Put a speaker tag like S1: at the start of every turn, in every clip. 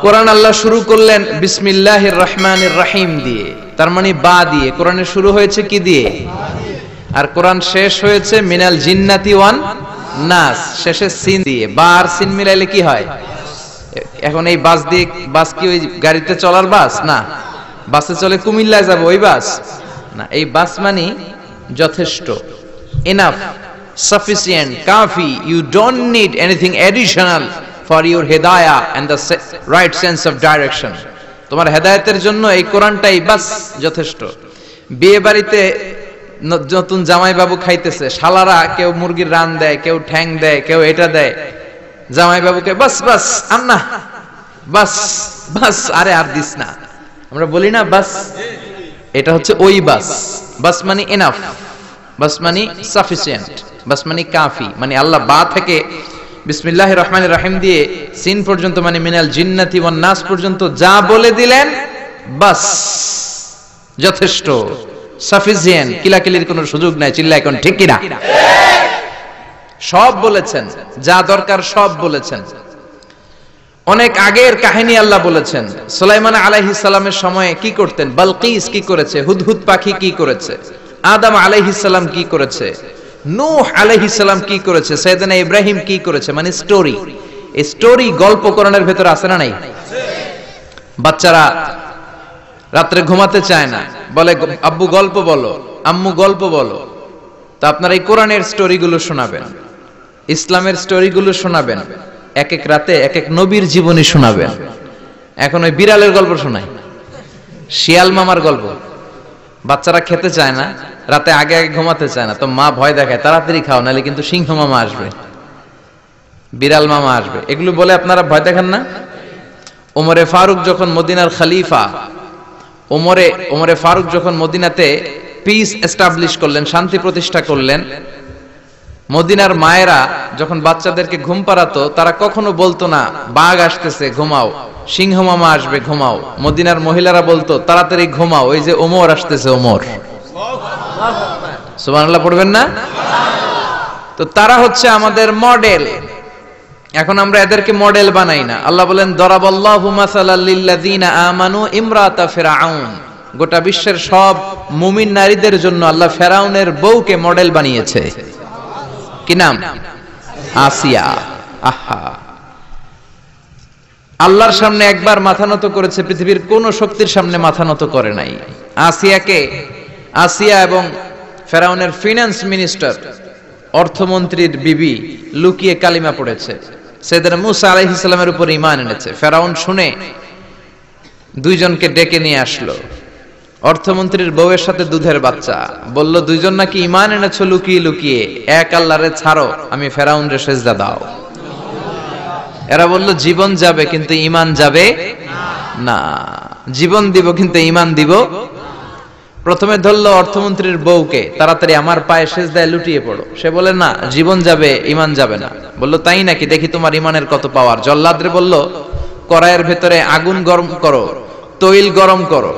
S1: কোরআন আল্লাহ শুরু করলেন বিসমিল্লাহির রহমানির রহিম দিয়ে, তার মানে বা দিয়ে। কোরআনের শুরু হয়েছে কি দিয়ে? আর কোরআন শেষ হয়েছে মিনাল জিন্নাতি ওয়ান নাস, শেষে সিন দিয়ে। বা আর সিন মিলাইলে কি হয়? এখন এই বাস দিয়ে, বাস কি ওই গাড়িতে চলার বাস না? বাসে চলে কুমিল্লায় যাব ওই বাস না। এই বাস মানে যথেষ্ট, এনাফ, sufficient, কাফি। You don't need anything additional for your hidayah and the right sense of direction. তোমার হেদায়েতের জন্য এই কোরআনটাই বাস যথেষ্ট। বিয়ে বাড়িতে নতুন জামাই বাবু খাইতেছে, শালারা কেউ মুরগির রান দেয়, কেউ ঠ্যাং দেয়, কেউ এটা দেয়। জামাই বাবুকে বাস বাস আন্না, বাস বাস, আরে আর দিস না। আমরা বলি না বাস, এটা হচ্ছে ওই বাস। বাস মানে এনাফ, বাস মানে সাফিসিয়েন্ট, বাস মানে কাফি। মানে আল্লাহ বা থেকে বিসমিল্লাহির রহমানির রহিম দিয়ে সিন পর্যন্ত, মানে মিনাল জিন্নাতি ওয়ান নাস পর্যন্ত যা বলে দিলেন বাস যথেষ্ট, সাফিসিয়েন্ট। কিলাকিলির কোনো সুযোগ নাই। চিল্লা এখন ঠিক কিনা? সব বলেছেন, যা দরকার সব বলেছেন। অনেক আগের কাহিনী আল্লাহ বলেছেন। সুলাইমান আলাইহিস সালামের সময়ে কি করতেন, বালকিস কি করেছে, হুদহুদ পাখি কি করেছে, আদম আলাইহিস সালাম কি করেছে, নূহ আলাইহিস সালাম কি করেছে, সাইয়েদনা ইব্রাহিম কি করেছে। মানে স্টোরি, এই স্টোরি গল্প কোরআনের ভেতরে আছে না নাই? বাচ্চারা রাত্রে ঘুমাতে চায় না, বলে আব্বু গল্প বলো, আম্মু গল্প বলো। তো আপনারা এই কোরআনের স্টোরিগুলো শোনাবেন, ইসলামের স্টোরিগুলো শোনাবেন, এক এক রাতে এক এক নবীর জীবনী শোনাবেন। এখন ওই বিড়ালের গল্প শোনায়, শিয়াল মামার গল্প। বাচ্চারা খেতে চায় না, রাতে আগে আগে ঘুমাতে চায় না, তো মা ভয় দেখায় তাড়াতাড়ি খাও, নাহলে কিন্তু সিংহ মামা আসবে, বিড়াল মামা আসবে। এগুলো বলে আপনারা ভয় দেখান না? ওমরে ফারুক যখন মদিনার খলিফা, ওমরে ফারুক যখন মদিনাতে পিস এস্টাবলিশ করলেন, শান্তি প্রতিষ্ঠা করলেন, মদিনার মায়েরা যখন বাচ্চাদেরকে ঘুম পাড়াতো, তারা কখনো বলতো না বাঘ আসতেছে ঘুমাও, সিংহ মামা আসবে ঘুমাও। মদিনার মহিলারা বলতো তাড়াতাড়ি ঘুমাও, ওই যে ওমর আসতেছে ওমর। সুবহানাল্লাহ পড়বেন না? তো তারা হচ্ছে আমাদের মডেল। এখন আমরা এদেরকে মডেল বানাই না। আল্লাহ বলেন দরাবাল্লাহু মাসালাল লিল্লাযিনা আমানু ইমরাতা ফিরআউন। গোটা বিশ্বের সব মুমিন নারীদের জন্য আল্লাহ ফেরাউনের বউকে মডেল বানিয়েছে। কি নাম? আসিয়া। আহা, আল্লাহর সামনে একবার মাথা নত করেছে, পৃথিবীর কোন শক্তির সামনে মাথা নত করে নাই। আসিয়া এবং ফেরাউনের ফিনান্স মিনিস্টার, অর্থমন্ত্রীর বিবি লুকিয়ে কালিমা পড়েছে, সাইয়েদনা মূসা আলাইহিস সালামের উপর ঈমান এনেছে। ফেরাউন শুনে দুইজনকে ডেকে নিয়ে আসলো। অর্থমন্ত্রীর বউয়ের সাথে দুধের বাচ্চা, বলল দুইজন নাকি ঈমান এনেছো লুকিয়ে লুকিয়ে, এক আল্লাহরে ছাড়ো, আমি ফেরাউনরে সেজদা দাও। এরা বলল জীবন যাবে কিন্তু ঈমান যাবে না, জীবন দিব কিন্তু ঈমান দিব। প্রথমে ধরলো অর্থমন্ত্রীর বউকে, তাড়াতাড়ি আমার পায়ে সেজদায় লুটিয়ে পড়ো। সে বলে না, জীবন যাবে ঈমান যাবে না। বলল তাই নাকি, দেখি তোমার ঈমানের কত পাওয়ার। জল্লাদরে বলল কড়াইয়ের ভেতরে আগুন গরম করো, তৈল গরম করো,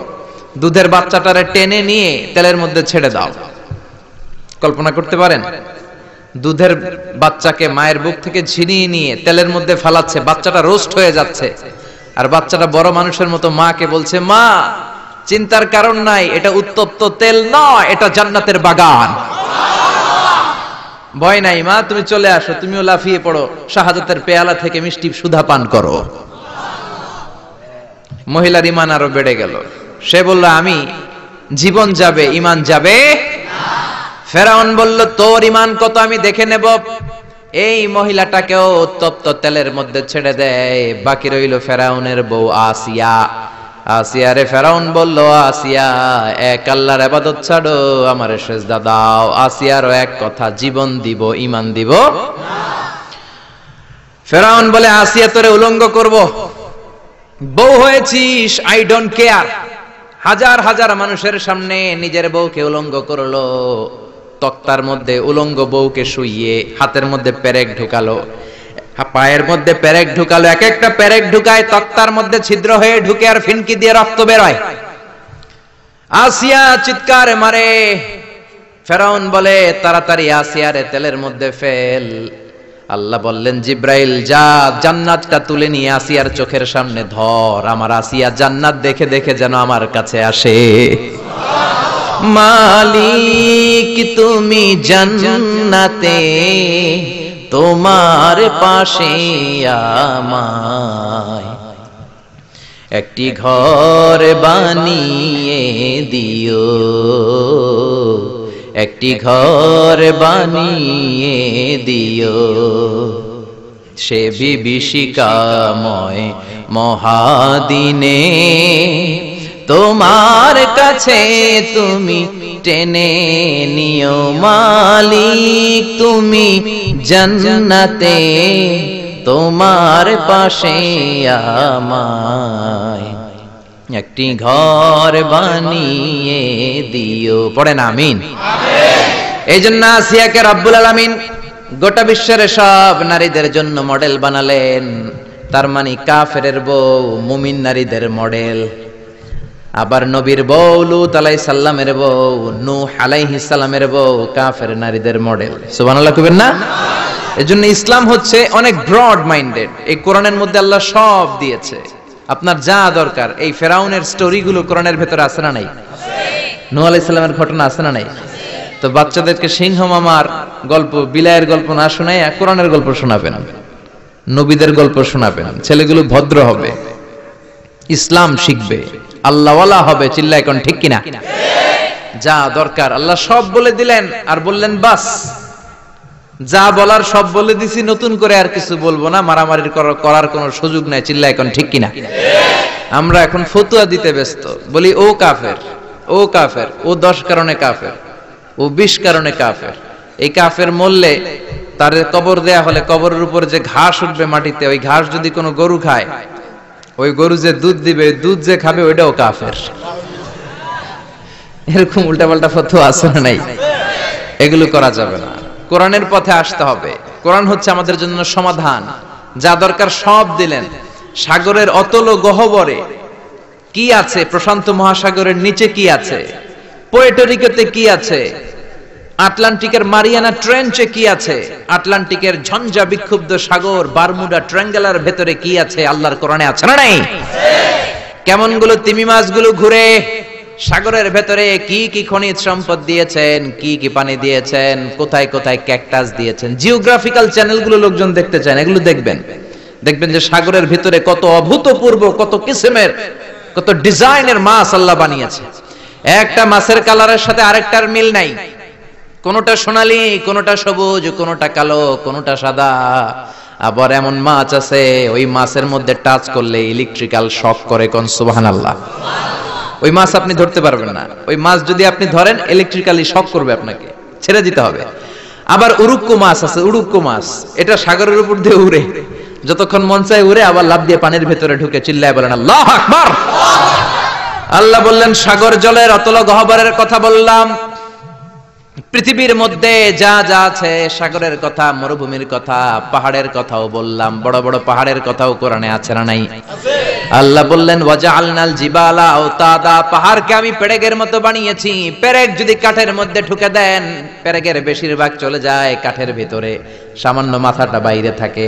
S1: দুধের বাচ্চাটারে টেনে নিয়ে তেলের মধ্যে ছেড়ে দাও। কল্পনা করতে পারেন? দুধের বাচ্চাকে মায়ের বুক থেকে ছিনিয়ে নিয়ে তেলের মধ্যে ফালাচ্ছে, বাচ্চাটা রোস্ট হয়ে যাচ্ছে, আর বাচ্চাটা বড় মানুষের মতো মাকে বলছে মা চিন্তার কারণ নাই, এটা উত্তপ্ত তেল নয়, এটা জান্নাতের বাগান। ভয় নাই মা, তুমি চলে আসো, তুমিও লাফিয়ে পড়ো, শাহাদাতের পেয়ালা থেকে মিষ্টি সুধা পান করো। মহিলার ঈমান আরো বেড়ে গেল। সে বলল আমি, জীবন যাবে ঈমান যাবে। ফেরাউন বলল তোর ঈমান কত আমি দেখে নেব। এই মহিলাটাকেও উত্তপ্ত তেলের মধ্যে ছেড়ে দেয়। বাকি রইল ফেরাউনের বউ আসিয়া। আসিয়ারে ফেরাউন বলল আসিয়া, এক আল্লাহর ইবাদত ছাড়ো, আমারে সেজদা দাও। আসিয়ারও এক কথা, জীবন দিব ঈমান দিব না। ফেরাউন বলে আসিয়া তোরে উলঙ্গ করব, বউ হয়েছিস, আই ডোন্ট কেয়ার। হাজার হাজার মানুষের সামনে নিজের বউকে উলঙ্গ করলো, তক্তার মধ্যে উলঙ্গ বউকে শুইয়ে হাতের মধ্যে পেরেক ঢুকালো, পায়ের মধ্যে পেরেক ঢুকালো, এক একটা পেরেক ঢুকায় তক্তার মধ্যে ছিদ্র হয়ে ঢুকে আর ফিনকি দিয়ে রক্ত বের হয়। আসিয়া চিৎকার মারে। ফেরাউন বলে তাড়াতাড়ি আসিয়ারে তেলের মধ্যে ফেল। আল্লাহ বললেন জিব্রাইল যা জান্নাতটা তুলে নিয়ে আসিয়ার চোখের সামনে ধর, আমার আসিয়া জান্নাত দেখে দেখে যেন আমার কাছে আসে। মালিক তুমি জান্নাতে, তোমার পাশে আমায় একটি ঘর বানিয়ে দিও, একটি ঘর বানিয়ে দিও, সে বিভীষিকাময় মহাদিনে তোমার কাছে তুমি টেনে নিও। মালিক তুমি জান্নাতে, তোমার পাশে আমায় একটি ঘর বানিয়ে দিও। পড়েন আমিন। এই জন্য আসিয়াকে রব্বুল আলামিন গোটা বিশ্বের সব নারীদের জন্য মডেল বানালেন। তার মানে কাফেরের বউ মুমিন নারীদের মডেল, আবার নবীর বউ লূত আলাইহিস সালামের বউ, নূহ আলাইহিস সালামের বউ কাফের নারীদের মডেল। সুবহানাল্লাহ কইবেন না? এজন্য ইসলাম হচ্ছে অনেক ব্রড মাইন্ডেড। এই কোরআনের মধ্যে আল্লাহ সব দিয়েছে, আপনার যা দরকার। এই ফেরাউনের স্টোরিগুলো কোরআনের ভেতরে আছে না নাই? নূহ আলাইহিস সালামের ঘটনা আছে না নাই? তো বাচ্চাদেরকে সিংহ মামার গল্প, বিলায়ের গল্প না শোনায় কোরআনের গল্প শোনাবেন, নবীদের গল্প শোনাবেন। ছেলেগুলো ভদ্র হবে, ইসলাম শিখবে, আল্লাহওয়ালা হবে। চিল্লা এখন ঠিক কিনা? যা দরকার আল্লাহ সব বলে দিলেন, আর বললেন বাস যা বলার সব বলে দিছি, নতুন করে আর কিছু বলবো না, মারামারি করার কোনো সুযোগ নাই। চিল্লা এখন ঠিক কিনা? আমরা এখন ফতুয়া দিতে ব্যস্ত, বলি ও কাফের, ও কাফের, ও 10 কারণে কাফের, ও 20 কারণে কাফের। এই কাফের মরলে তার কবর দেয়া হলে কবরের উপর যে ঘাস উঠবে মাটিতে, ওই ঘাস যদি কোনো গরু খায়, ওই গরু যে দুধ দিবে, দুধ যে খাবে ওইটাও কাফের। এরকম উল্টাপাল্টা ফতোয়া আছে না নাই? এগুলো করা যাবে না। কোরআনের পথে আসতে হবে। কোরআন হচ্ছে আমাদের জন্য সমাধান। যা দরকার সব দিলেন। সাগরের অতল গহ্বরে কি আছে, প্রশান্ত মহাসাগরের নিচে কি আছে, পোর্টোরিকোতে কি আছে, আটলান্টিকের মারিয়ানা ট্রেঞ্চে কি আছে, আটলান্টিকের ঝঞ্ঝা বিক্ষুব্ধ সাগর বারমুডা ট্রায়াঙ্গেলের ভেতরে কি আছে, আল্লাহর কোরআনে আছে না নাই? কেমন গুলো তিমি মাছগুলো ঘুরে সাগরের ভেতরে, কি কি খনিজ সম্পদ দিয়েছেন, কি কি পানি দিয়েছেন, কোথায় কোথায় ক্যাকটাস দিয়েছেন। জিওগ্রাফিক্যাল চ্যানেলগুলো লোকজন দেখতে চান, এগুলো দেখবেন। দেখবেন যে সাগরের ভিতরে কত অভূতপূর্ব, কত কিসিমের, কত ডিজাইনের মাছ আল্লাহ বানিয়েছে। একটা মাছের কালারের সাথে আরেকটার মিল নাই, কোনটা সোনালী, কোনটা সবুজ, কোনটা কালো, কোনটা সাদা। আবার এমন মাছ আছে ওই মাছের মধ্যে টাচ করলে ইলেকট্রিক্যাল শক করে। কোন সুবহানাল্লাহ। ওই মাছ আপনি ধরতে পারবেন না। ওই মাছ যদি আপনি ধরেন ইলেকট্রিক্যালি শক করবে, আপনাকে ছেড়ে দিতে হবে। আবার উড়ুক্কু মাছ আছে, উড়ুক্কু মাছ, এটা সাগরের উপর দিয়ে উড়ে, যতক্ষণ মন চায় উড়ে, আবার লাফ দিয়ে পানির ভেতরে ঢুকে। চিল্লায় বলেন আল্লাহু আকবার। আল্লাহ বললেন সাগর জলের অতল গহ্বরের কথা বললাম, পৃথিবীর মধ্যে যা যা আছে, সাগরের কথা, মরুভূমির কথা, পাহাড়ের কথাও বললাম। বড় বড় পাহাড়ের কথাও কোরআনে আছে না নাই? আল্লাহ বললেন ওয়াজআলনাল জিবালা আওতাদা, পাহাড়কে আমি পেরেকের মতো বানিয়েছি। পেরেক যদি কাঠের মধ্যে ঠুকে দেন, পেরেকের বেশিরভাগ চলে যায় কাঠের ভিতরে, সামান্য মাথাটা বাইরে থাকে।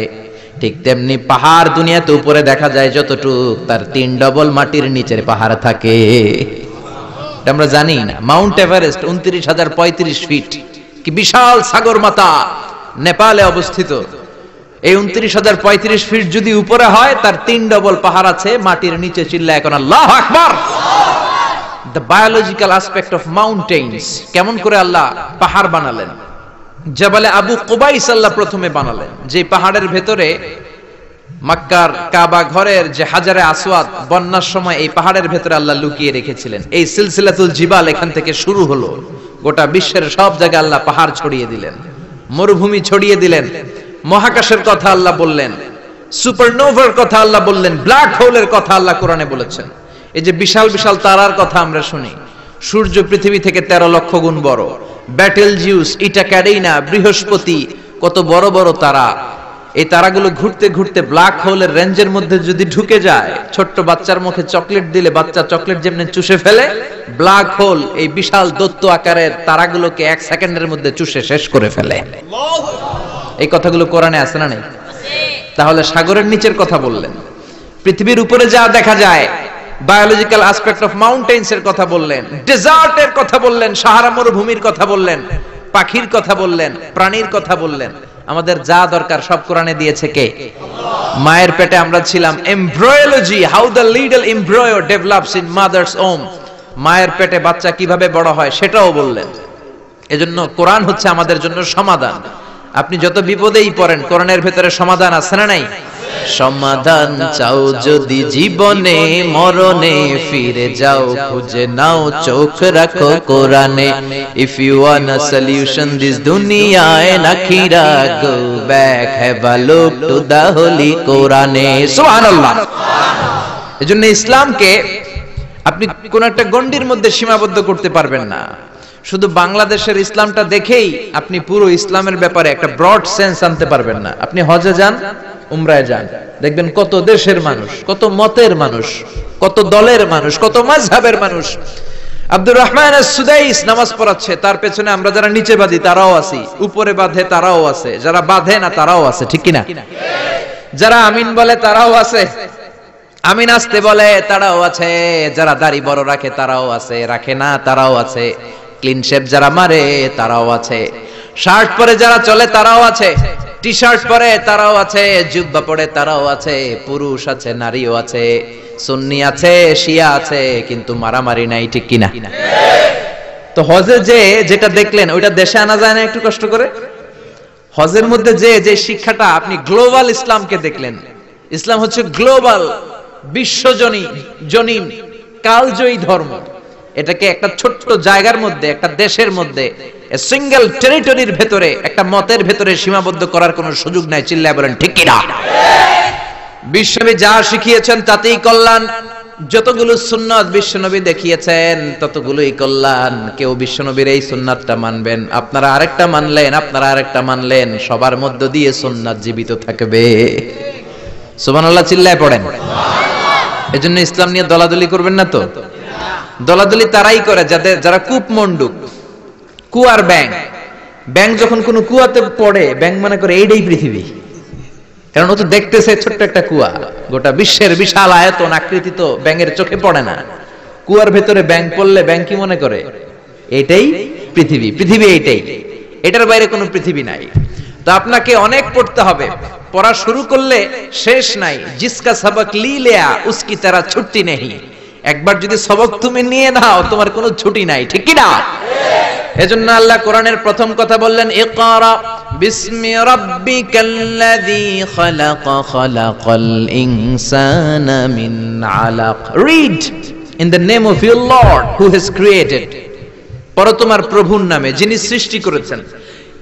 S1: ঠিক তেমনি পাহাড় দুনিয়াতে উপরে দেখা যায় যতটুক, তার 3 ডবল মাটির নিচের পাহাড় থাকে। আমরা জানি না। মাউন্ট এভারেস্ট 29,035 ফিট, কি বিশাল সাগরমাথা, নেপালে অবস্থিত। এই 29,035 ফিট যদি উপরে হয়, তার 3 ডবল পাহাড় আছে মাটির নিচে। চিল্লায় এখন আল্লাহু আকবার। দ্য বায়োলজিক্যাল অ্যাসপেক্ট অফ মাউন্টেইনস, কেমন করে আল্লাহ পাহাড় বানালেন। জাবালে আবু কুবাইস আল্লাহ প্রথমে বানালেন, যে পাহাড়ের ভেতরে মক্কার কাবা ঘরের যে হাজারে আসওয়াদ, বন্যার সময় এই পাহাড়ের ভেতরে আল্লাহ লুকিয়ে রেখেছিলেন। এই সিলসিলাতুল জিবাল এখান থেকে শুরু হলো। গোটা বিশ্বের সব জায়গায় আল্লাহ পাহাড় ছড়িয়ে দিলেন, মরুভূমি ছড়িয়ে দিলেন। মহাকাশের কথা আল্লাহ বললেন, সুপারনোভার কথা আল্লাহ বললেন, ব্ল্যাক হোলের কথা আল্লাহ কোরআনে বলেছেন। এই যে বিশাল বিশাল তারার কথা আমরা শুনি, সূর্য পৃথিবী থেকে 13 লক্ষ গুণ বড়। ব্যাটেলজিউস, ইটা ক্যারিনা, বৃহস্পতি, কত বড় বড় তারা। এই তারাগুলো ঘুরতে ঘুরতে ব্ল্যাক হোলের রেঞ্জের মধ্যে যদি ঢুকে যায়, ছোট্ট বাচ্চার মুখে চকলেট দিলে বাচ্চা চকলেট যেমনি চুষে ফেলে, ব্ল্যাক হোল এই বিশাল দৈত্য আকারের তারাগুলোকে 1 সেকেন্ডের মধ্যে চুষে শেষ করে ফেলে। এই কথাগুলো কোরআনে আছে না নাই? তাহলে সাগরের নিচের কথা বললেন, পৃথিবীর উপরে যা দেখা যায়, বায়োলজিক্যাল অ্যাসপেক্ট অফ মাউন্টেন্স এর কথা বললেন, ডেজার্টের কথা বললেন, সাহারা মরুভূমির কথা বললেন, পাখির কথা বললেন, প্রাণীর কথা বললেন। আমাদের যা দরকার সব কোরআনে দিয়েছে কে? মায়ের পেটে আমরা ছিলাম, embryology, how the little embryo develops in mother's womb, মায়ের পেটে বাচ্চা কিভাবে বড় হয় সেটাও বললেন। এজন্য কোরআন হচ্ছে আমাদের জন্য সমাধান। আপনি যত বিপদেই পড়েন, কোরআনের ভেতরে সমাধান আছে না নাই? সমাধান চাও যদি জীবনে মরণে, ফিরে যাও খুঁজে নাও চোখ রাখো কোরআনে। If you want a solution this দুনিয়া এন্ড আখিরা, go back have a look to the holy কোরআনে। সুবহানাল্লাহ। এজন্য ইসলামকে আপনি কোন একটা গণ্ডির মধ্যে সীমাবদ্ধ করতে পারবেন না। শুধু বাংলাদেশের ইসলামটা দেখেই আপনি পুরো ইসলামের ব্যাপারে একটা ব্রড সেন্স আনতে পারবেন না। আপনি হজে যান, উমরায় যান, দেখবেন কত দেশের মানুষ, কত মতের মানুষ, কত দলের মানুষ, কত মাযহাবের মানুষ। আব্দুর রহমান আস-সুদাইস নামাজ পড়াচ্ছে, তার পেছনে আমরা যারা নিচে বাঁধি তারাও আছি, উপরে বাঁধে তারাও আছে, যারা বাঁধে না তারাও আছে, ঠিক কিনা? যারা আমিন বলে তারাও আছে, আমিন আসতে বলে তারাও আছে, যারা দাড়ি বড় রাখে তারাও আছে, রাখে না তারাও আছে, ক্লিন শেভ যারা মারে তারাও আছে, শার্ট পরে যারা চলে তারাও আছে, টি শার্ট পরে তারাও আছে, জুব্বা পরে তারাও আছে, পুরুষ আছে, নারীও আছে, সুন্নি আছে, শিয়া আছে, কিন্তু মারামারি নাই, ঠিক কিনা? তো হজে যে যেটা দেখলেন ওইটা দেশে আনা যায় না একটু কষ্ট করে? হজের মধ্যে যে শিক্ষাটা আপনি গ্লোবাল ইসলামকে দেখলেন। ইসলাম হচ্ছে গ্লোবাল, বিশ্বজনীন, কালজয়ী ধর্ম। এটাকে একটা ছোট্ট জায়গার মধ্যে, একটা দেশের মধ্যে, সিঙ্গেল টেরিটরির ভেতরে, একটা মতের ভেতরে সীমাবদ্ধ করার কোনো সুযোগ নাই। চিল্লায় বলেন ঠিক কিনা? বিশ্বনবী যা শিখিয়েছেন তাতেই কল্যাণ। যতগুলো সুন্নাত বিশ্বনবী দেখিয়েছেন ততগুলোই কল্যাণ। কেউ বিশ্বনবীর এই সুন্নাতটা মানবেন, আপনারা আরেকটা মানলেন, আপনারা আরেকটা মানলেন, সবার মধ্য দিয়ে সুন্নাত জীবিত থাকবে। সুবহানাল্লাহ চিল্লায় পড়েন। এজন্য ইসলাম নিয়ে দলাদলি করবেন না তো। দলাদলি তারাই করে যারা কূপমণ্ডুক, কুয়ার ব্যাং। ব্যাং যখন কোন কুয়াতে পড়ে, ব্যাং মনে করে এইটাই পৃথিবী, কারণ ও তো দেখতেছে ছোট্ট একটা কুয়া, গোটা বিশ্বের বিশাল আয়তন আকৃতি তো ব্যাঙের চোখে পড়ে না। কুয়ার ভেতরে ব্যাং পড়লে ব্যাং কি মনে করে? এটাই পৃথিবী, পৃথিবী এইটাই, এটার বাইরে কোনো পৃথিবী নাই। তো আপনাকে অনেক পড়তে হবে, পড়া শুরু করলে শেষ নাই। জিসকা সবক লি লিয়া উসকি তেরা ছুটি নেই। একবার যদি সবক তুমি নিয়ে নাও তোমার কোনো ছুটি নাই, ঠিক কি না? এজন্য আল্লাহ কোরআনের প্রথম কথা বললেন, ইকরা বিসমি রাব্বিকাল্লাযী খালাক খালাকাল ইনসানা মিন আলাক। Read in the name of your lord who has created. পড়ো তোমার প্রভুর নামে যিনি সৃষ্টি করেছেন।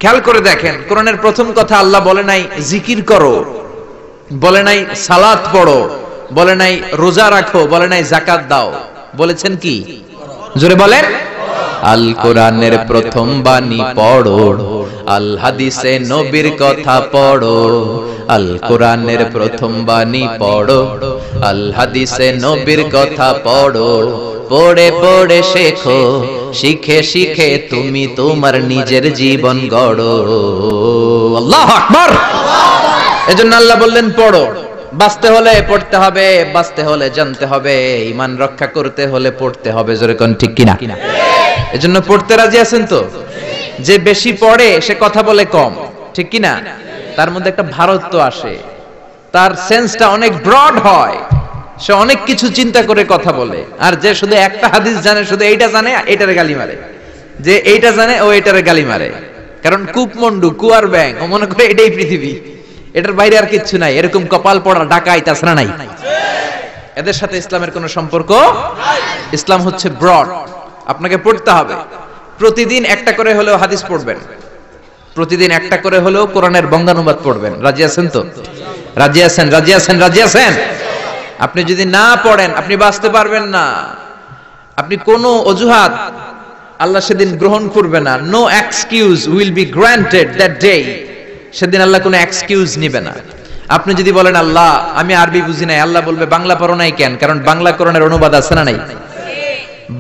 S1: খেয়াল করে দেখেন, কোরআনের প্রথম কথা আল্লাহ বলে নাই জিকির করো, বলে নাই সালাত পড়ো, বলে নাই রোজা রাখো, বলে নাই যাকাত দাও, বলেছেন কি? জোরে বলেন। আল কোরআনের প্রথম বাণী পড়ো, আল হাদিসে নবীর কথা পড়ো। আল কোরআনের প্রথম বাণী পড়ো, আল হাদিসে নবীর কথা পড়ো। পড়ে পড়ে শেখো, শিখে শিখে তুমি তোমার নিজের জীবন গড়ো। আল্লাহু আকবার। এজন্য আল্লাহ বললেন পড়ো। বাঁচতে হলে পড়তে হবে, বাঁচতে হলে জানতে হবে, ঈমান রক্ষা করতে হলে পড়তে হবে। জোরে কোন ঠিক কিনা? এজন্য পড়তে রাজি আছেন তো? যে বেশি পড়ে সে কথা বলে কম, ঠিক কিনা? তার মধ্যে একটা ভারত্ব আসে, তার সেন্সটা অনেক ব্রড হয়, সে অনেক কিছু চিন্তা করে কথা বলে। আর যে শুধু একটা হাদিস জানে, শুধু এইটা জানে, এইটারে গালি মারে, যে এইটা জানে ও এইটারে গালি মারে। কারণ কূপমন্ডু, কুয়ার ব্যাং, ও মনে করে এটাই পৃথিবী, এটার বাইরে আর কিচ্ছু নাই। এরকম কপাল পড়া ডাকাইত আছে না নাই? এদের সাথে ইসলামের কোনো সম্পর্ক নাই। ইসলাম হচ্ছে ব্রড। আপনাকে পড়তে হবে, প্রতিদিন একটা করে হলেও হাদিস পড়বেন, প্রতিদিন একটা করে হলেও কোরআনের বঙ্গানুবাদ পড়বেন। রাজি আছেন তো? রাজি আছেন? রাজি আছেন? রাজি আছেন? আপনি যদি না পড়েন আপনি বাঁচতে পারবেন না। আপনি কোনো অজুহাত আল্লাহ সেদিন গ্রহণ করবে না। No excuse will be granted that day. সেদিন আল্লাহ কোনো এক্সকিউজ নিবে না। আপনি যদি বলেন আল্লাহ আমি আরবি বুঝি নাই, আল্লাহ বলবে বাংলা পড়ো নাই কেন? কারণ বাংলা কোরআনের অনুবাদ আছে না নাই?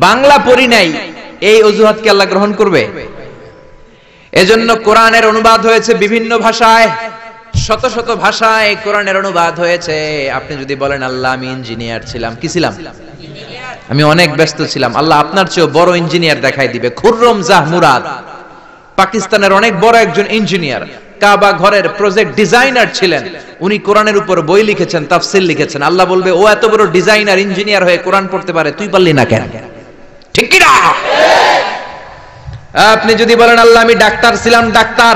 S1: বাংলা পড়ি নাই, এই অজুহাত কি আল্লাহ গ্রহণ করবে? এজন্য কোরআনের অনুবাদ হয়েছে বিভিন্ন ভাষায়, শত শত ভাষায় কোরআনের অনুবাদ হয়েছে। আপনি যদি বলেন আল্লাহ আমি ইঞ্জিনিয়ার ছিলাম, কি ছিলাম? আমি অনেক ব্যস্ত ছিলাম। আল্লাহ আপনার চেয়ে বড় ইঞ্জিনিয়ার দেখাই দিবে। খুররম জাহ মুরাদ পাকিস্তানের অনেক বড় একজন ইঞ্জিনিয়ার, কাবা ঘরের প্রজেক্ট ডিজাইনার ছিলেন। উনি কোরআনের উপর বই লিখেছেন, তাফসীর লিখেছেন। আল্লাহ বলবে ও এত বড় ডিজাইনার ইঞ্জিনিয়ার হয়ে কোরআন পড়তে পারে, তুই পারলি না কেন? ঠিক কি না? আপনি যদি বলেন আল্লাহ আমি ডাক্তার ছিলাম, ডাক্তার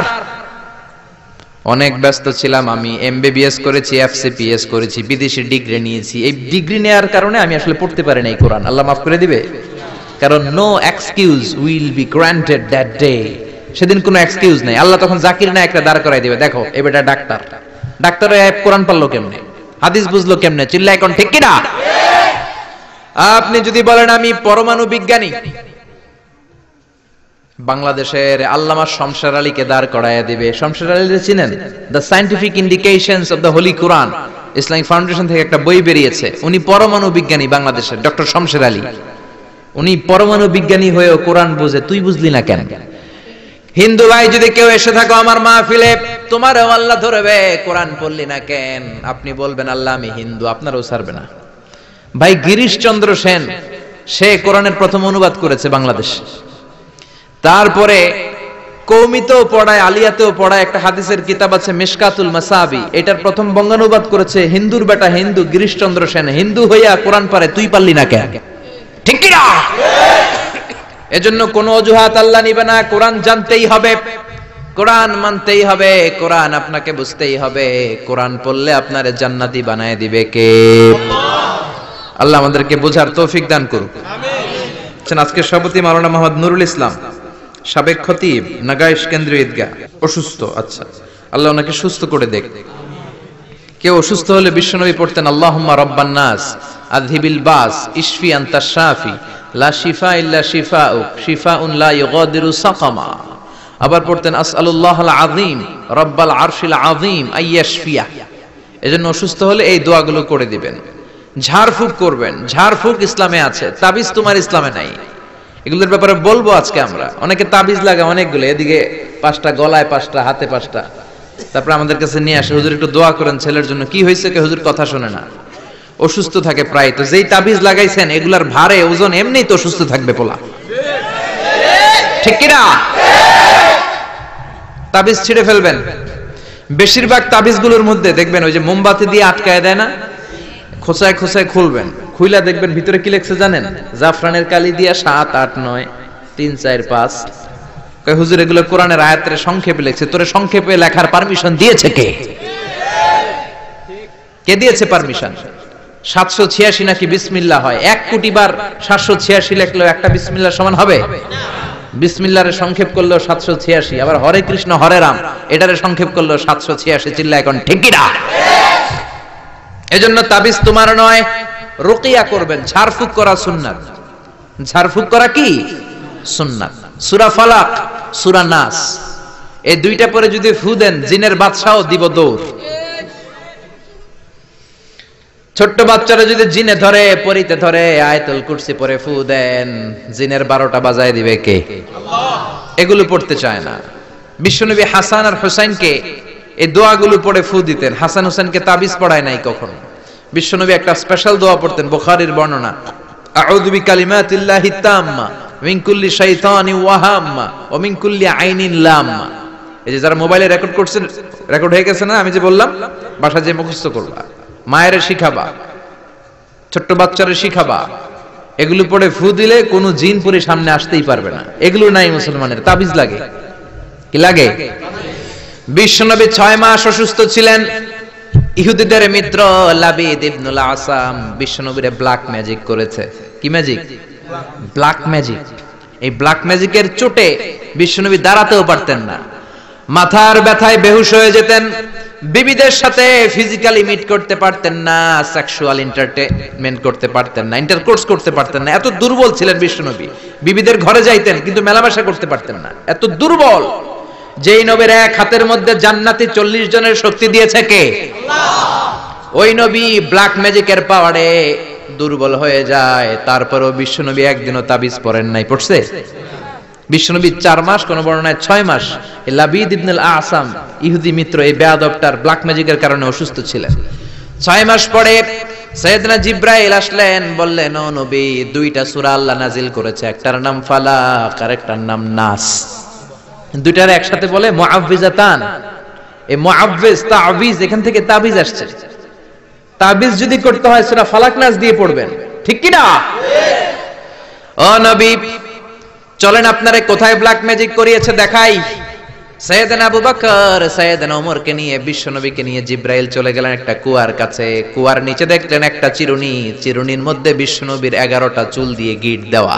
S1: অনেক ব্যস্ত ছিলাম, আমি এমবিবিএস করেছি, এফসিপিএস করেছি, বিদেশি ডিগ্রি নিয়েছি, এই ডিগ্রি নেয়ার কারণে আমি আসলে পড়তে পারি না এই কোরআন, আল্লাহ মাফ করে দিবে? কারণ no excuse will be granted that day. সেদিন কোনো এক্সকিউজ নাই। আল্লাহ তখন জাকির নায়েকটা দাঁড় করাই দিবে, দেখো এ বেটা ডাক্তার, ডাক্তার কোরআন পারলো কেমনে, হাদিস বুঝলো কেমনে, চিল্লা এখন ঠিক কি না? আপনি যদি বলেন আমি পরমাণু বিজ্ঞানী, বাংলাদেশের আল্লামা শমশের আলীকে দাঁড় করাইয়া দিবে। শমশের আলী চিনেন? The scientific indications of the Holi Quran, Islamic foundation থেকে একটা বই বেরিয়েছে। উনি পরমাণু বিজ্ঞানী, বাংলাদেশের ডক্টর শমশের আলী। উনি পরমাণু বিজ্ঞানী হয়েও কোরআন বুঝে, তুই বুঝলি না কেন? হিন্দু ভাই যদি কেউ এসে থাকো আমার মাহফিলে, তোমারও আল্লাহ ধরবে, কোরআন পড়লি না কেন? আপনি বলবেন আল্লাহ আমি হিন্দু, আপনারও ছাড়বে না। ভাই গিরিশ চন্দ্র সেন, সে কোরআনের প্রথম অনুবাদ করেছে বাংলাদেশ। তারপরে কৌমিতেও পড়ায়, আলিয়াতেও পড়ায়, একটা হাদিসের কিতাব আছে মিশকাতুল মাসাবি, এটার প্রথম বঙ্গানুবাদ করেছে হিন্দুর বেটা হিন্দু গিরিশ চন্দ্র সেন। হিন্দু হইয়া কোরআন পারে, তুই পারলি না কেন? ঠিক কি না? এজন্য কোন অজুহাত আল্লাহ নিবে না। কোরআন জানতেই হবে, কোরআন মানতেই হবে, কোরআন আপনাকে বুঝতেই হবে। কোরআন পড়লে আপনারে জান্নাতি বানায় দিবে কে? আল্লাহ আমাদেরকে বোঝার তৌফিক দান করুক, আমিন। আজকে সভাপতি মাওলানা মোহাম্মদ নুরুল ইসলাম, সাবেক খতিব, নাগাইশ কেন্দ্রীয় ঈদগাহ, অসুস্থ। আচ্ছা, আল্লাহ ওনাকে সুস্থ করে দেখ। কেউ অসুস্থ হলে বিশ্বনবী পড়তেন আল্লাহুম্মা রাব্বান নাস আযহিবিল বাস ইশফি আনতা শাফি লা শিফা ইল্লা শিফাউক শিফাউন লা ইউগাদিরু সাকামা। আবার পড়তেন আসআলুল্লাহাল আযীম রাব্বাল আরশিল আযীম আইয়াশফিয়া। এজন্য অসুস্থ হলে এই দোয়াগুলো করে দিবেন। ঝাড়ফুঁক করবেন, ঝাড়ফুঁক ইসলামে আছে, তাবিজ তোমার ইসলামে নাই। এগুলোর ব্যাপারে বলবো আজকে আমরা। অনেকে তাবিজ লাগে অনেকগুলো, এদিকে 5টা, গলায় 5টা, হাতে 5টা, তারপর আমাদের কাছে নিয়ে আসে, হুজুর একটু দোয়া করেন ছেলের জন্য। কি হয়েছে? কে হুজুর কথা শোনে না, অসুস্থ থাকে প্রায়। তো যেই তাবিজ লাগাইছেন এগুলার ভারে ওজন এমনি তো অসুস্থ থাকবে পোলা, ঠিক কিনা? তাবিজ ছিঁড়ে ফেলবেন। বেশিরভাগ তাবিজগুলোর মধ্যে দেখবেন ওই যে মোমবাতি দিয়ে আটকায় দেয় না, খোঁচায় খোঁচায় খুলবেন, খুইলা দেখবেন ভিতরে কি লেখছে জানেন? জাফরানের কালি দিয়া 7, 8, 9, 3, 4, 5। কয় হুজুর এগুলো কোরআনের আয়াতের সংক্ষেপে লেখছে। তোরে সংক্ষেপে লেখার পারমিশন দিয়েছে কে? কে দিয়েছে পারমিশন? 786 নাকি বিসমিল্লাহ হয়? 1 কোটি বার 786 লেখলেও একটা বিসমিল্লাহ সমান হবে? বিসমিল্লাহরে সংক্ষেপ করলেও 786। আবার হরে কৃষ্ণ হরে রাম এটারে সংক্ষেপ করলেও 786। চিল্লা এখন ঠিক কি না? এজন্য তাবিজ তোমার নয়, রুকিয়া করবেন। ঝাড়ফুঁক করা সুন্নাত। ঝাড়ফুঁক করা কি সুন্নাত। সূরা ফালাক, সূরা নাস, এই দুইটা পরে যদি ফু দেন জিনের বাদশাও দিব দৌড়। ছোট্ট বাচ্চারা যদি জিনে ধরে, পরিতে ধরে, আয়াতুল কুরসি পরে ফু দেন, জিনের 12টা বাজায় দিবে কে? আল্লাহ। এগুলো পড়তে চায় না। বিশ্বনবী হাসান আর হুসাইনকে এই দোয়াগুলো পড়ে ফু দিতেন। হাসান হুসাইনকে তাবিজ পড়ায় নাই কখনো। বিশ্বনবী একটা স্পেশাল দোয়া পড়তেন, বুখারীর বর্ণনা, আউযু বিকালিমাতিল্লাহি তাম্মা মিন কুল্লি শাইতানি ওয়া হাম্মা ওয়া মিন কুল্লি আইনিন লাম্মা। এই যে যারা মোবাইলে রেকর্ড করছেন, রেকর্ড হয়ে গেছে না? আমি যে বললাম বাসা যে মুখস্থ করবা, মায়ের শিখাবা, ছোট্ট বাচ্চারে শিখাবা। এগুলো পড়ে ফু দিলে কোনো জিন পুরি সামনে আসতেই পারবে না। এগুলো নাই মুসলমানের, তাবিজ লাগে। কি লাগে? বিশ্বনবী 6 মাস অসুস্থ ছিলেন। ইহুদিদের মিত্র লাবিদ ইবনুল আসাম বিশ্বনবীরে ব্ল্যাক ম্যাজিক করেছে। কি ম্যাজিক? Black magic. এই ব্ল্যাক ম্যাজিকের চোটে বিশ্বনবী দাঁড়াতেও পারতেন না, মাথার ব্যথায় বেহুশ হয়ে যেতেন, বিবিদের সাথে ফিজিক্যালি মিট করতে পারতেন না, সেক্সুয়াল এন্টারটেইনমেন্ট করতে পারতেন না, ইন্টারকোর্স করতে পারতেন না। এত দুর্বল ছিলেন বিশ্বনবী। বিবিদের ঘরে যাইতেন কিন্তু মেলামেশা করতে পারতেন না, এত দুর্বল। যেই নবীর এক হাতের মধ্যে জান্নাতি 40 জনের শক্তি দিয়েছে কে? আল্লাহ। ওই নবী ব্ল্যাক ম্যাজিকের পাওয়ারে দুর্বল হয়ে যায়। তারপরও বিশ্বনবী একদিনও তাবিজ পড়েন নাই। পড়ছে? বিশ্বনবী 4 মাস, কোন বর্ণনায় 6 মাস এই লাবিদ ইবনে আল-আসাম ইহুদি মিত্র এই বেয়াদবটার ব্ল্যাক ম্যাজিকের কারণে অসুস্থ ছিলেন। 6 মাস পরে সাইয়েদনা জিবরাইল আসলেন, বললেন ও নবী, 2টা সূরা আল্লাহ নাজিল করেছে, একটার নাম ফালাক আর একটার নাম নাস। দুইটার একসাথে বলে মুআউযিজাতান। এই মুআউযিজ তাবিজ, এখান থেকে তাবিজ আসছে। তাবিজ যদি করতে হয় সূরা ফালাক নাস দিয়ে পড়বেন, ঠিক কি না? ও নবী, চলেন আপনারে কোথায় ব্ল্যাক ম্যাজিক করিয়েছে দেখাই। সাইয়েদনা আবু বকর সাইয়েদনা ওমরকে নিয়ে, বিশ্বনবীকে নিয়ে জিবরাইল চলে গেলেন একটা কুয়ার কাছে। কুয়ার নিচে দেখলেন একটা চিরুনি, চিরুনির মধ্যে বিশ্বনবীর 11টা চুল দিয়ে গিট দেওয়া।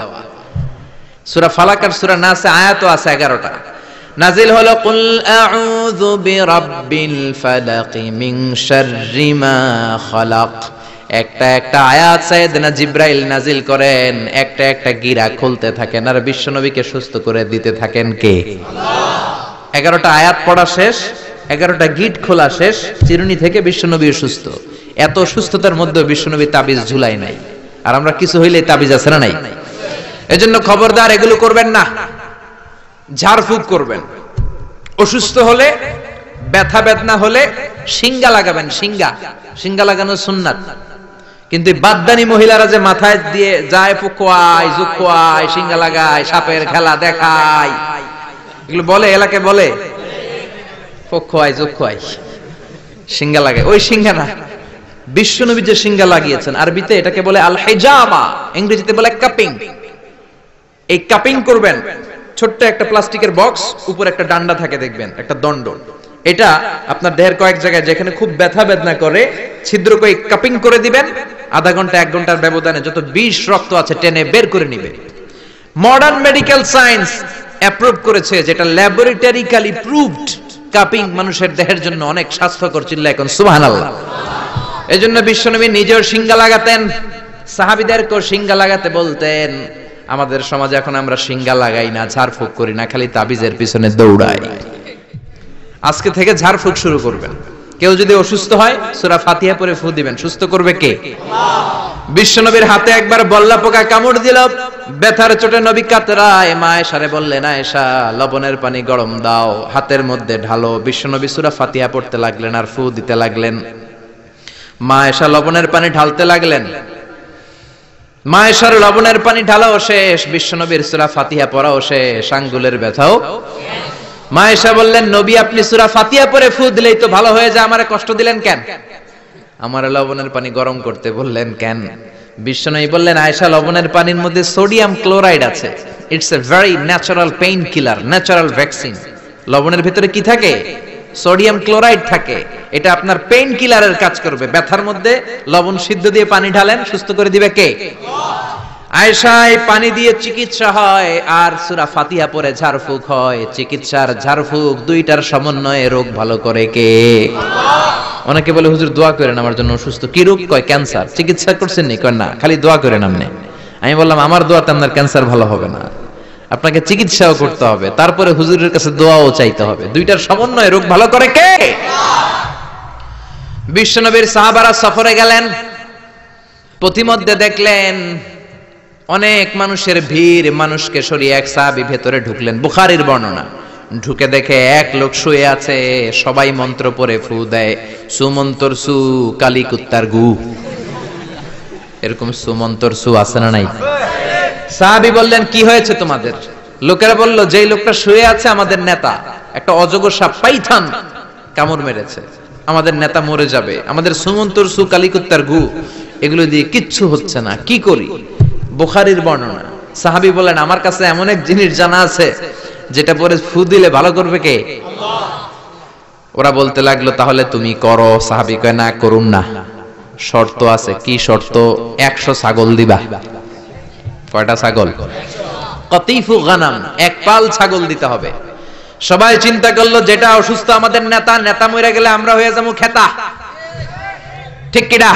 S1: সূরা ফালাক আর সূরা নাসে আয়াতও আছে 11টা। নাজিল হলো কুল আউযু বিরাব্বিল ফালাক মিন শাররি মা খালাক। একটা একটা আয়াত সাইয়েদনা জিবরাইল নাজিল করেন, একটা একটা গিরা খুলতে থাকেন আর বিশ্বনবীকে সুস্থ করে দিতে থাকেন কে? আল্লাহ। 11টা আয়াত পড়া শেষ, 11টা গিট খোলা শেষ, চিরুনি থেকে বিশ্বনবী সুস্থ। এত সুস্থতার মধ্যে বিশ্বনবী তাবিজ ঝুলাই নাই। আর আমরা কিছু হইলে তাবিজ আছে না নাই? এজন্য খবরদার এগুলো করবেন না। ঝাড়ফুঁক করবেন। অসুস্থ হলে, ব্যথা বেদনা হলে সিঙ্গা লাগাবেন। সিঙ্গা লাগানো সুন্নাত। কিন্তু বাদদানি মহিলারা যে মাথায় দিয়ে যায় ফুকোয়ায়, জুকোয়ায়, সিঙ্গা লাগায়, সাপের খেলা দেখায়, এগুলো বলে, এলাকায় বলে ফুকোয়ায়, জুকোয়ায়, সিঙ্গা লাগায়। ওই সিঙ্গা না, বিশ্বনবী যে সিঙ্গা লাগিয়েছেন, আরবিতে এটাকে বলে আল হিজামা, ইংরেজিতে বলে কাপিং। এই কাপিং করবেন। ছোট্ট একটা প্লাস্টিকের বক্স, উপর একটা ডান্ডা থাকে দেখবেন, একটা দণ্ড। এটা আপনার দেহের কয়েক জায়গায় যেখানে খুব ব্যথা বেদনা করে ছিদ্র করে কাপিং করে দিবেন। আধা ঘন্টা 1 ঘন্টার ব্যবধানে যত বিষ রক্ত আছে টেনে বের করে নিবে। মডার্ন মেডিকেল সায়েন্স অ্যাপ্রুভ করেছে, যেটা ল্যাবরেটরিক্যালি প্রুভড, কাপিং মানুষের দেহের জন্য অনেক স্বাস্থ্যকর। চিল্লা এখন সুবহানাল্লাহ। এজন্য বিশ্বনবী নিজেও সিঙ্গা লাগাতেন, সাহাবীদেরকেও সিঙ্গা লাগাতে বলতেন। আমাদের সমাজে এখন আমরা সিঙ্গা লাগাই না, ঝাড়ফুঁক করি না, খালি তাবিজের পিছনে দৌড়াই। আজকে থেকে ঝাড়ফুঁক শুরু করবেন। কেউ যদি অসুস্থ হয় সূরা ফাতিহা পড়ে ফু দিবেন। সুস্থ করবে কে? আল্লাহ। বিশ্বনবীর হাতে একবার বল্লা পোকা কামড় দিল, ব্যথার চোটে নবী কাতরায়। মা আয়েশারে বললেন, আয়েশা লবণের পানি গরম দাও, হাতের মধ্যে ঢালো। বিশ্বনবী সূরা ফাতিহা পড়তে লাগলেন আর ফু দিতে লাগলেন। মা আয়েশা লবণের পানি ঢালতে লাগলেন। মা আয়েশার লবণের পানি ঢালাও শেষ, বিশ্বনবীর সূরা ফাতিহা পড়াও শেষ, আঙ্গুলের ব্যথাও। মা আয়েশা বললেন, নবী আপনি সূরা ফাতিহা পড়ে ফু দিলেই তো ভালো হয়ে যায়, আমারে কষ্ট দিলেন কেন? আমার লবণের পানি গরম করতে বললেন কেন? বিশ্বনবী বললেন, আয়েশা লবণের পানির মধ্যে সোডিয়াম ক্লোরাইড আছে। It's a very natural pain killer, natural vaccine. লবণের ভিতরে কি থাকে? সোডিয়াম ক্লোরাইড থাকে। এটা আপনার পেইন কিলারের কাজ করবে। ব্যথার মধ্যে লবণ সিদ্ধ দিয়ে পানি ঢালেন, সুস্থ করে দিবে কে? আয়েশা, এই পানি দিয়ে চিকিৎসা হয় আর সূরা ফাতিহা পড়ে ঝাড়ফুঁক হয়। চিকিৎসার ঝাড়ফুঁক দুইটার সমন্বয়ে রোগ ভালো করে কে? আল্লাহ। অনেকে বলে, হুজুর দোয়া করেন আমার জন্য অসুস্থ। কি রোগ? কয় ক্যান্সার। চিকিৎসা করছেন নি? কয় না, খালি দোয়া করেন আপনি। আমি বললাম, আমার দোয়াতে আপনার ক্যান্সার ভালো হবে না, আপনাকে চিকিৎসাও করতে হবে, তারপরে হুজুরের কাছে দোয়াও চাইতে হবে। দুইটার সমন্বয়ে রোগ ভালো করে কে? বিশ্বনবীর সাহাবারা সফরে গেলেন। পথিমধ্যে দেখলেন অনেক মানুষের ভিড়, মানুষকে সরিয়ে এক সাহাবী ভেতরে ঢুকলেন। বুখারীর বর্ণনা। ঢুকে দেখে এক লোক শুয়ে আছে, সবাই মন্ত্র পড়ে ফু দেয়। সুমন্তর সু, কালী কুত্তার গু। এরকম সুমন্তর সু আছে না নাই? সাহাবী বললেন, কি হয়েছে তোমাদের? লোকেরা বলল, যেই লোকটা শুয়ে আছে আমাদের নেতা, একটা অজগর সাপ পাইথন কামড় মেরেছে, আমাদের নেতা মরে যাবে, আমাদের সুমন্তর সু, কালী কুত্তার গু, এগুলো দিয়ে কিচ্ছু হচ্ছে না, কি করি? বুখারীর বর্ণনা। সাহাবী বলেন, আমার কাছে এমন এক জিনিস জানা আছে যেটা পরে ফু দিলে ভালো করবে কে? আল্লাহ। ওরা বলতে লাগলো, তাহলে তুমি করো। সাহাবী কয়, না করুম না, শর্ত আছে। কি শর্ত? 100 ছাগল দিবা। কয়টা ছাগল? কতিফু গানাম, এক পাল ছাগল দিতে হবে। সবাই চিন্তা করলো, যেটা অসুস্থ আমাদের নেতা, নেতা মরে গেলে আমরা হয়ে যাবো খেতা, ঠিক কিনা?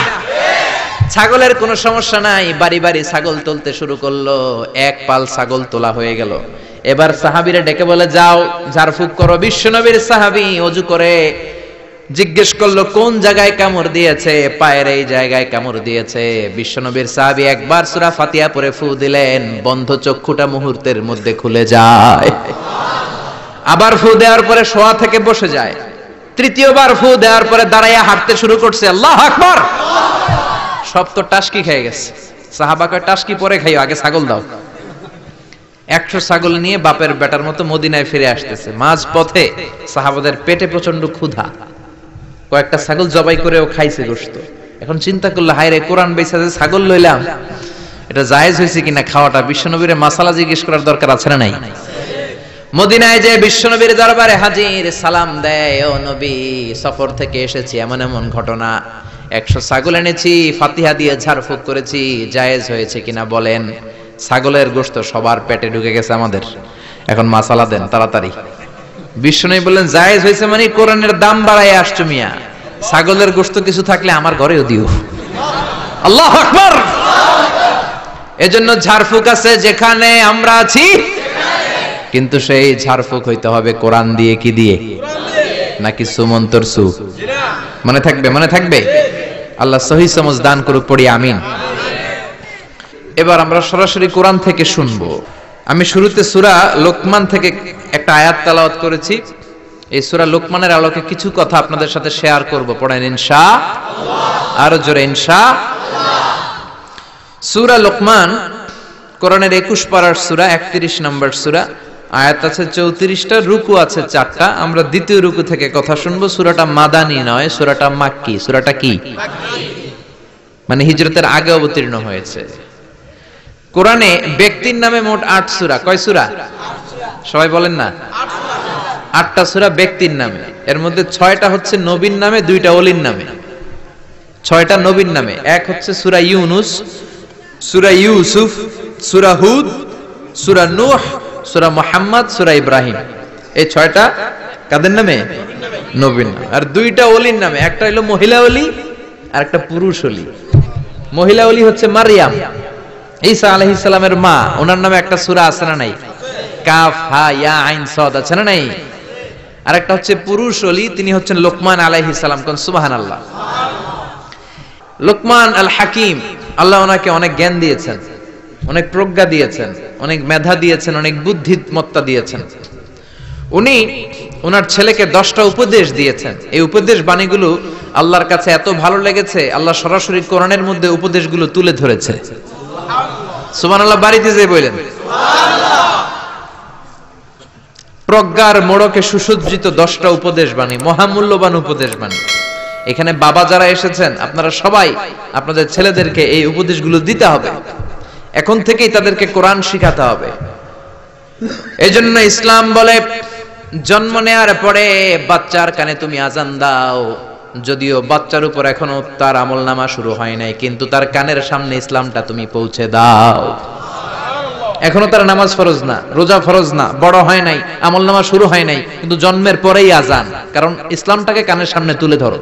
S1: ছাগলের কোনো সমস্যা নাই। বাড়ি বাড়ি ছাগল তুলতে শুরু করলো। এক পাল ছাগল তোলা হয়ে গেল। এবার সাহাবীরা ডেকে বলে, যাও ঝাড়ফুঁক করো। বিশ্বনবীর সাহাবী ওযু করে জিজ্ঞেস করলো কোন জায়গায় কামড় দিয়েছে, পায়ের এই জায়গায় কামড় দিয়েছে। বিশ্বনবীর সাহাবী একবার সূরা ফাতিহা পড়ে ফু দিলেন, বন্ধ চক্ষুটা মুহূর্তের মধ্যে খুলে যায়। আবার ফু দেওয়ার পরে শোয়া থেকে বসে যায়। তৃতীয়বার ফু দেওয়ার পরে দাঁড়াইয়া হাঁটতে শুরু করছে। আল্লাহু আকবার। সব তো টাসকি খেয়ে গেছে। সাহাবা কয় টাসকি পরে খাইও, আগে ছাগল দাও। 100 ছাগল নিয়ে বাপের বেটার মতো মদিনায় ফিরে আসতেছে। মাঝ পথে সাহাবাদের পেটে প্রচন্ড ক্ষুধা, কয়েকটা ছাগল জবাই করেও খাইছে গোশত। এখন চিন্তা করলো, হায় রে, কোরআন বেচা যে ছাগল লইলাম, এটা জায়েজ হয়েছে কিনা খাওয়াটা। বিশ্বনবীর মাসালা জিজ্ঞেস করার দরকার আছে না নাই? মদিনায় যে বিশ্বনবীর দরবারে হাজির, সালাম দেয়, ও নবী, সফর থেকে এসেছি, এমন এমন ঘটনা, 100 ছাগল এনেছি, ফাতিহা দিয়ে ঝাড়ফুঁক করেছি, জায়েজ হয়েছে কিনা বলেন। ছাগলের গোশত সবার পেটে ঢুকে গেছে আমাদের, এখন মাসালা দেন তাড়াতাড়ি। বিশ্বনবী বললেন, জায়েজ হয়েছে মানে কোরআনের দাম বাড়ায় আসছো মিয়া, ছাগলের গোশত কিছু থাকলে আমার ঘরেও দিও। আল্লাহু আকবার। এজন্য ঝাড়ফুঁক আছে যেখানে আমরা আছি, কিন্তু সেই ঝাড়ফুঁক হইতে হবে কোরআন দিয়ে। কি দিয়ে? নাকি সুমন্তর সু? মনে থাকবে, মনে থাকবে। আল্লাহ সহি সমঝ দান করুক, পড়ি আমিন। এবার আমরা সরাসরি কোরআন থেকে শুনবো। আমি শুরুতে সূরা লোকমান থেকে একটা আয়াত তেলাওয়াত করেছি। এই সূরা লোকমানের আলোকে কিছু কথা আপনাদের সাথে শেয়ার করব। পড়েন ইনশাআল্লাহ। আরো জোরে ইনশাআল্লাহ। সূরা লোকমান কোরআনের 21 পারার সূরা, 31 নম্বর সূরা। আয়াত আছে 34টা, রুকু আছে 4টা। আমরা দ্বিতীয় রুকু থেকে কথা শুনবো। সূরাটা মাদানী নয়, সূরাটা মাক্কি। সূরাটা কি? মানে হিজরতের আগে অবতীর্ণ হয়েছে। কোরআনে ব্যক্তির নামে মোট 8 সূরা। কয় সূরা? সবাই বলেন না। 8টা সূরা ব্যক্তির নামে। এর মধ্যে 6টা হচ্ছে নবীর নামে, 2টা ওলির নামে। 6টা নবীর নামে। এক হচ্ছে সূরা ইউনুস, সূরা ইউসুফ, সূরা হুদ, সূরা নূহ, সূরা মুহাম্মদ, সূরা ইব্রাহিম। এই 6টা কাদের নামে? নবীর নামে। আর 2টা ওলির নামে। একটা হলো মহিলা ওলি আর একটা পুরুষ ওলি। মহিলা ওলি হচ্ছে মারইয়াম, ঈসা আলাইহিস সালামের মা। ওনার নামে একটা সূরা আছে না নাই? কাফ হা ইয়া আইন সাদ আছে না নাই? আর একটা হচ্ছে পুরুষ ওলি, তিনি হচ্ছেন লোকমান আলাইহিস সালাম। কোন সুবহানাল্লাহ। লোকমান আল হাকিম, আল্লাহ ওনাকে অনেক জ্ঞান দিয়েছেন, অনেক প্রজ্ঞা দিয়েছেন, অনেক মেধা দিয়েছেন, অনেক বুদ্ধিমত্তা দিয়েছেন। উনি ওনার ছেলেকে 10টা উপদেশ দিয়েছেন। এই উপদেশ বাণীগুলো আল্লাহর কাছে এত ভালো লেগেছে, আল্লাহ সরাসরি কোরআনের মধ্যে উপদেশগুলো তুলে ধরেছে। সুবহানাল্লাহ। বাড়িতে যে বলেন সুবহানাল্লাহ। প্রজ্ঞার মোড়কে সুসজ্জিত 10টা উপদেশ বাণী, মহামূল্যবান উপদেশ বাণী। এখানে বাবা যারা এসেছেন, আপনারা সবাই আপনাদের ছেলেদেরকে এই উপদেশগুলো দিতে হবে। এখন থেকেই তাদেরকে কোরআন শিখাতে হবে। এজন্য ইসলাম বলে, জন্ম নেওয়ার পরে বাচ্চার কানে তুমি আজান দাও। যদিও বাচ্চার উপর এখনো তার আমলনামা শুরু হয় নাই, কিন্তু তার কানের সামনে ইসলামটা তুমি পৌঁছে দাও। এখনো তার নামাজ ফরজ না, রোজা ফরজ না, বড় হয় নাই, আমলনামা শুরু হয় নাই, কিন্তু জন্মের পরেই আজান। কারণ ইসলামটাকে কানের সামনে তুলে ধরো।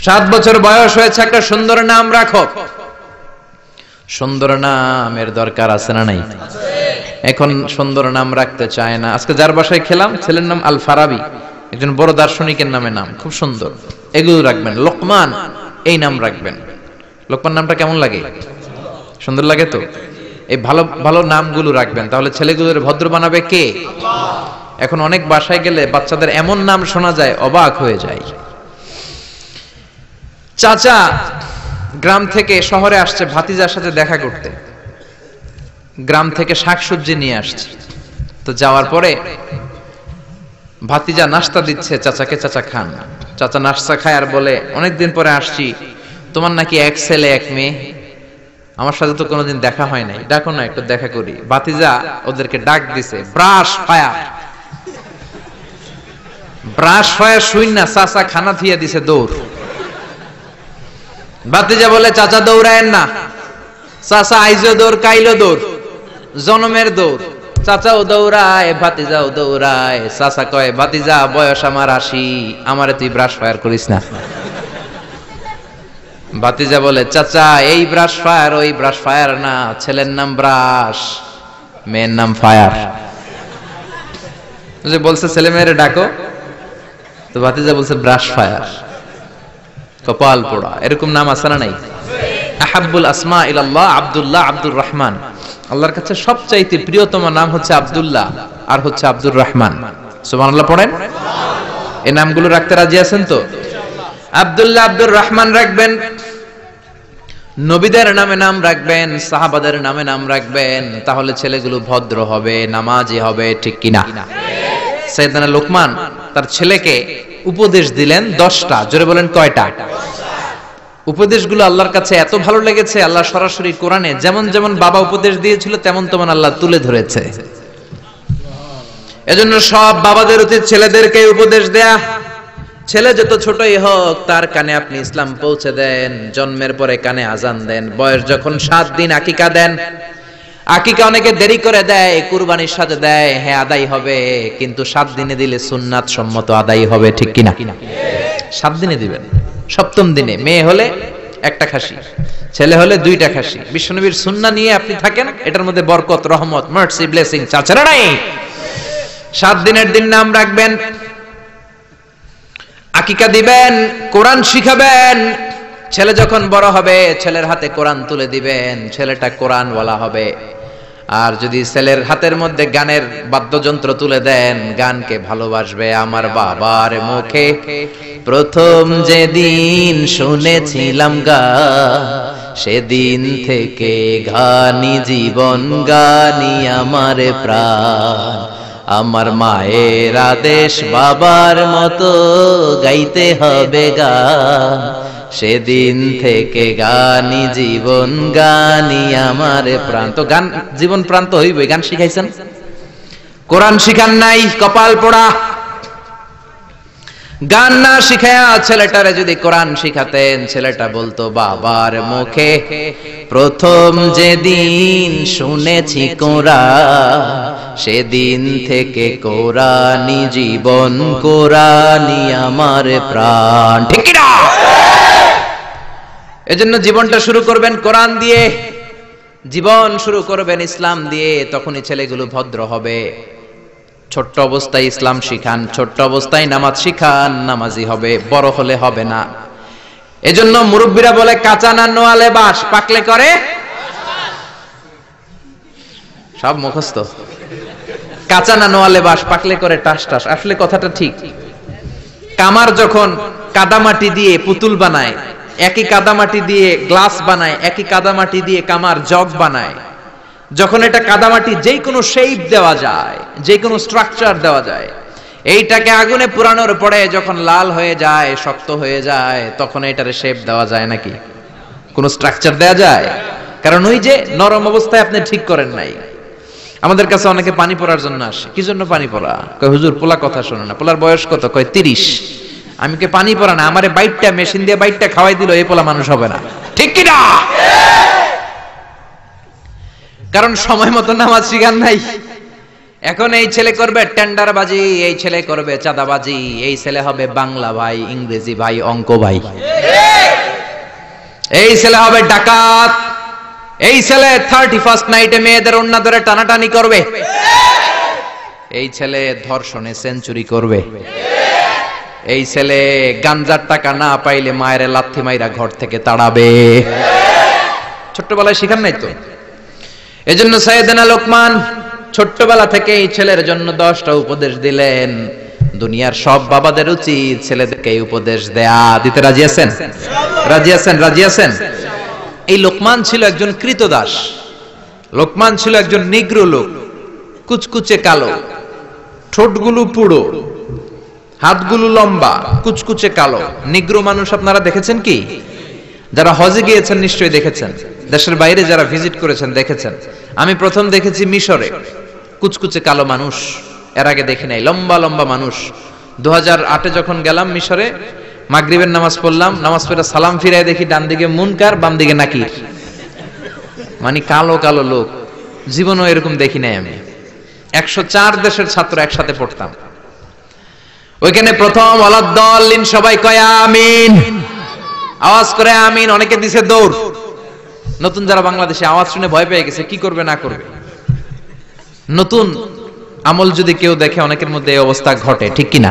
S1: 7 বছর বয়স হয়েছে, একটা সুন্দর নাম রাখো। সুন্দর নামের দরকার আছে না নাই? এখন সুন্দর নাম রাখতে চায় না। আজকে যার বাসায় খেলাম, ছেলের নাম আল ফারাবি, একজন বড় দার্শনিকের নামে নাম, খুব সুন্দর। এগুলো রাখবেন। লোকমান এই নাম রাখবেন। লোকমান নামটা কেমন লাগে? সুন্দর লাগে তো? এই ভালো ভালো নামগুলো রাখবেন, তাহলে ছেলেগুলোর ভদ্র বানাবে কে? আল্লাহ। এখন অনেক বাসায় গেলে বাচ্চাদের এমন নাম শোনা যায়, অবাক হয়ে যায়। চাচা গ্রাম থেকে শহরে আসছে ভাতিজার সাথে দেখা করতে। গ্রাম থেকে শাকসবজি নিয়ে আসছে। তো যাওয়ার পরে ভাতিজা নাস্তা দিচ্ছে চাচাকে, চাচা খান। চাচা নাস্তা খায় আর বলে, অনেকদিন পরে আসছি, তোমার নাকি 1 ছেলে 1 মেয়ে, আমার সাথে তো কোনোদিন দেখা হয় নাই, ডাকো না একটু দেখা করি। ভাতিজা ওদেরকে ডাক দিছে, ব্রাশ ফায়ার। ব্রাশ ফায়ার শুই না, চাচা খানা থিয়া দিছে দৌড়। ভাতিজা বলে, চাচা দৌড়ায়েন না। চাচা আইজো দৌড়, কাইলো দৌড়, জনমের দৌড়। চাচাও দৌড়ায়, ভাতিজাও দৌড়ায়। চাচা কয়, ভাতিজা বয়স আমার 80, আমারে তুই ব্রাশ ফায়ার করিস না। ভাতিজা বলে, চাচা এই ব্রাশ ফায়ার ওই ব্রাশ ফায়ার না, ছেলের নাম ব্রাশ, মেয়ের নাম ফায়ার। যে বলছে ছেলে মেয়েরে ডাকো, তো ভাতিজা বলছে ব্রাশ ফায়ার, কপাল পোড়া। এরকম নাম আছে না নাই? আহাব্বুল আসমা ইলাল্লাহ আব্দুল্লাহ, আব্দুর রহমান। আল্লাহর কাছে সবচাইতে প্রিয়তম নাম হচ্ছে আব্দুল্লাহ আর হচ্ছে আব্দুর রহমান। সুবহানাল্লাহ পড়েন। এই নামগুলো রাখতে রাজি আছেন তো? আব্দুল্লাহ, আব্দুর রহমান রাখবেন, নবীদের নামে নাম রাখবেন, সাহাবাদের নামে নাম রাখবেন, তাহলে ছেলেগুলো ভদ্র হবে, নামাজি হবে, ঠিক কিনা? সাইয়েদনা লোকমান তার ছেলেকে উপদেশ দিলেন 10টা। জোরে বলেন কয়টা? উপদেশগুলো আল্লাহর কাছে এত ভালো লেগেছে, আল্লাহ সরাসরি কোরআনে যেমন যেমন বাবা উপদেশ দিয়েছিল তেমন তেমন আল্লাহ তুলে ধরেছে। এজন্য সব বাবাদের উচিত ছেলেদেরকে উপদেশ দেয়া। ছেলে যত ছোটই হোক তার কানে আপনি ইসলাম পৌঁছে দেন, জন্মের পরে কানে আজান দেন, বয়স যখন 7 দিন আকিকা দেন। আকিকা অনেকে দেরি করে দেয়, কুরবানির সাথে দেয়, হ্যাঁ আদায় হবে, কিন্তু 7 দিনে দিলে সুন্নাত সম্মত আদায় হবে, ঠিক কিনা? 7 দিনে দিবেন। 7ম দিনে মেয়ে হলে 1টা খাসি, ছেলে হলে 2টা খাসি। বিশ্বনবীর সুন্নাহ নিয়ে আপনি থাকেন, এটার মধ্যে বরকত, রহমত, মার্সি, ব্লেসিং চাচরা নাই। 7 দিনের দিন নাম রাখবেন, আকিকা দিবেন, কোরআন শিখাবেন। ছেলে যখন বড় হবে ছেলের হাতে কোরআন তুলে দিবেন, ছেলেটা কোরআন ওয়ালা হবে। আর যদি ছেলের হাতের মধ্যে গানের বাদ্যযন্ত্র তুলে দেন, গানকে ভালোবাসবে। আমার বাবার মুখে প্রথম যেদিন শুনেছিলাম গান, সেদিন থেকে গানি জীবন, গানি আমার প্রাণ। আমার মায়ের আদেশ বাবার মতো গাইতে হবে গান, সেদিন থেকে গানি জীবন, গানি আমার প্রাণ। তো গান জীবন প্রাণ তো হইবে। গান শিখাইছেন, কোরআন শিখান নাই, কপাল পোড়া। গান না শিখায়া ছেলেটারে যদি কোরআন শিখাতেন, ছেলেটা বলতো বাবার মুখে প্রথম যেদিন শুনেছি কোরআন, সেদিন থেকে কোরআনি জীবন, কোরআনি আমার প্রাণ, ঠিক কি না? এজন্য জীবনটা শুরু করবেন কোরআন দিয়ে, জীবন শুরু করবেন ইসলাম দিয়ে, তখনই ছেলেগুলো ভদ্র হবে। ছোট্ট অবস্থায় ইসলাম শিখান, ছোট্ট অবস্থায় নামাজ শিখান, নামাজি হবে, বড় হলে হবে না। এজন্য মুরব্বীরা বলে কাঁচা না নোয়ালে বাস, পাকলে করে সব মুখস্থ। কাঁচা না নোয়ালে বাস, পাকলে করে টাস টাস। আসলে কথাটা ঠিক। কামার যখন কাদামাটি দিয়ে পুতুল বানায়, একই কাদামাটি দিয়ে গ্লাস বানায়, একই কাদামাটি দিয়ে কামার জগ বানায়। যখন এটা কাদামাটি যে কোনো শেপ দেওয়া যায়, যে কোনো স্ট্রাকচার দেওয়া যায়, এইটাকে আগুনে পুরানোর পরে যখন লাল হয়ে যায়, শক্ত হয়ে যায়, তখন এটারে শেপ দেওয়া যায় নাকি? কোন স্ট্রাকচার দেওয়া যায়? কারণ ওই যে নরম অবস্থায় আপনি ঠিক করেন নাই। আমাদের কাছে অনেকে পানি পড়ার জন্য আসে। কি জন্য পানি পড়া? কয় হুজুর পোলা কথা শোনে না। পোলার বয়স কত? কয় 30। আমি কে পানি পড়া না, আমারে বাইটটা মেশিন দিয়ে বাইটটা খাওয়াই দিল, এই পোলা মানুষ হবে না, ঠিক কি না? কারণ সময় মতো নামাজ শিখান নাই। এখন এই ছেলে করবে টেন্ডারবাজি, এই ছেলে করবে চাঁদাবাজি, এই ছেলে হবে বাংলা ভাই, ইংরেজি ভাই, অঙ্ক ভাই, এই ছেলে হবে ডাকাত, এই ছেলে 31st নাইটে মেয়েদের ওন্না ধরে টানাটানি করবে, এই ছেলে ধর্ষণে সেঞ্চুরি করবে, এই ছেলে গাঞ্জার টাকা না পাইলে মায়ের লাথি মাইরা ঘর থেকে তাড়াবে। ছোট্টবেলায় শিখান নাই তো? এজন্য সাইয়েদনা লোকমান ছোট্টবেলা থেকে এই ছেলের জন্য 10টা উপদেশ দিলেন। দুনিয়ার সব বাবাদের উচিত ছেলেদেরকে এই উপদেশ দেয়া। দিতে রাজি আছেন? রাজি আছেন? রাজি আছেন? এই লোকমান ছিল একজন কৃতদাস। লোকমান ছিল একজন নিগ্রো লোক, কুচকুচে কালো, ঠোঁটগুলো পুরো, হাতগুলো লম্বা, কুচকুচে কালো। নিগ্রো মানুষ আপনারা দেখেছেন কি? যারা হজে গিয়েছেন নিশ্চয়ই দেখেছেন, দেশের বাইরে যারা ভিজিট করেছেন দেখেছেন। আমি প্রথম দেখেছি মিশরে, কুচকুচে কালো মানুষ, এর আগে দেখি নাই। লম্বা লম্বা মানুষ। 2008-এ যখন গেলাম মিশরে, মাগরিবের নামাজ পড়লাম, নামাজ পড়ে সালাম ফিরায় দেখি ডান দিকে মুনকার, বাম দিকে নাকির, মানে কালো কালো লোক। জীবনও এরকম দেখি নাই আমি। 104 দেশের ছাত্র একসাথে পড়তাম ওইখানে। প্রথম ওয়ালাদ-দাল্লিন সবাই কয় আমিন, আওয়াজ করে আমিন। অনেকে দিছে দৌড়। নতুন যারা বাংলাদেশে আওয়াজ শুনে ভয় পেয়ে গেছে, কি করবে না করবে। নতুন আমল যদি কেউ দেখে অনেকের মধ্যে এই অবস্থা ঘটে, ঠিক কিনা?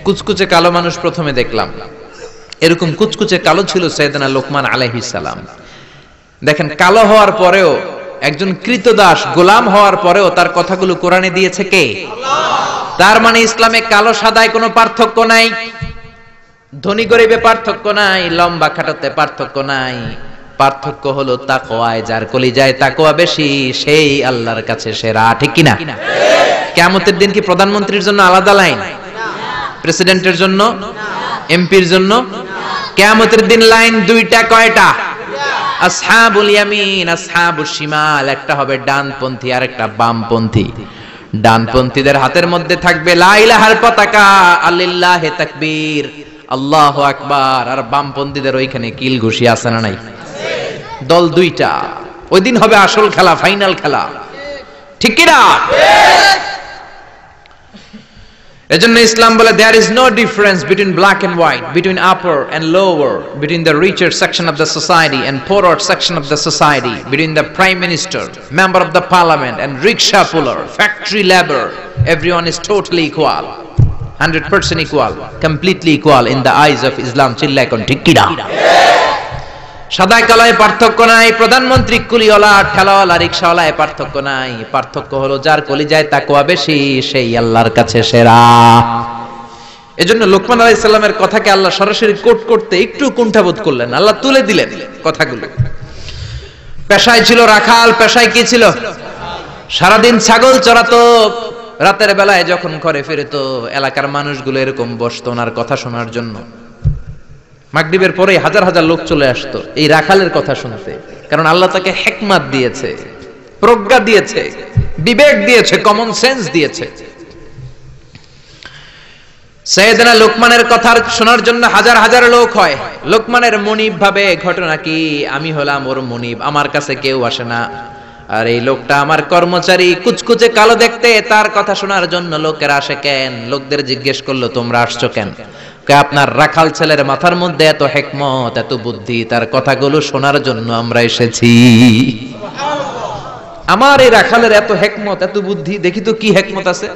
S1: কুচকুচে কালো মানুষ প্রথমে দেখলাম। এরকম কুচকুচে কালো ছিল সাইয়েদনা লোকমান আলাইহিস সালাম। দেখেন, কালো হওয়ার পরেও, একজন কৃতদাস গোলাম হওয়ার পরেও তার কথাগুলো কোরআনে দিয়েছে কে? আল্লাহ। তার মানে ইসলামে কালো সাদায় কোনো পার্থক্য নাই, ধনী গরিবে পার্থক্য নাই, লম্বা খাটোতে পার্থক্য নাই। পার্থক্য হলো তাকওয়ায়। যার কলিজায় তাকওয়া বেশি সেই আল্লাহর কাছে সেরা। ঠিক কিনা? কিয়ামতের দিন কি প্রধানমন্ত্রীর জন্য আলাদা লাইন, প্রেসিডেন্টের জন্য, এমপির জন্য? কিয়ামতের দিন লাইন দুইটা। কয়টা? আসহাবুল ইয়ামিন, আসহাবুশ শিমাল। একটা হবে ডানপন্থী আর একটা বামপন্থী। ডানপন্থীদের হাতের মধ্যে থাকবে লা ইলাহার পতাকা, আল্লিল্লাহে তাকবীর, আল্লাহু আকবার। আর বামপন্থীদের ওইখানে কিল ঘুষি আছে না নাই? দল দুইটা। ওই দিন হবে আসল খেলা, ফাইনাল খেলা। ঠিক কি না? এজন্য ইসলাম বলে there is no difference between black and white, between upper and lower, between the richer section of the society and poorer section of the society, between the prime minister, member of the parliament and rickshaw puller, factory labor. Everyone is totally equal, 100% equal, completely equal in the eyes of Islam. চিল্লায় কোন ঠিক কি না? সাদা কালোয় পার্থক্য নাই, প্রধানমন্ত্রী কুলিওয়ালা ঠেলাওয়ালা রিকশাওয়ালায় পার্থক্য নাই। পার্থক্য হলো যার কলিজায় তাকওয়া বেশি সেই আল্লাহর কাছে সেরা। এজন্য লোকমান আলাইহিস সালামের কথাকে আল্লাহ সরাসরি কোট করতে একটু কুণ্ঠাবোধ করলেন, আল্লাহ তুলে দিলেন কথাগুলো। পেশায় ছিল রাখাল, পেশায় কি ছিল? সারাদিন ছাগল চড়াতো, রাতের বেলায় যখন ঘরে ফিরতো এলাকার মানুষগুলো এরকম বসতো ওনার কথা শোনার জন্য। মাগরিবের পরে হাজার হাজার লোক চলে আসতো এই রাখালের কথা শুনতে, কারণ আল্লাহ তাকে হিকমত দিয়েছে, প্রজ্ঞা দিয়েছে, বিবেক দিয়েছে, কমন সেন্স দিয়েছে। সাইয়েদনা লোকমানের কথা শোনার জন্য হাজার হাজার লোক হয়। লোকমানের মনিব ভাবে, ঘটনা কি, আমি হলাম ওর মনিব, আমার কাছে কেউ আসে না। আর এই লোকটা আমার কর্মচারী, কুচকুচে কালো দেখতে, তার কথা শোনার জন্য লোকেরা আসে কেন? লোকদের জিজ্ঞেস করলো তোমরা আসছো কেন? আপনার রাখাল ছেলের মাথার মধ্যে এত হিকমত, এত বুদ্ধি, তার কথাগুলো শোনার জন্য আমরা এসেছি। আমার এই রাখালের এত হিকমত, এত বুদ্ধি, দেখি তো কি হিকমত আছে।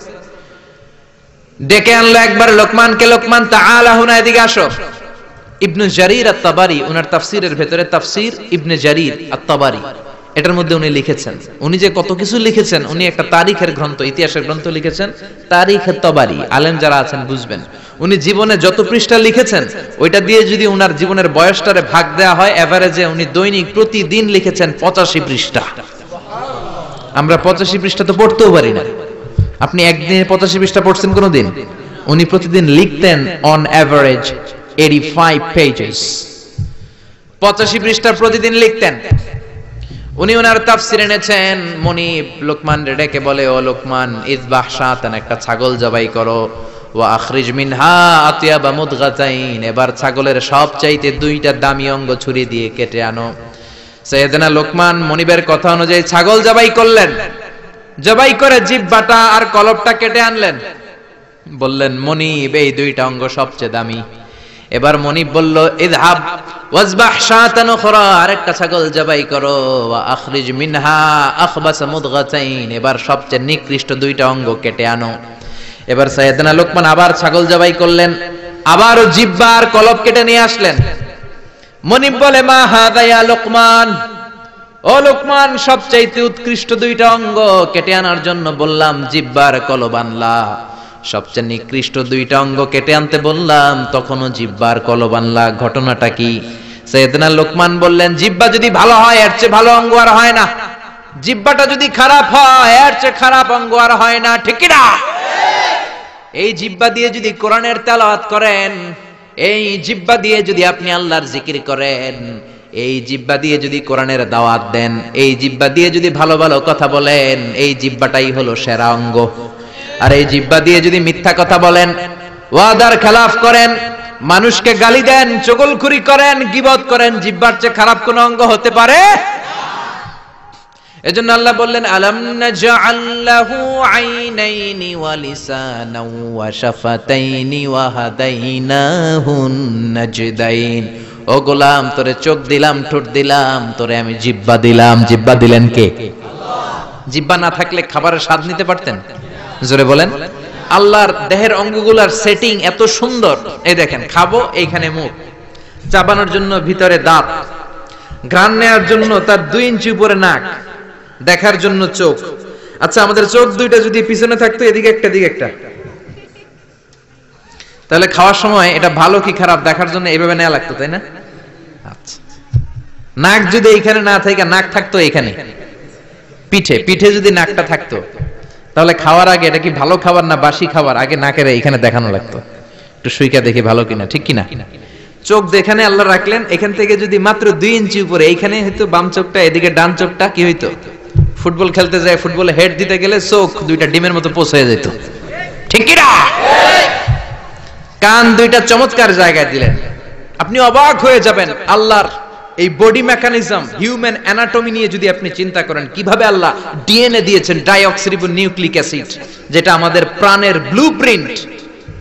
S1: ডেকে আনলো একবার লোকমানকে, লোকমান তাআলা হুনা, এদিকে আসো। ইবনে জারির আত-তাবারি ওনার তাফসীরের ভেতরে, তাফসীর ইবনে জারির আত-তাবারি, এটার মধ্যে উনি লিখেছেন, উনি যে কত কিছু লিখেছেন, উনি একটা তারিখের গ্রন্থ, ইতিহাসের গ্রন্থ লিখেছেন, তারিখ আত-তাবারি। আলেম যারা আছেন বুঝবেন, উনি জীবনে যত পৃষ্ঠা লিখেছেন ওইটা দিয়ে যদি উনার জীবনের বয়সটারে ভাগ দেওয়া হয়, এভারেজে উনি দৈনিক প্রতিদিন লিখেছেন 85 পৃষ্ঠা। আমরা 85 পৃষ্ঠা তো পড়তেও পারি না। আপনি একদিনে 85 পৃষ্ঠা পড়ছেন কোনদিন? উনি প্রতিদিন লিখতেন অন এভারেজ 85 পেজেস। 85 পৃষ্ঠা প্রতিদিন লিখতেন। উনি ওনার তাফসীর এনেছেন। মনিব লোকমান ডেকে বলে, ও লোকমান, ইযবাহ শাতান, একটা ছাগল জবাই করো, ওয়া আখরিজ মিনহা আতিয়াবা মুদগাতাইন, এবার ছাগলের সবচাইতে দুইটা দামি অঙ্গ ছুরি দিয়ে কেটে আনো। সাইয়েদনা লোকমান মনিবের কথা অনুযায়ী ছাগল জবাই করলেন, জবাই করে জিহ্বাটা আর কলবটা কেটে আনলেন। বললেন, মনিব, এই দুইটা অঙ্গ সবচেয়ে দামি। এবার মনিব বলল, ইযহাব ওয়াজবাহ শাতান উখরা, আরেকটা ছাগল জবাই করো, ওয়া আখরিজ মিনহা আখবাস মুদগাতাইন, এবার সবচেয়ে নিকৃষ্ট দুইটা অঙ্গ কেটে আনো। এবার সাইয়েদনা লোকমান আবার ছাগল জবাই করলেন, আবারও জিহ্বা আর কলব কেটে নিয়ে আসলেন। মনিব বলে, মা হাযা ইয়া লোকমান, ও লোকমান, সবচাইতে উৎকৃষ্ট দুইটা অঙ্গ কেটে আনার জন্য বললাম, জিহ্বা আর কলব আনলা, সবচেয়ে নিকৃষ্ট দুইটা অঙ্গ কেটে আনতে বললাম, তখনও জিহ্বা আর কলব আনলা, ঘটনাটা কি? সাইয়েদনা লোকমান বললেন, জিহ্বা যদি ভালো হয় এর চেয়ে ভালো অঙ্গ আর হয় না, জিহ্বাটা যদি খারাপ হয় এর চেয়ে খারাপ অঙ্গ আর হয় না। ঠিক কি না? এই জিহ্বা দিয়ে যদি কোরআনের তেলাওয়াত করেন, এই জিহ্বা দিয়ে যদি আপনি আল্লাহর জিকির করেন, এই জিহ্বা দিয়ে যদি কোরআনের দাওয়াত দেন, এই জিহ্বা দিয়ে যদি ভালো ভালো কথা বলেন, এই জিহ্বাটাই হলো সেরা অঙ্গ। আর এই জিহ্বা দিয়ে যদি মিথ্যা কথা বলেন, ওয়াদার খেলাফ করেন, মানুষকে গালি দেন, চগলখুরি করেন, গীবত করেন, জিহ্বার চেয়ে খারাপ কোন অঙ্গ হতে পারে? এজন্য আল্লাহ বললেন, আলাম নাজআল লাহু আইনাইনি ওয়া লিসানাও ওয়া শাফাতাইনি ওয়া হাদাইনাহুন নাজদাইন। ও গোলাম, তোরে চোখ দিলাম, ঠোঁট দিলাম, তোরে আমি জিহ্বা দিলাম। জিহ্বা দিলেন কে? আল্লাহ। জিহ্বা না থাকলে খাবারের স্বাদ নিতে পারতেন? জোরে বলেন। আল্লাহর দেহের অঙ্গগুলার সেটিং এত সুন্দর। এই দেখেন, খাবো এইখানে মুখ, চাবানোর জন্য ভিতরে দাঁত, ঘ্রাণ নেওয়ার জন্য তার 2 ইঞ্চি উপরে নাক, দেখার জন্য চোখ। আচ্ছা, আমাদের চোখ দুইটা যদি পিছনে থাকতো, এদিকে একটা দিকে একটা, তাহলে খাওয়ার সময় এটা ভালো কি খারাপ দেখার জন্য এইভাবে নেওয়া লাগতো, তাই না? আচ্ছা, নাক যদি এইখানে না থাকে, নাক থাকতো এইখানে পিঠে, পিঠে যদি নাকটা থাকতো, তাহলে খাওয়ার আগে এটা কি ভালো খাবার না বাসি খাবার, আগে নাকের এইখানে দেখানো লাগতো, একটু সুইকা দেখি ভালো কিনা, ঠিক কিনা? চোখ যেখানে আল্লাহ রাখলেন, এখান থেকে যদি মাত্র 2 ইঞ্চি উপরে, এইখানে হয়তো বাম চোখটা, এদিকে ডান চোখটা কি হইতো? ফুটবল খেলতে যায়, ফুটবলে হেড দিতে গেলে চোখ দুইটা ডিমের মতো পোষ হয়ে যেত, ঠিক কিনা? কান দুইটা চমৎকার জায়গায় দিলেন, আপনি অবাক হয়ে যাবেন। আল্লাহর এই বডি মেকানিজম, হিউম্যান অ্যানাটমি নিয়ে যদি আপনি চিন্তা করেন, কিভাবে আল্লাহ ডিএনএ দিয়েছেন, ডাইঅক্সিরিবো নিউক্লিক অ্যাসিড, যেটা আমাদের প্রাণের ব্লুপ্রিন্ট,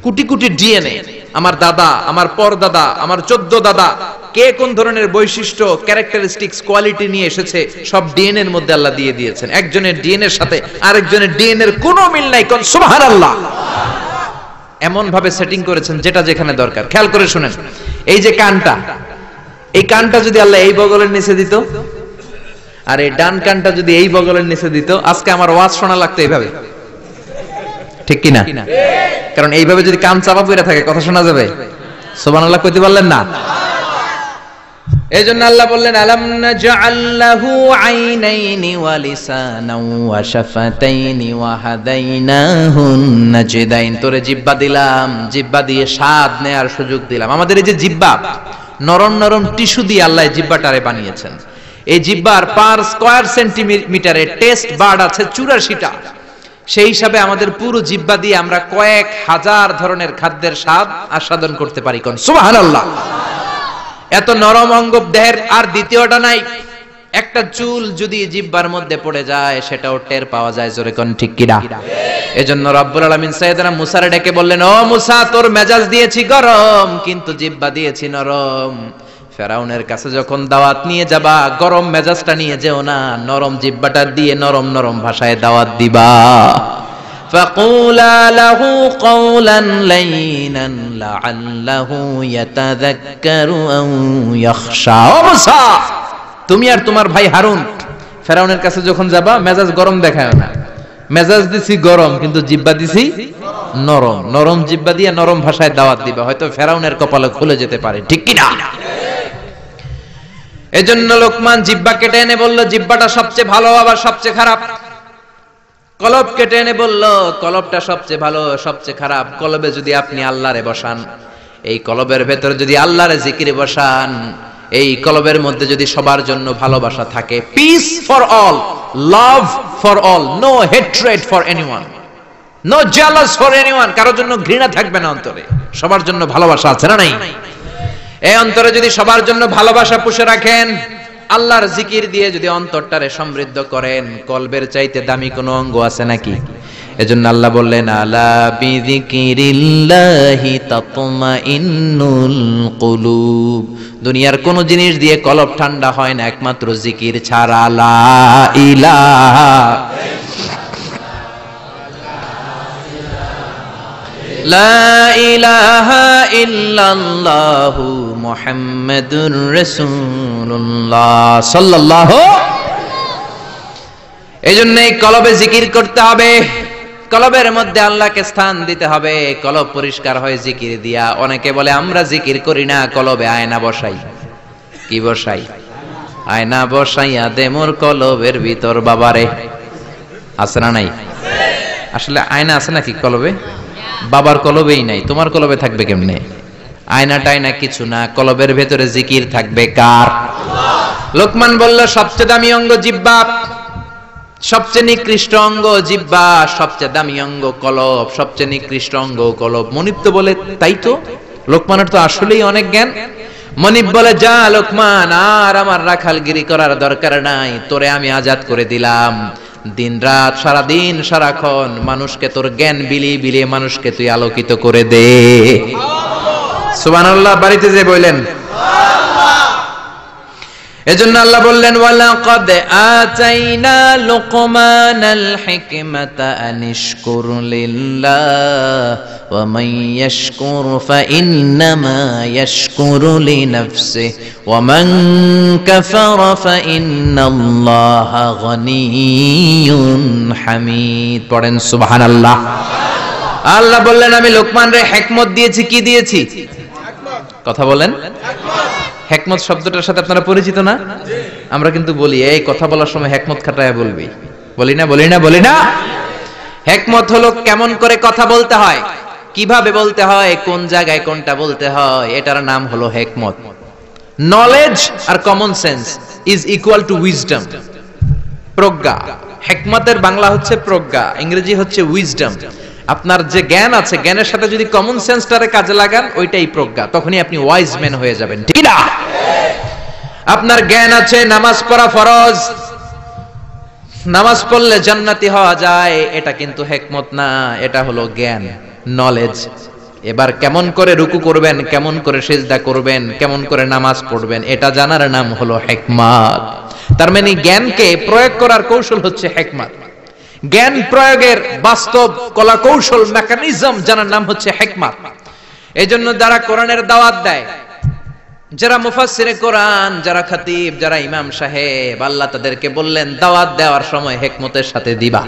S1: কোটি কোটি ডিএনএ। আমার দাদা, আমার পরদাদা, আমার 14 দাদা, কে কোন ধরনের বৈশিষ্ট্য, ক্যারেক্টারিস্টিক্স, কোয়ালিটি নিয়ে এসেছে, সব ডিএনএ এর মধ্যে আল্লাহ দিয়ে দিয়েছেন। একজনের ডিএনএ এর সাথে আরেকজনের ডিএনএ এর কোনো মিল নাই, কোন সুবহানাল্লাহ। এমন ভাবে সেটিং করেছেন যেটা যেখানে দরকার। খেয়াল করে শুনেন, এই যে কানটা, এই কানটা যদি আল্লাহ এই বগলের নিচে দিত, আর এই ডান কানটা যদি এই বগলের নিচে দিত, আজকে আমার ওয়াজ শোনা লাগতো এইভাবে, ঠিক কিনা? কারণ এইভাবে যদি কান চাপা পড়ে থাকে, কথা শোনা যাবে? সুবহানাল্লাহ কইতে পারলেন না? এইজন্য আল্লাহ বললেন, আলাম নাজআল লাহু আইনাইনি ওয়া লিসানাও ওয়া শাফাতাইনি ওয়া হাদাইনাহুন নাজদাইন। তোরে জিহ্বা দিলাম, জিহ্বা দিয়ে স্বাদ নেয়ার সুযোগ দিলাম। আমাদের এই যে জিহ্বা, নরম নরম টিস্যু দিয়ে আল্লাহ জিহ্বাটারে বানিয়েছেন। এই জিহ্বার পার স্কয়ার সেন্টিমিটারে টেস্ট বার্ড আছে 84টা। সেই হিসাবে আমাদের পুরো জিহ্বা দিয়ে আমরা কয়েক হাজার ধরনের খাদ্যের স্বাদ আস্বাদন করতে পারি, কোন সুবহানাল্লাহ। এত নরম অঙ্গ দেহের আর দ্বিতীয়টা নাই। একটা চুল যদি জিহ্বার মধ্যে পড়ে যায়, সেটাও টের পাওয়া যায়, জোরে কোন ঠিক কিনা? এজন্য রব্বুল আলামিন সাইয়েদনা মুসারে ডেকে বললেন, ও মুসা, তোর মেজাজ দিয়েছি গরম, কিন্তু জিহ্বা দিয়েছি নরম। ফেরাউনের কাছে যখন দাওয়াত নিয়ে যাবা, গরম মেজাজটা নিয়ে যেও না, নরম জিহ্বাটা দিয়ে নরম নরম ভাষায় দাওয়াত দিবা। ফাকুলা লাহু কওলান লাইনান লাআল্লাহু ইয়াতাযাক্কারু আও ইয়াখশা। ও মুসা, তুমি আর তোমার ভাই হারুন ফেরাউনের কাছে যখন যাবা, মেজাজ গরম দেখায় না। মেজাজ দিছি গরম, কিন্তু জিহ্বা দিছি নরম। নরম জিহ্বা দিয়ে নরম ভাষায় দাওয়াত দিবা, হয়তো ফেরাউনের কপালে খুলে যেতে পারে, ঠিক কি না? এজন্য লোকমান জিহ্বা কেটে এনে বলল, জিহ্বাটা সবচেয়ে ভালো আবার সবচেয়ে খারাপ। কলব কেটে এনে বলল, কলবটা সবচেয়ে ভালো সবচেয়ে খারাপ। কলবে যদি আপনি আল্লাহরে বসান, এই কলবের ভেতরে যদি আল্লাহরে জিকিরে বসান, এই কলবের মধ্যে যদি সবার জন্য ভালোবাসা থাকে, peace for all, love for all, no hatred for anyone, no jealous for anyone, কারোর জন্য ঘৃণা থাকবে না অন্তরে, সবার জন্য ভালোবাসা আছে না নাই? এই অন্তরে যদি সবার জন্য ভালোবাসা পুষে রাখেন, আল্লাহর জিকির দিয়ে যদি অন্তরটারে সমৃদ্ধ করেন, কলবের চাইতে দামি কোনো অঙ্গ আছে নাকি? এজন্য আল্লাহ বললেন, আলা বিযিকিরিল্লাহি তাতমাইন্নুল কুলুব। দুনিয়ার কোন জিনিস দিয়ে কলব ঠান্ডা হয় না, একমাত্র জিকির ছাড়া। লা ইলাহা লা ইলাহা ইল্লাল্লাহু মুহাম্মাদুর রাসূলুল্লাহ সাল্লাল্লাহু। এইজন্য এই কলবে জিকির করতে হবে, কলবের মধ্যে আল্লাহকে স্থান দিতে হবে। কলব পরিষ্কার হয় জিকির দিয়া। অনেকে বলে আমরা জিকির করি না, কলবে আয়না বসাই। কি বসাই? আয়না বসাইয়া দে মোর কলবের ভিতর বাবারে। আছে না নাই? আসলে আয়না আছে নাকি কলবে? বাবার কলবেই নাই, তোমার কলবে থাকবে কেমনে? আয়না টায়না কিছু না, কলবের ভেতরে জিকির থাকবে কার? লোকমান বলল, সবচেয়ে দামি অঙ্গ জিহ্বা, সবচেয়ে নিকৃষ্ট অঙ্গ জিহ্বা, সবচেয়ে দামি অঙ্গ কলব, সবচেয়ে নিকৃষ্ট অঙ্গ কলব। মনিব তো বলে, তাই তো, লোকমানের তো আসলেই অনেক জ্ঞান। মনিব বলে, যা লোকমান, আর আমার রাখালগিরি করার দরকার নাই, তোরে আমি আজাদ করে দিলাম। দিন রাত, সারাদিন সারাক্ষণ মানুষকে তোর জ্ঞান বিলিয়ে বিলিয়ে মানুষকে তুই আলোকিত করে দে। সুবহানাল্লাহ। বাড়িতে যে বললেন। এজন্য আল্লাহ বললেন ওয়ালাকাদ আতাইনা লুকমানাল হিকমাতা আনিশকুর লিল্লাহ ওয়া মান ইয়াশকুর ফাইন্নামা ইয়াশকুরু লিনাফসিহি ওয়া মান কাফারা ফাইন্নাল্লাহা গনিয়্যুন হামিদ। পড়েন সুবহানাল্লাহ। আল্লাহ বললেন আমি লোকমান রে হিকমত দিয়েছি। কি দিয়েছি? কথা বলেন। হিকমত শব্দটার সাথে আপনারা পরিচিত না? আমরা কিন্তু বলি এই কথা বলার সময় হিকমত খাটায়া বলবি, বলি না। হিকমত হলো কেমন করে কথা বলতে হয়, কিভাবে বলতে হয়, কোন জায়গায় কোনটা বলতে হয়, এটার নাম হলো হিকমত। নলেজ আর common sense is equal to wisdom, প্রজ্ঞা। হিকমতের বাংলা হচ্ছে প্রজ্ঞা, ইংরেজি হচ্ছে উইজডম। আপনার যে জ্ঞান আছে, জ্ঞানের সাথে যদি কমন সেন্সটারে কাজে লাগান, ওইটাই প্রজ্ঞা, তখনই আপনি ওয়াইজ ম্যান হয়ে যাবেন, ঠিক না? আপনার জ্ঞান আছে নামাজ পড়া ফরজ, নামাজ পড়লে জান্নাতি হওয়া যায়, এটা কিন্তু হিকমত না, এটা হলো জ্ঞান, নলেজ। এবার কেমন করে রুকু করবেন, কেমন করে সিজদা করবেন, কেমন করে নামাজ পড়বেন, এটা জানার নাম হলো হিকমত। তার মানে জ্ঞানকে প্রয়োগ করার কৌশল হচ্ছে হিকমত। জ্ঞান প্রয়োগের বাস্তব কলা কৌশল মেকানিজম জানার নাম হচ্ছে হিকমত। এইজন্য যারা কোরআনের দাওয়াত দেয়, যারা মুফাসসিরে কোরআন, যারা খতিব, যারা ইমাম সাহেব, আল্লাহ তাদেরকে বললেন দাওয়াত দেওয়ার সময় হিকমতের সাথে দিবা।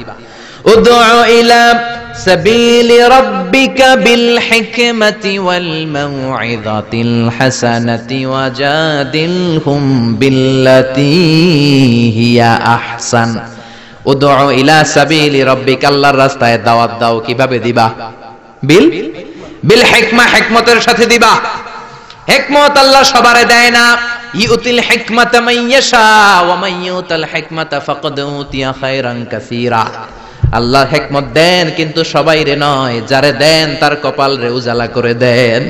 S1: উদউ ইলা সাবিলি রাব্বিকা বিল হিকমাতি ওয়াল মাউইযাতিল হাসানাতি ওয়াজাদিলহুম বিল্লাতী হিয়া আহসান। উদউ ইলা সাবিলি রাব্বিকা, আল্লাহর রাস্তায় দাওয়াত দাও। কিভাবে দিবা? বিল হিকমা, হিকমতের সাথে দিবা। হিকমত আল্লাহ সবারে দেয় না। ইউতিল হিকমাতা মান ইয়াশা ওয়া মান ইউতাল হিকমাতা ফাকাদ উতিয়া খায়রান কাসীরা। আল্লাহ হিকমত দেন কিন্তু সবাইরে নয়, যারে দেন তার কপাল রে উজালা করে দেন।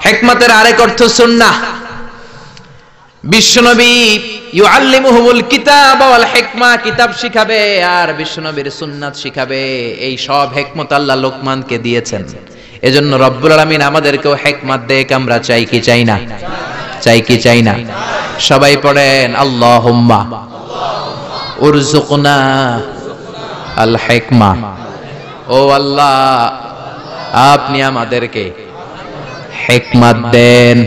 S1: হিকমতের আরেক অর্থ সুন্নাহ। বিশ্বনবী ইউআল্লিমুহুমুল কিতাব ওয়াল হিকমা, কিতাব শিখাবে আর বিশ্বনবীর সুন্নাত শিখাবে। এই সব হিকমত আল্লাহ লোকমানকে দিয়েছেন। এজন্য রব্বুল আলামিন আমাদেরকেও হিকমত দেখ, আমরা চাই কি চাই না? চাই না? সবাই পড়েন আল্লাহুম্মা উরযুকনা আল হিকমা। ও আল্লাহ, আপনি আমাদেরকে হিকমত দেন।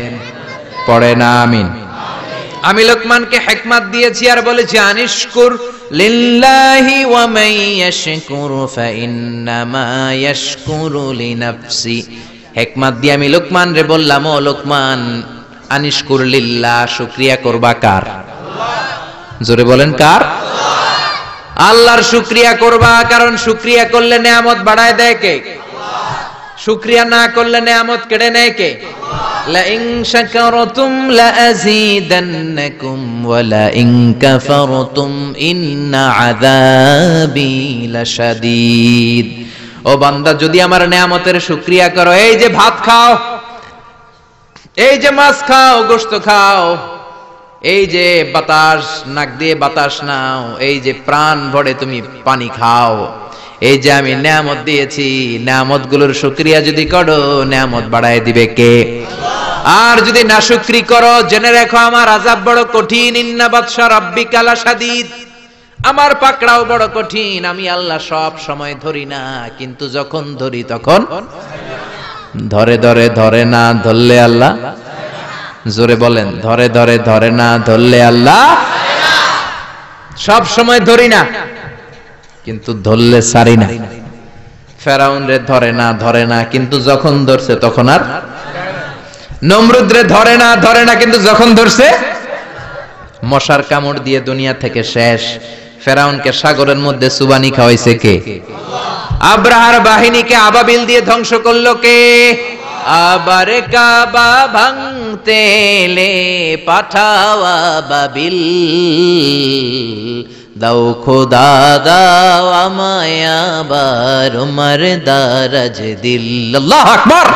S1: পড়েন আমিন। আমি লোকমানকে হিকমত দিয়েছি আর বলেছি আনিশকুর লিল্লাহি ওয়া মান ইয়াশকুরু ফাইন্নামা ইয়াশকুরু লিনাফসি। হিকমত দিয়ে আমি লোকমান রে বললাম, ও লোকমান, আনিশকুর লিল্লাহ, শুকরিয়া করবা কার? জোরে বলেন কার? আল্লাহর শুকরিয়া করবা, কারণ শুকরিয়া করলে নেয়ামত বাড়ায় দেয় কে? শুকরিয়া না করলে নেয়ামত কেড়ে নেয় কে? লা ইন শাকারতুম লা আযীদান্নাকুম ওয়া লা ইন কাফারতুম ইন্না আযাবি লাশাদীদ। ও বান্দা, যদি আমার নেয়ামতের শুকরিয়া করো, এই যে ভাত খাও, এই যে মাছ খাও, গোশত খাও, এই যে বাতাস নাক দিয়ে বাতাস নাও, এই যে প্রাণ ভরে তুমি পানি খাও, এই যে আমি নেয়ামত দিয়েছি, নেয়ামতগুলোর শুকরিয়া যদি করো, নেয়ামত বাড়ায় দিবে কে? আর যদি নাশুকরি করো, জেনে রাখো আমার আযাব বড় কঠিন। ইন্না বাতশা রাব্বিকা লাশাদীদ, আমার পাকড়াও বড় কঠিন। আমি আল্লাহ সব সময় ধরি না, কিন্তু যখন ধরি তখন ধরে না ধরলে আল্লাহ। জোরে বলেন, ধরে না ধরলে আল্লাহ। সব সময় ধরি না, কিন্তু ধরলে সারি না। ফেরাউন রে ধরে না কিন্তু যখন ধরছে তখন আর। নমরুদ রে ধরে না কিন্তু যখন ধরছে মশার কামড় দিয়ে দুনিয়া থেকে শেষ। ফেরাউনকে সাগরের মধ্যে সুবানি খাওয়াইছে কে? আব্রাহার বাহিনীকে আবাবিল দিয়ে ধ্বংস করলো কে? আবার কাবা ভাঙতে এলে পাঠাও আবাবিল, দাও খোদা দাও আমায় আবার উমর দারাজ দিল। আল্লাহু আকবার।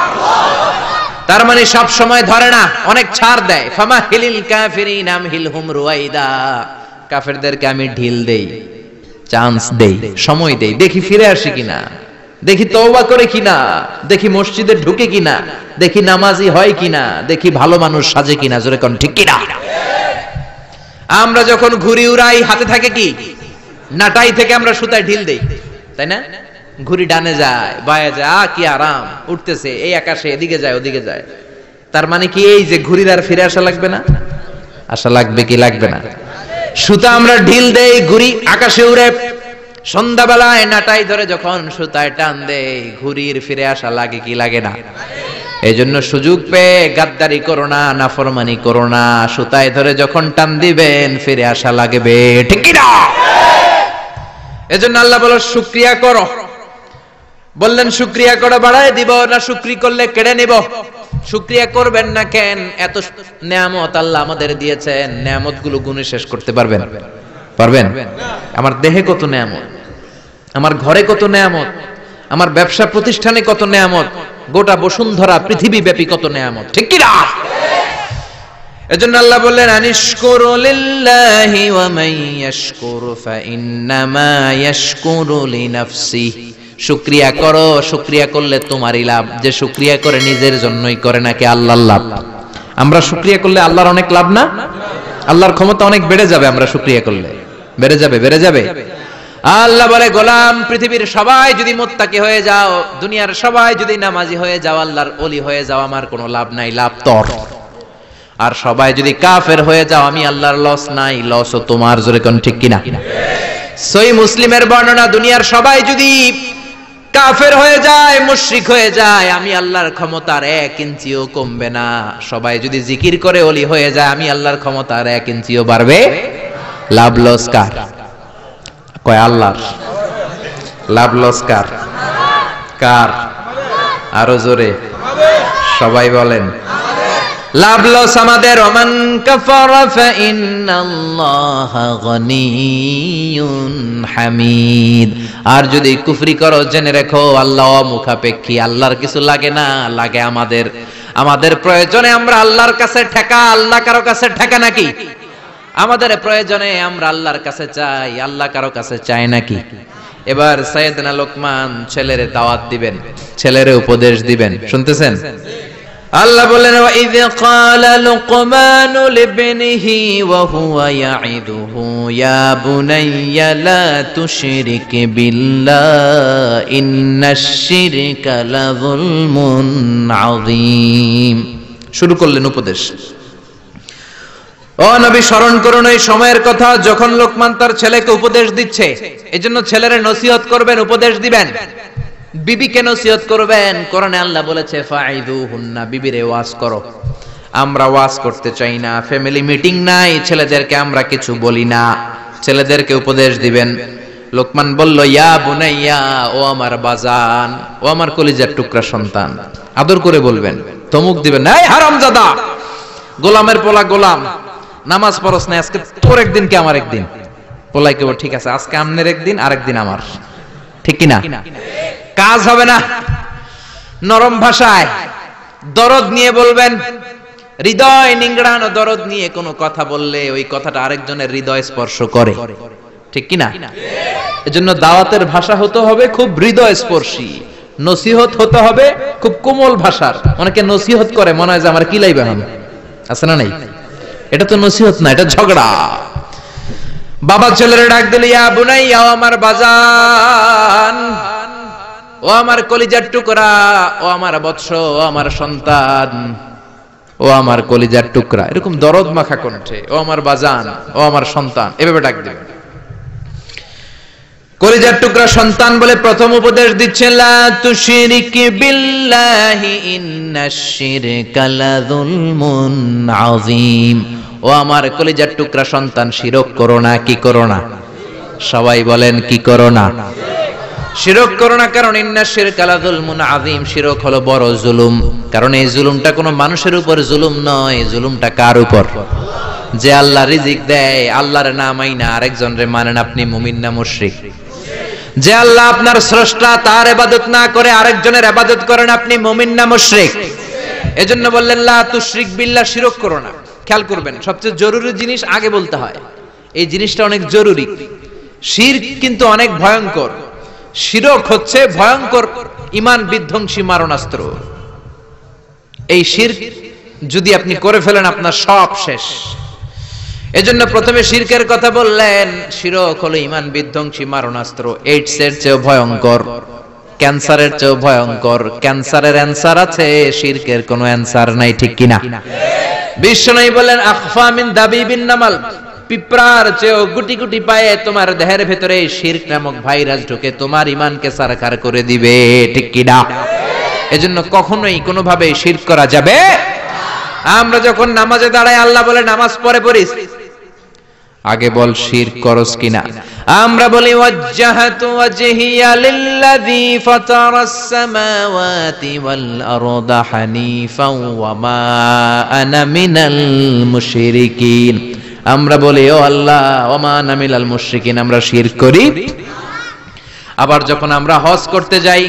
S1: তার মানে সব সময় ধরে না, অনেক ছাড় দেয়। ফামাহিলিল কাফিরিন আমহিলহুম রুয়াইদা, কাফেরদেরকে আমি ঢিল দেই, চান্স দেই, সময় দেই, দেখি ফিরে আসে কিনা, দেখি তওবা করে কিনা, দেখি মসজিদে ঢুকে কিনা, দেখি নামাজি হয় কিনা, দেখি ভালো মানুষ সাজে কিনা। জোরে কোন ঠিক কিনা? আমরা যখন ঘুড়ি উড়াই হাতে থাকে কি, নাটাই থেকে আমরা সুতায় ঢিল দেই, তাই না? ঘুড়ি ডানে যায় বায়ে যায়, কি আরাম, উঠতেছে এই আকাশে, এদিকে যায় ওদিকে যায়। তার মানে কি এই যে ঘুড়ির আর ফিরে আসা লাগবে না? আসা লাগবে কি লাগবে না? সুতা আমরা ঢিল দেই, ঘুড়ি আকাশে উড়ে। সন্ধ্যাবেলায় নাটাই ধরে যখন সুতায় টান দেই, ঘুড়ির ফিরে আসা লাগে কি লাগে না? এই জন্য সুযোগ পেয়ে গাদ্দারি করো না, নাফরমানি করো না। সুতায় ধরে যখন টান দিবেন ফিরে আসা লাগবে, ঠিক কি না? এজন্য আল্লাহ বলো শুকরিয়া করো। বললেন শুকরিয়া করে বাড়ায় দিব না, শুকরিয়া করলে কেড়ে নিব। শুকরিয়া করবেন না কেন? এত নেয়ামত আল্লাহ আমাদের দিয়েছেন, নেয়ামত গুলো গুণে শেষ করতে পারবেন? পারবেন? আমার দেহে কত নেয়ামত, আমার ঘরে কত নেয়ামত, আমার ব্যবসা প্রতিষ্ঠানে কত নেয়ামত, গোটা বসুন্ধরা পৃথিবী ব্যাপী কত নেয়ামত, ঠিক কি না? এজন্য আল্লাহ বললেন আনিশকুরু লিল্লাহি ওয়া মান ইয়াশকুরু ফাইন্নামা ইয়াশকুরু লিনাফসিহি। শুকরিয়া করো, শুকরিয়া করলে তোমারই লাভ। যে শুকরিয়া করে নিজের জন্যই করে নাকি আল্লাহর লাভ? আমরা শুকরিয়া করলে আল্লাহর অনেক লাভ না? আল্লাহর ক্ষমতা অনেক বেড়ে যাবে আমরা শুকরিয়া করলে, বেড়ে যাবে, বেড়ে যাবে। আল্লাহ বলে গোলাম, পৃথিবীর সবাই যদি মুত্তাকি হয়ে যাও, দুনিয়ার সবাই যদি নামাজি হয়ে যাও, আল্লাহর ওলি হয়ে যাও, আমার কোনো লাভ নাই, লাভ তোর। আর সবাই যদি কাফের হয়ে যাও, আমি আল্লাহর লস নাই, লসও তোমার। জোরে কোন ঠিক কিনা? সহিহ মুসলিমের বর্ণনা, দুনিয়ার সবাই যদি কাফের হয়ে যায়, মুশরিক হয়ে যায়, আমি আল্লাহর ক্ষমতার 1 ইঞ্চিও কমবে না। সবাই যদি জিকির করে ওলি হয়ে যায়, আমি আল্লাহর ক্ষমতার 1 ইঞ্চিও বাড়বে। লাভ লস কার? কয় আল্লাহর। লাভ লস কার? কার? আরো জোরে সবাই বলেন। লাভ লস আমাদের। ওমান কাফারা ফাইন্নাল্লাহা গনিয়্যুন হামিদ। আর যদি কুফরি করো, জেনে রেখো আল্লাহ মুখাপেক্ষী, আল্লাহর কিছু লাগে না, লাগে আমাদের। আমাদের প্রয়োজনে আমরা আল্লাহর কাছে ঠেকা, আল্লাহ কারো কাছে ঠেকা নাকি? আমাদের প্রয়োজনে আমরা আল্লাহর কাছে চাই, আল্লাহ কারো কাছে চায় নাকি? এবার সাইয়েদনা লোকমান ছেলেরে দাওয়াত দিবেন, ছেলেরে উপদেশ দিবেন, শুনতেছেন? আল্লাহ বলেন ওয়াইয ক্বালা লুকমানু লিবনিহি ওয়া হুয়া ইয়াইদুহু ইয়া বুনাইয়া লা তুশরিক বিল্লাহ ইন্নাশ শিরকা লাযুলমুন আযীম। শুরু করলেন উপদেশ। ও নবী, স্মরণ করুন ওই সময়ের কথা যখন লোকমান তার ছেলেকে উপদেশ দিচ্ছে। এজন্য ছেলেরে নসিহত করবেন, উপদেশ দিবেন, বিবিকে নসিহত করবেন। কোরআনে আল্লাহ বলেছে ফাইদুহুন্না, বিবিরে ওয়াজ করো। আমরা ওয়াজ করতে চাই না, ফ্যামিলি মিটিং নাই, ছেলেদেরকে আমরা কিছু বলি না, ছেলেদেরকে উপদেশ দিবেন। লোকমান বলল ইয়া বুনাইয়া, ও আমার বাজান, ও আমার কলিজার টুকরা সন্তান। আদর করে বলবেন, ধমক দিবেন না, এই হারামজাদা, গোলামের পোলা গোলাম, নামাজ পড়স না, আজকে তোর একদিন কি আমার একদিন। পোলাই কেবল ঠিক আছে, আজকে আমনের একদিন, আরেকদিন আমার, ঠিক কিনা? কাজ হবে না। নরম ভাষায় দরদ নিয়ে বলবেন, হৃদয় নিংড়ানো দরদ নিয়ে কোনো কথা বললে ওই কথাটা আরেকজনের হৃদয় স্পর্শ করে, ঠিক কিনা? এজন্য দাওয়াতের ভাষা হতে হবে খুব হৃদয় স্পর্শী, নসিহত হতে হবে খুব কোমল ভাষার। অনেকে নসিহত করে মনে হয় যে আমার কিলাই বেহাম আছে না নাই, এটা তো নসিহত না, এটা ঝগড়া। বাবা ছেলেরে ডাক দিলে ইয়া বুনাইয়া, ও আমার বাজান, ও আমার কলিজার টুকরা, ও আমার বৎস, ও আমার সন্তান, ও আমার কলিজার টুকরা, এরকম দরদ মাখা কণ্ঠে, ও আমার বাজান, ও আমার সন্তান, এভাবে ডাক দিবেন। কলিজার টুকরা সন্তান বলে প্রথম উপদেশ দিচ্ছেন লা তুশরিক বিল্লাহি ইন্নাশ শিরকা লাযুলমুন আযীম। ও আমার কলিজার টুকরা সন্তান, শিরক করো না। কি করো না? সবাই বলেন কি করো না? শিরক করো না। কারণ ইন্নাশ শিরকা লাযুলমুন আযীম, শিরক হলো বড় জুলুম। কারণ এই জুলুমটা কোনো মানুষের উপর জুলুম নয়, জুলুমটা কার উপর? যে আল্লাহ রিজিক দেয়, আল্লাহর না মাইনা আরেকজনরে মানেন, আপনি মুমিন না মুশরিক? যে আল্লাহ আপনার স্রষ্টা, তার ইবাদত না করে আরেকজনের ইবাদত করেন, আপনি মুমিন না মুশরিক? এজন্য বললেন লা তুশরিক বিল্লাহ, শিরক করো না। খেয়াল করবেন, সবচেয়ে জরুরি জিনিস আগে বলতে হয়, এই জিনিসটা অনেক জরুরি। শিরক কিন্তু অনেক ভয়ঙ্কর। শিরক হচ্ছে ভয়ঙ্কর ঈমান বিধ্বংসী মারণাস্ত্র। এই শিরক যদি আপনি করে ফেলেন, আপনার সব শেষ। এজন্য প্রথমে শিরকের কথা বললেন। শিরক হলো ঈমান বিধ্বংসী মারণাস্ত্র। এইডস এর চেয়ে ভয়ঙ্কর, ক্যান্সারের চেয়ে ভয়ঙ্কর। ক্যান্সারের অ্যানসার আছে, শিরকের কোনো অ্যানসার নাই, ঠিক কিনা? বিশ্বনবী বলেন আখফা মিন দাবিবিন নামাল, পিঁপড়ার চেয়েও গুটি গুটি পায়ে তোমার দেহের ভেতরে শিরক নামক ভাইরাস ঢুকে তোমার ঈমানকে সারখার করে দিবে, ঠিক কিনা? এজন্য কখনোই কোনোভাবে শিরক করা যাবে। আমরা যখন নামাজে দাঁড়াই আল্লাহ বলে নামাজ পড়ে পড়িস, আগে বল শিরক করস কিনা। আমরা বলি ওয়াজ্জাহাতু ওয়াজহিয়া লিল্লাযী ফাতারাস সামাওয়াতি ওয়াল আরদা হানিফাও ওয়া মা আনা মিনাল মুশরিকিন। আমরা বলি ও আল্লাহ ওয়া মা আনা মিনাল মুশরিকিন, আমরা শিরক করি। আবার যখন আমরা হজ করতে যাই,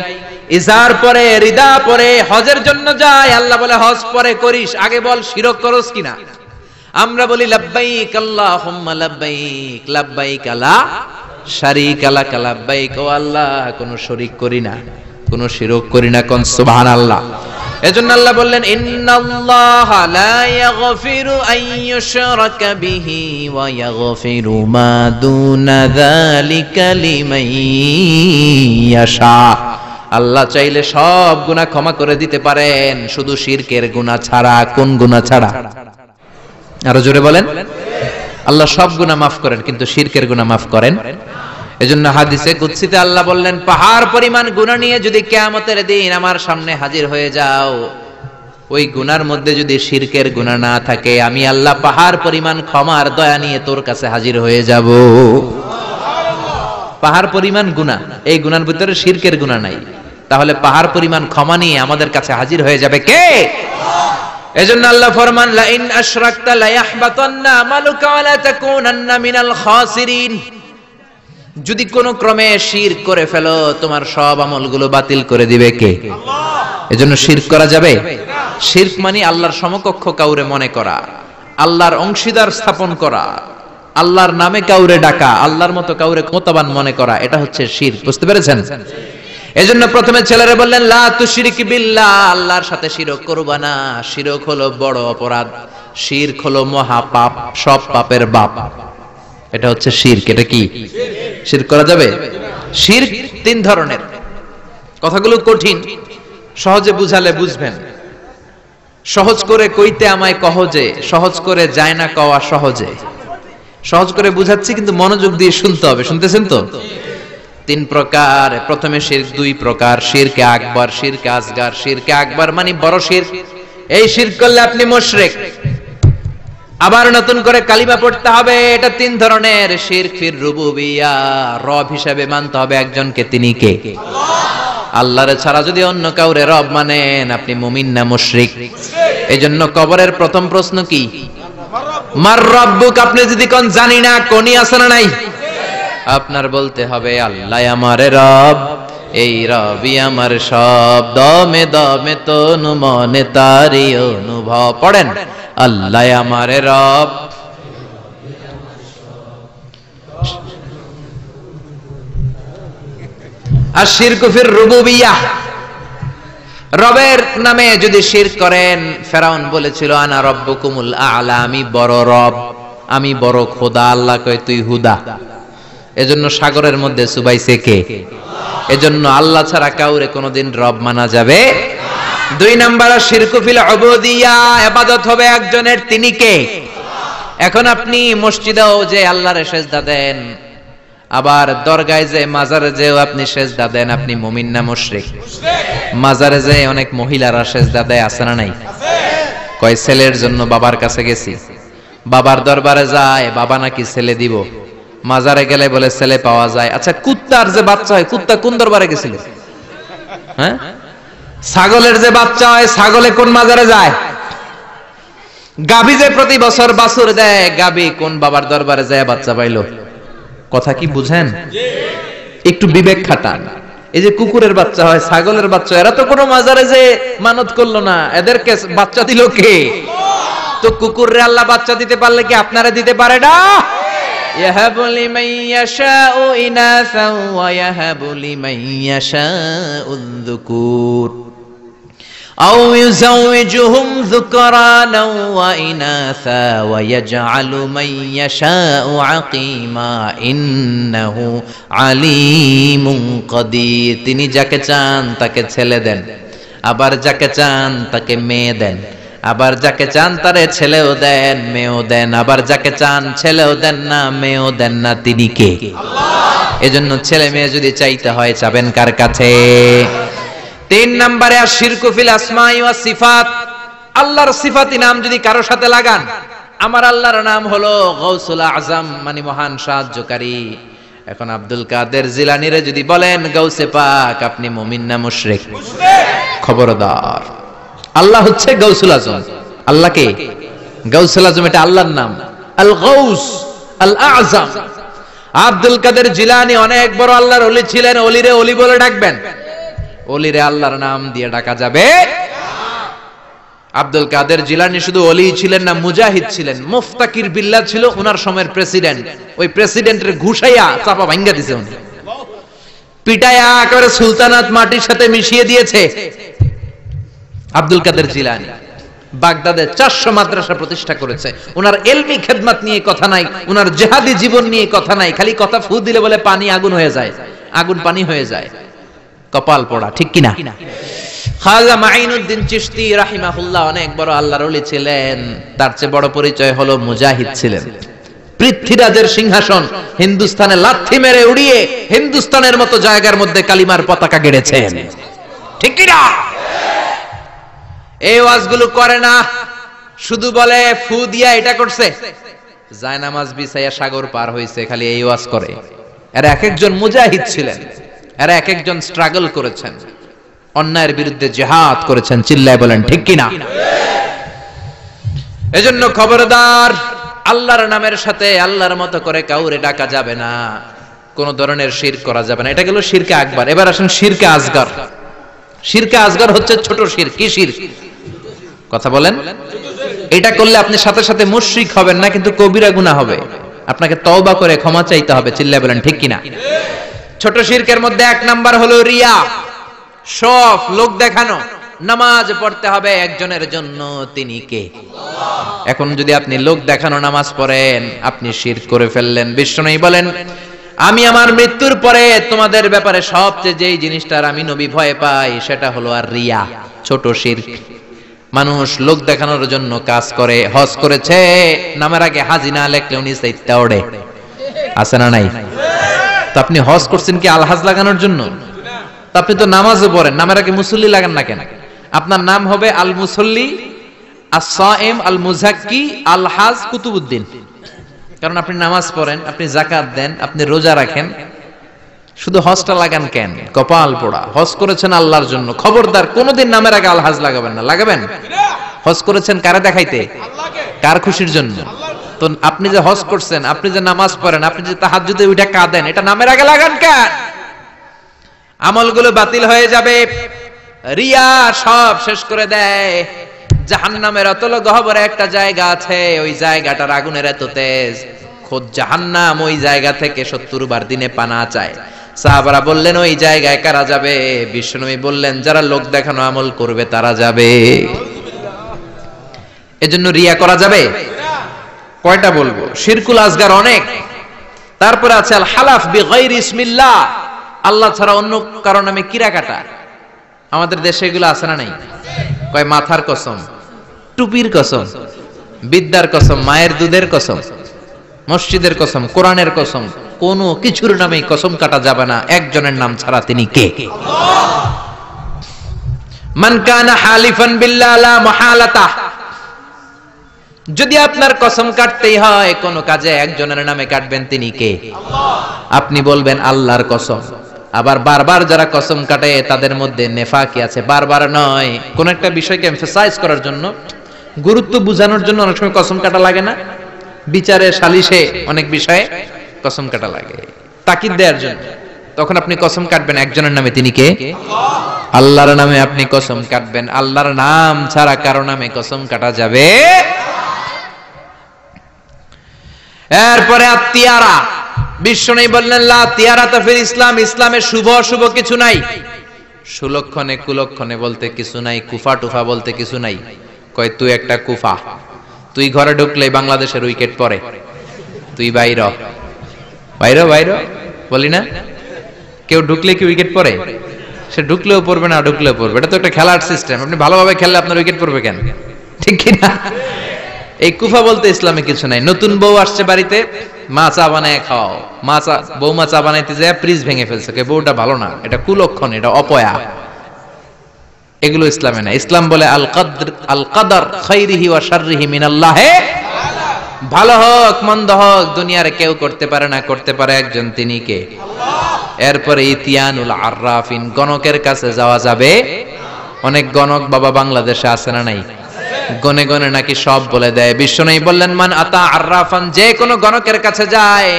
S1: ইজার পরে রিদা পরে হজের জন্য যাই, আল্লাহ বলে হজ পরে করিস, আগে বল শিরক করস কিনা। আমরা বলি লাব্বাইক আল্লাহুম্মা লাব্বাইক, লাব্বাইক লা শারীকা লাক লাব্বাইক, ও আল্লাহ কোনো শরীক করি না, কোনো শিরক করি না, কোন সুবহানাল্লাহ। এজন্য আল্লাহ বললেন ইন্নাল্লাহা লা ইয়াগফিরু আন ইউশরাকা বিহি ওয়া ইয়াগফিরু মা দুনা যালিকা লিমান ইয়াশা। আল্লাহ চাইলে সব গুনাহ ক্ষমা করে দিতে পারেন, শুধু শিরকের গুনাহ ছাড়া। কোন গুনাহ ছাড়া? আরো জোরে বলেন। আল্লাহ সব গুনাহ মাফ করেন, কিন্তু শিরকের গুনাহ মাফ করেন। এজন্য হাদিসে কুদসিতে আল্লাহ বললেন পাহাড় পরিমাণ গুনাহ নিয়ে যদি কিয়ামতের দিন আমার সামনে হাজির হয়ে যাও, ওই গুনার মধ্যে যদি শিরকের গুনাহ না থাকে, আমি আল্লাহ পাহাড় পরিমাণ ক্ষমার দয়া নিয়ে তোর কাছে হাজির হয়ে যাব। পাহাড় পরিমাণ গুনাহ, এই গুনার ভিতরে শিরকের গুনাহ নাই, তাহলে পাহাড় পরিমাণ ক্ষমা নিয়ে আমাদের কাছে হাজির হয়ে যাবে কে? এজন্য আল্লাহ ফরমান লা ইন আশরাকতা লা ইয়াহবাতান্না আমালুকা ওয়া লা তাকুনান্না মিনাল খাসিরিন। যদি কোনো ক্রমে শিরক করে ফেলো, তোমার সব আমলগুলো বাতিল করে দিবে কে? আল্লাহ। এজন্য শিরক করা যাবে? শিরক মানে আল্লাহর সমকক্ষ কাউরে মনে করা, আল্লাহর অংশীদার স্থাপন করা, আল্লাহর নামে কাউরে ডাকা, আল্লাহর মতো কাউরে ক্ষমতাবান মনে করা, এটা হচ্ছে শিরক। বুঝতে পেরেছেন? এজন্য প্রথমে ছেলেরা বললেন লা তুশরিক বিল্লাহ, আল্লাহর সাথে শিরক করবা না। শিরক হলো বড় অপরাধ, শিরক হলো মহা পাপ, সব পাপের বাপ। এটা হচ্ছে শিরক। এটা কি শিরক করা যাবে? শিরক তিন ধরনের। কথাগুলো কঠিন, সহজে বুঝালে বুঝবেন। সহজ করে কইতে আমায় কহজে, সহজ করে যায় না কওয়া সহজে। সহজ করে বুঝাচ্ছি, কিন্তু মনোযোগ দিয়ে শুনতে হবে। শুনতেছেন তো? তিন প্রকার। প্রথমে শিরক দুই প্রকার, শিরকে আকবার, শিরকে আসগার। শিরকে আকবার মানে বড় শিরক, এই শিরক করলে আপনি মুশরিক, আবার নতুন করে কালিমা পড়তে হবে। এটা তিন ধরনের শিরক ফির রুবুবিয়া, রব হিসেবে মানতে হবে একজনকে, তিনি কে? আল্লাহ। আল্লাহর ছাড়া যদি অন্য কাউরে রব মানেন, আপনি মুমিন না মুশরিক। এজন্য কবরের প্রথম প্রশ্ন কি? মার রব্বুক। আপনি যদি কোন জানি না, কোনই আছে না নাই? আপনার বলতে হবে আল্লাহ আমার রব, এই রবই আমার সব, দমে দমে তনু মনে তারি অনুভব। পড়েন আল্লাহ আমার রব। আশিরকু ফির রুবুবিয়াহ, রবের নামে যদি শিরক করেন, ফেরাউন বলেছিল আনা রব্বুকুমুল আ'লা, আমি বড় রব, আমি বড় খোদা। আল্লাহ কয় তুই হুদা। এজন্য সাগরের মধ্যে চুবাইছে কে? এজন্য আল্লাহ ছাড়া কাউরে কোনোদিন রব মানা যাবে না। দুই নাম্বার শিরকু ফিল উবুদিয়া, ইবাদত হবে একজনের, তিনি কে? এখন আপনি মসজিদেও যে আল্লাহরে সিজদা দেন, আবার দরগায় যে মাজারে যেও আপনি সিজদা দেন, আপনি মুমিন না মুশরিক? মাজারে যে অনেক মহিলারা সিজদা দেয়, আছে না নাই? কয় ছেলের জন্য বাবার কাছে গেছি, বাবার দরবারে যায়, বাবা নাকি ছেলে দিব। মাজারে গেলে বলে ছেলে পাওয়া যায়। আচ্ছা কুত্তার যে বাচ্চা হয়, কুত্তা কোন দরবারে গেছিল? হ্যাঁ, ছাগলের যে বাচ্চা হয়, ছাগলে কোন মাজারে যায়? গাভী যে প্রতি বছর বাছুর দেয়, গাভী কোন বাবার দরবারে যায় বাচ্চা পাইলো? কথা কি বুঝেন? একটু বিবেক খাটান। এই যে কুকুরের বাচ্চা হয়, ছাগলের বাচ্চা, এরা তো কোনো মাজারে যে মানত করলো না, এদেরকে বাচ্চা দিল কে? তো কুকুররে আল্লাহ বাচ্চা দিতে পারলে কি আপনারা দিতে পারে না? ইয়াহাবু লিমান ইয়াশাউ ইনাসা ওয়া ইয়াহাবু লিমান ইয়াশাউ যুকুর। আও ইউযাওয়িজুহুম যুকরানাও ওয়া ইনাসা ওয়া ইয়াজআলু মান ইয়াশাউ আকীমা ইন্নাহু আলীমুন কাদির। তিনি যাকে চান তাকে ছেলে দেন, আবার যাকে চান তাকে মেয়ে দেন, আবার যাকে চান তারে ছেলেও দেন মেয়েও দেন, আবার যাকে চান ছেলেও দেন না মেয়েও দেন না। তিনি কে? আল্লাহ। এজন্য ছেলে মেয়ে যদি চাইতে হয় চাবেন কার কাছে? 3 নম্বরে আশিরকু ফিল আসমাই ওয়াস সিফাত। আল্লাহর সিফাতি নাম যদি কারো সাথে লাগান, আমার আল্লাহর নাম হলো গাউসুল আযম, মানে মহান সাহায্যকারী। এখন আব্দুল কাদের জিলানীরে যদি বলেন গাউসে পাক, আপনি মুমিন না মুশরিক? খবরদার, আল্লাহ হচ্ছে গাউসুল আযম। আল্লাহ কে? গাউসুল আযম, এটা আল্লাহর নাম, আল গাউস আল আযম। আব্দুল কাদের জিলানী অনেক বড় আল্লাহর ওলি ছিলেন। ওলিরে ওলি বলে ডাকবেন? ওলিরে আল্লাহর নাম দিয়ে ডাকা যাবে? আব্দুল কাদের জিলানী শুধু ওলি ছিলেন না, মুজাহিদ ছিলেন। মুফতাকির বিল্লাহ ছিল ওনার সময়ের প্রেসিডেন্ট। ওই প্রেসিডেন্টের ঘুষাইয়া চাপা ভাঙ্গা দিয়েছে উনি, পিটায়া একেবারে সুলতানাত মাটির সাথে মিশিয়ে দিয়েছে আব্দুল কাদের জিলানী। বাগদাদে 400 মাদ্রাসা প্রতিষ্ঠা করেছে। ওনার ইলমি খেদমত নিয়ে কথা নাই, ওনার জিহাদি জীবন নিয়ে কথা নাই, খালি কথা ফু দিলে বলে পানি আগুন হয়ে যায়, আগুন পানি হয়ে যায়। কপাল পোড়া, ঠিক কিনা? খাজা মাইনুদ্দিন চিশতি রাহিমাহুল্লাহ অনেক বড় আল্লাহর ওলি ছিলেন। তার চেয়ে বড় পরিচয় হলো মুজাহিদ ছিলেন। পৃথ্বীরাজের সিংহাসন হিন্দুস্তানে লাথি মেরে উড়িয়ে হিন্দুস্তানের মতো জায়গার মধ্যে কালিমার পতাকা গেড়েছেন, ঠিক কিনা? এই ওয়াজগুলো করে না, শুধু বলে ফু দিয়া এটা করছে, জায়নামাজ বিছাইয়া সাগর পার হইছে, খালি এই ওয়াজ করে। এরা এক একজন মুজাহিদ ছিলেন, এরা এক একজন স্ট্রাগল করেছেন, অন্যায়ের বিরুদ্ধে জিহাদ করেছেন। চিল্লায় বলেন ঠিক কিনা? এজন্য খবরদার, আল্লাহর নামের সাথে আল্লাহর মতো করে কাউরে ডাকা যাবে না, কোন ধরনের শিরক করা যাবে না। এটা গেল শিরকে আকবার। এবার আসেন শিরকে আসগর। শিরকে আসগর হচ্ছে ছোট শিরক। কি শিরক? কথা বলেন। এটা করলে আপনি সাথে সাথে মুশরিক হবেন না, কিন্তু কবিরা গুনাহ হবে। আপনাকে তওবা করে ক্ষমা চাইতে হবে। চিল্লায় বলেন ঠিক কিনা? ছোট শিরকের মধ্যে 1 নাম্বার হলো রিয়া, শফ, লোক দেখানো। নামাজ পড়তে হবে একজনের জন্য, তিনি কে? আল্লাহ। এখন যদি আপনি লোক দেখানো নামাজ পড়েন, আপনি শিরক করে ফেললেন। বিষ্ণু বলেন, আমি আমার মৃত্যুর পরে তোমাদের ব্যাপারে সবচেয়ে যেই জিনিসটার আমি নবী ভয় পাই সেটা হলো আর রিয়া, ছোট শিরক। মানুষ লোক দেখানোর জন্য কাজ করে। হজ করেছে, নামের আগে হাজি না লেখলে উনি সাইতে ওড়ে, আছে না নাই? তো আপনি হজ করছেন কি আলহাজ লাগানোর জন্য? আপনি তো নামাজও পড়েন, নামের আগে মুসল্লি লাগান না কেন? আপনার নাম হবে আল মুসল্লি, আস-সাইম, আল মুজাক্কি, আল হাজ কুতুবউদ্দিন। কারণ আপনি নামাজ পড়েন, আপনি যাকাত দেন, আপনি রোজা রাখেন, শুধু হজটা লাগান কেন? কপাল পোড়া। হজ করেছেন আল্লাহর জন্য, খবরদার কোনোদিন নামের আগে আল হাজ লাগাবেন না। লাগাবেন? হজ করেছেন কারে দেখাইতে? কার খুশির জন্য? তো আপনি যে হজ করছেন, আপনি যে নামাজ পড়েন, আপনি যে তাহাজ্জুদে উঠে কাঁদেন, এটা নামের আগে লাগান কেন? আমলগুলো বাতিল হয়ে যাবে। রিয়া সব শেষ করে দেয়। জাহান্নামের অতল গহ্বরে একটা জায়গা আছে, ওই জায়গাটার আগুনের এত তেজ, খোদ জাহান্নাম ওই জায়গা থেকে 70 বার দিনে পানা চায়। সাহাবারা বললেন, ওই জায়গায় কারা যাবে? বিশ্বনবী বললেন, যারা লোক দেখানো আমল করবে তারা যাবে। এজন্য রিয়া করা যাবে? কয়টা বলবো? শিরকুল আসগার অনেক। তারপরে আছে আল হালাফ বিগাইরি ইসমিল্লাহ, আল্লাহ ছাড়া অন্য কারো নামে কিরা কাটা। আমাদের দেশে এগুলো আছে না নাই? কয় মাথার কসম, টুপির কসম, বিদ্যার কসম, মায়ের দুধের কসম, মসজিদের কসম, কোরআনের কসম, কোন কিছুর নামে কসম কাটা যাবে না একজনের নাম ছাড়া। তিনি কে? আল্লাহ। মান কানা হালিফান বিল্লাহ লা মুহালাতা, যদি আপনার কসম কাটতেই হয় কোন কাজে একজনের নামে কাটবেন, তিনি কে? আল্লাহ। আপনি বলবেন আল্লাহর কসম। আবার বারবার যারা কসম কাটে তাদের মধ্যে নেফাকি আছে। বারবার নয়, কোন একটা বিষয়কে এমফাসাইজ করার জন্য, গুরুত্ব বোঝানোর জন্য অনেক সময় কসম কাটা লাগে না? বিচারে সালিশে অনেক বিষয়ে কসম কাটা লাগে, তাকিদ দেওয়ার জন্য। তখন আপনি কসম কাটবেন একজনের নামে, তিনি কে? আল্লাহ। আল্লাহর নামে আপনি কসম কাটবেন। আল্লাহর নাম ছাড়া কারো নামে কসম কাটা যাবে। এরপরে আত্মীয়ারা, বিশ্বনবী বললেন, লা তিয়ারাতা ফিল ইসলাম, ইসলামে শুভ অশুভ কিছু নাই। সুলক্ষণে কুলক্ষণে বলতে কিছু নাই, কুফা টুফা বলতে কিছু নাই। কয় তুই একটা কুফা, তুই ঘরে ঢুকলে বাংলাদেশের উইকেট পড়ে, তুই বাইর বাইর বাইর বলি না? কেউ ঢুকলে কি উইকেট পড়ে? সে ঢুকলেও পড়বে, না ঢুকলেও পড়বে। এটা তো একটা খেলার সিস্টেম। আপনি ভালোভাবে খেললে আপনার উইকেট পড়বে কেন? ঠিক কিনা? এই কুফা বলতে ইসলামে কিছু নাই। নতুন বউ আসছে বাড়িতে, মা চা বানায় খাও, বৌমা চা বানাইতে যায় ফ্রিজ ভেঙে ফেলছে, বউটা ভালো না, এটা কুলক্ষণ, এটা অপয়া। এগুলো ইসলামে না। ইসলাম বলে আল কদর খাইরিহি ওয়া শাররিহি মিনাল্লাহ, ভালো হোক মন্দ হোক দুনিয়ার কেউ করতে পারে না, করতে পারে একজন, তিনি কে? আল্লাহ। এরপরে ইতিয়ানুল আররাফিন, গণকের কাছে যাওয়া যাবে। অনেক গণক বাবা বাংলাদেশে আছে না নাই? গনে গনে নাকি সব বলে দেয়। বিশ্বনবী বললেন মান আতা আররাফান, যে কোনো গণকের কাছে যায়,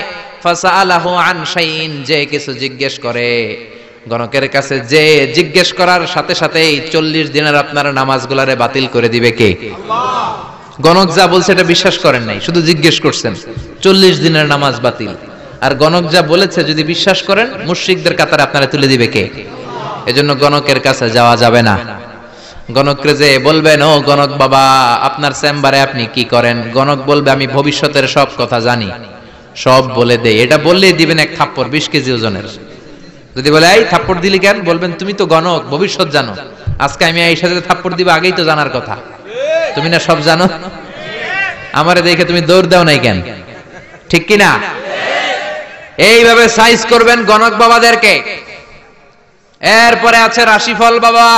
S1: ফাসালাহু আন শাইইন, যে কিছু জিজ্ঞেস করে, গণকের কাছে যে জিজ্ঞেস করার সাথে সাথেই 40 দিনের আপনার নামাজগুলারে বাতিল করে দিবে কে? আল্লাহ। গণক যা বলছে এটা বিশ্বাস করেন নাই, শুধু জিজ্ঞেস করছেন, 40 দিনের নামাজ বাতিল। আর গণক যা বলেছে যদি বিশ্বাস করেন, মুশরিকদের কাতারে আপনারা তুলে দিবে কে? এজন্য গণকের কাছে যাওয়া যাবে না। গণকরে যে বলবেন, ও গণক বাবা আপনার চেম্বারে আপনি কি করেন? গণক বলবে আমি ভবিষ্যতের সব কথা জানি, সব বলে দেই। এটা বললেই দিবেন এক থাপ্পড় 20 কেজি ওজনের। যদি বলে এই থাপ্পড় দিলি কেন? বলবেন তুমি তো গণক, ভবিষ্যৎ জানো, আজকে আমি এই সাথে থাপ্পড় দিব, আগেই তো জানার কথা, তুমি না সব জানো, আমারে দেখে তুমি দৌড় দাও নাই কেন? ঠিক কিনা? এইভাবে সাইজ করবেন গণক বাবাদেরকে। এরপরে আছে রাশিফল বাবা।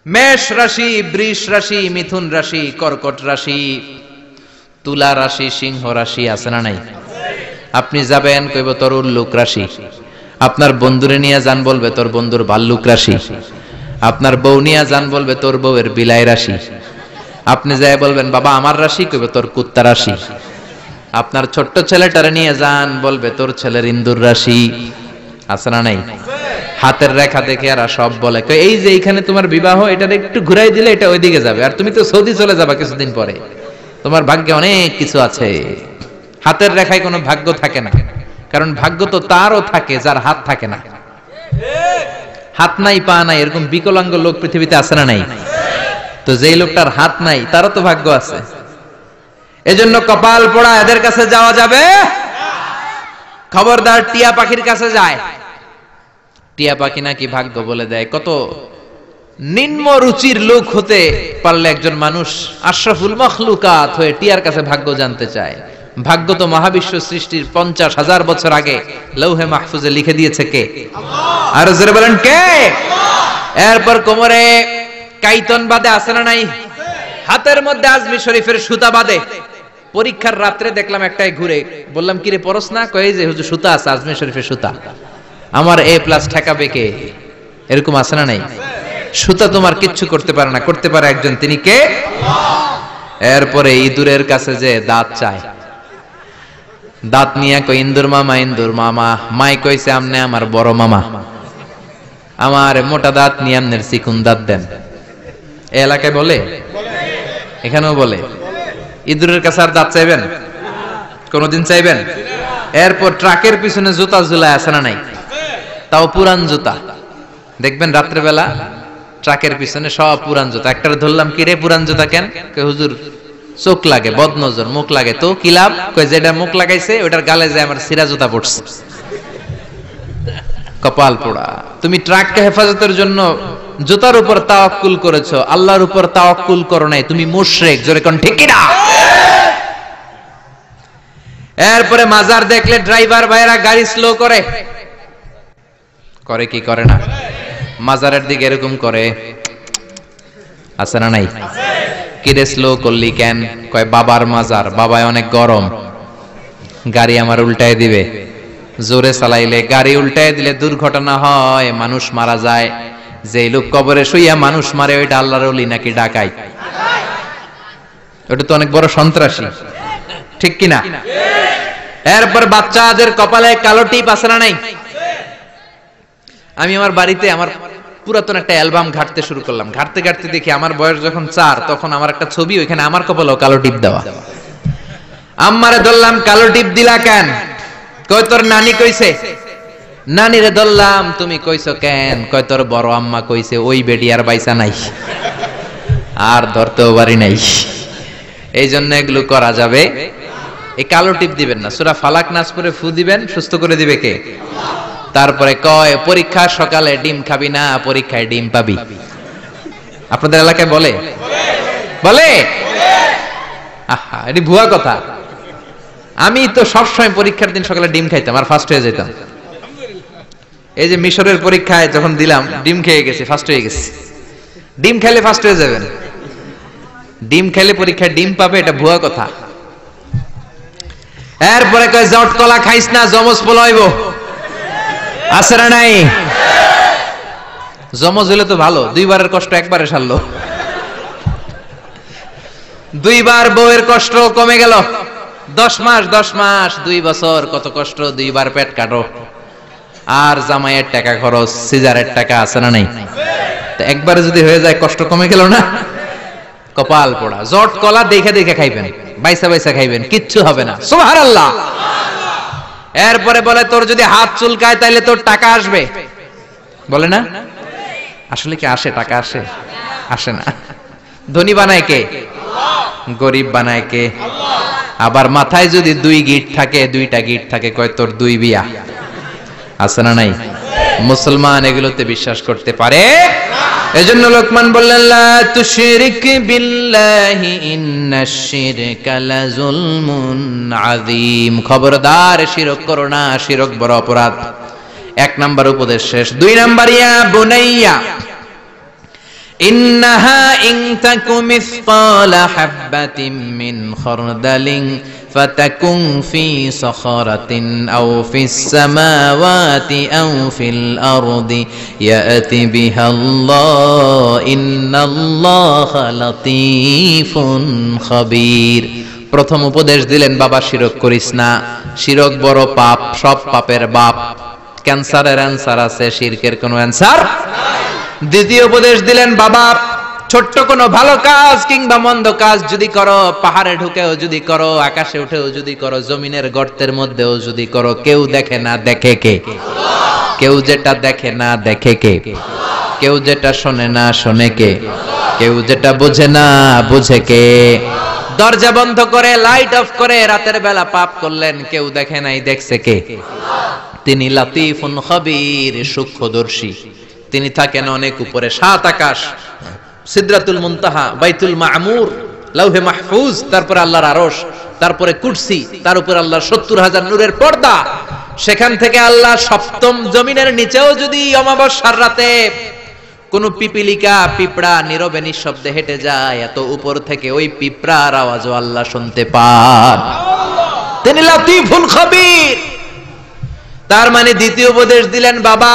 S1: মেষ রাশি, বৃষ রাশি, মিথুন রাশি, কর্কট রাশি, তুলা রাশি, সিংহ রাশি, আছে না নাই? আপনি যাবেন, কইব তোর উল্লুক রাশি। আপনার বন্ধুরে নিয়ে যান, বলবে তোর বন্ধুর ভাল্লুক রাশি। আপনার বউ নিয়ে যান, বলবে তোর বউয়ের বিলাই রাশি। আপনি যাই বলবেন বাবা আমার রাশি, কইবে তোর কুত্তা রাশি। আপনার ছোট্ট ছেলেটারে নিয়ে যান, বলবে তোর ছেলের ইন্দুর রাশি। আছে না নাই? হাতের রেখা দেখে আর সব বলে, এই যে এইখানে তোমার বিবাহ, এটা একটু ঘুরাই দিলে এটা ওইদিকে যাবে, আর তুমি তো সৌদি চলে যাবা কিছুদিন পরে, তোমার ভাগ্যে অনেক কিছু আছে। হাতের রেখায় কোনো ভাগ্য থাকে না, কারণ ভাগ্য তো তারও থাকে যার হাত থাকে না। হাত নাই পা নাই এরকম বিকলাঙ্গ লোক পৃথিবীতে আছে না নাই? তো যেই লোকটার হাত নাই তারও তো ভাগ্য আছে। এজন্য কপাল পোড়া এদের কাছে যাওয়া যাবে। খবরদার টিয়া পাখির কাছে যায়। টিয়া পাখি নাকি ভাগ্য বলে দেয়। কত নিম্ন রুচির লোক হতে পারলে একজন মানুষ আশরাফুল মখলুকাত হয়ে টিয়ার কাছে ভাগ্য জানতে চায়। ভাগ্য তো মহাবিশ্ব সৃষ্টির 50,000 বছর আগে লৌহে মাহফুজে লিখে দিয়েছে কে? আল্লাহ। আর জোরে বলেন কে? আল্লাহ। এরপর কোমরে কাইতন বাঁধে, আছে না নাই? হাতের মধ্যে আজমি শরীফের সুতা বাঁধে। পরীক্ষার রাত্রে দেখলাম একটাই ঘুরে, বললাম কিরে পরশ না? কয় যে হুজুর সুতা আছে, আজমি শরীফের সুতা। আমার A+ ঠেকাবে কে? এরকম আছে না নাই? সুতা তোমার কিচ্ছু করতে পারে না, করতে পারে একজন, তিনি কে? আল্লাহ। এরপরে ইঁদুরের কাছে যে দাঁত চায়, দাঁত নিয়ে কই ইন্দুর মামা, ইন্দুর মামা। মাই কইছে আমনে আমার বড় মামা, আমার মোটা দাঁত নিয়ে আমনের চিকুন দাঁত দেন। এই এলাকায় বলে, এখানেও বলে। ইঁদুরের কাছে আর দাঁত চাইবেন? কোনদিন চাইবেন? এরপর ট্রাকের পিছনে জুতা ঝুলায়, আছে না নাই? তাও পুরান জুতা। দেখবেন রাত্রেবেলা ট্রাকের পিছনে সব পুরান জুতা। একটা ধরলাম, কি রে পুরান জুতা কেন? হুজুর চোখ লাগে, বদনজর, মুখ লাগে। তো কি লাভ? কই যেটা মুখ লাগাইছে ওটার গালে যায় আমার সিরা জুতা পড়ছে। কপাল পোড়া। তুমি ট্রাককে হেফাজতের জন্য জুতার উপর তাওয়াক্কুল করেছো, আল্লাহর উপর তাওয়াক্কুল করো নাই, তুমি মুশরিক। জোরে কোন ঠিক কি না? এরপরে মাজার দেখলে ড্রাইভার ভাইরা গাড়ি স্লো করে, করে কি করে না? মাজারের দিকে এরকম করে, আছে না নাই? কিরে স্লো করলি কেন? কয় বাবার মাজার, বাবায় অনেক গরম, গাড়ি আমার উল্টায় দিবে। জোরে চালাইলে গাড়ি উল্টায় দিলে দুর্ঘটনা হয়, মানুষ মারা যায়। যে লোক কবরে শুইয়া মানুষ মারে ওইটা আল্লাহর ওলি নাকি ডাকাই? ওটা তো অনেক বড় সন্ত্রাসী, ঠিক কিনা? এরপর বাচ্চাদের কপালে কালো টিপ, আছে না নাই? আমি আমার বাড়িতে আমার পুরাতন একটা অ্যালবাম ঘাটতে শুরু করলাম। ঘাটতে ঘাটতে দেখি আমার বয়স যখন 4, তখন আমার একটা ছবি, ওইখানে আমার কপালেও কালো টিপ দেওয়া। আম্মারে ধরলাম, কালো টিপ দিলা কেন? কই তোর নানি কইছে। নানিরে ধরলাম, তুমি কইছো কেন? কয় তোর বড় আম্মা কইছে ওই বেডি আর বাইসা নাই, আর ধরতেও পারি নাই, এই জন্য এগুলো করা যাবে। এই কালো টিপ দিবেন না, সূরা ফালাক নাস পড়ে ফু দিবেন, সুস্থ করে দিবে কে? তারপরে কয় পরীক্ষার সকালে ডিম খাবি না, পরীক্ষায় ডিম পাবি। আপনাদের এলাকায় বলে বলে? আহা, এটি ভুয়া কথা। আমি তো সবসময় পরীক্ষার দিন সকালে ডিম খাইতাম আর ফার্স্ট হয়ে যেতাম। এই যে মিশরের পরীক্ষায় যখন দিলাম, ডিম খেয়ে গেছি, ফার্স্ট হয়ে গেছি। ডিম খাইলে ফার্স্ট হয়ে যাবেন, ডিম খাইলে পরীক্ষায় ডিম পাবে, এটা ভুয়া কথা। এরপরে কয় জট কলা খাইস না, জমজ পোলা হইব। আছে না নাই? জমজ হইলে তো ভালো, দুইবারের কষ্ট একবারে সারলো। দুইবার বউয়ের কষ্ট কমে গেল। 10 মাস 2 বছর কত কষ্ট, দুইবার পেট কাটো, আর জামাইয়ের টাকা খরচ, সিজারের টাকা আছে না নাই? তো একবারে যদি হয়ে যায় কষ্ট কমে গেল না? কপাল পোড়া। জট কলা দেখে দেখে খাইবেন, বাইসা বাইসা খাইবেন, কিচ্ছু হবে না। সুবহানাল্লাহ। এরপরে বলে তোর যদি হাত চুলকায় তাইলে তোর টাকা আসবে, বলে না? আসলে কি আসে? টাকা আসে? আসে না। ধনী বানায় কে? গরিব বানায় কে? আবার মাথায় যদি 2 গিট থাকে, 2টা গিট থাকে, কয় তোর 2 বিয়া। আছে না নাই? মুসলমান এগুলোতে বিশ্বাস করতে পারে না। এজন্য লোকমান বললেন, লা তুশরিক বিল্লাহি ইন্নাশ শিরকা লাযুলমুন আযীম। খবরদার শিরক করো না, শিরক বড় অপরাধ। 1 নাম্বার উপদেশ শেষ। 2 নাম্বার, ইয়া বুনাইয়া ইন্নাহা ইন তাকু মিসকালা হাববাতিন মিন খারদালিন ফাতাকুন ফি সাখারাতিন আও ফিস সামাওয়াতি আও ফিল আরদি ইয়াতি বিহাল্লাহ ইন্নাল্লাহা লাতীফুন খাবীর। প্রথম উপদেশ দিলেন, বাবা শিরক করিস না, শিরক বড় পাপ, সব পাপের বাপ। ক্যান্সারের অ্যানসার আছে, শিরকের কোনো অ্যানসার নাই। দ্বিতীয় উপদেশ দিলেন, বাবা ছোট্ট কোনো ভালো কাজ কিংবা মন্দ কাজ যদি করো, পাহাড়ে ঢুকেও যদি করো, আকাশে উঠেও যদি করো, জমিনের গর্তের মধ্যেও যদি করো, কেউ দেখে না, দেখে কে? কেউ যেটা দেখে না, দেখে কে? কেউ যেটা শোনে না, শোনে কে? কেউ যেটা বোঝে না, বুঝে কে? দরজা বন্ধ করে, লাইট অফ করে রাতের বেলা পাপ করলেন, কেউ দেখে নাই, দেখছে কে? তিনি লাতীফুন খাবীর, সূক্ষ্মদর্শী। তিনি থাকেন অনেক উপরে, 7 আকাশ, সিদরাতুল মুনতাহা, বাইতুল মামুর, লাউহে মাহফুজ, তারপরে আল্লাহর আরশ, তারপরে কুরসি, তার উপর আল্লাহর 70,000 নূরের পর্দা। সেখান থেকে আল্লাহ সপ্তম জমিনের নিচেও যদি অমাবস্যার রাতে কোন পিপিলিকা, পিঁপড়া নীরবে নিঃশব্দে হেঁটে যায়, এত উপর থেকে ওই পিঁপড়ার আওয়াজও আল্লাহ শুনতে পান। তিনি লাতীফুন খাবীর। তার মানে দ্বিতীয় উপদেশ দিলেন, বাবা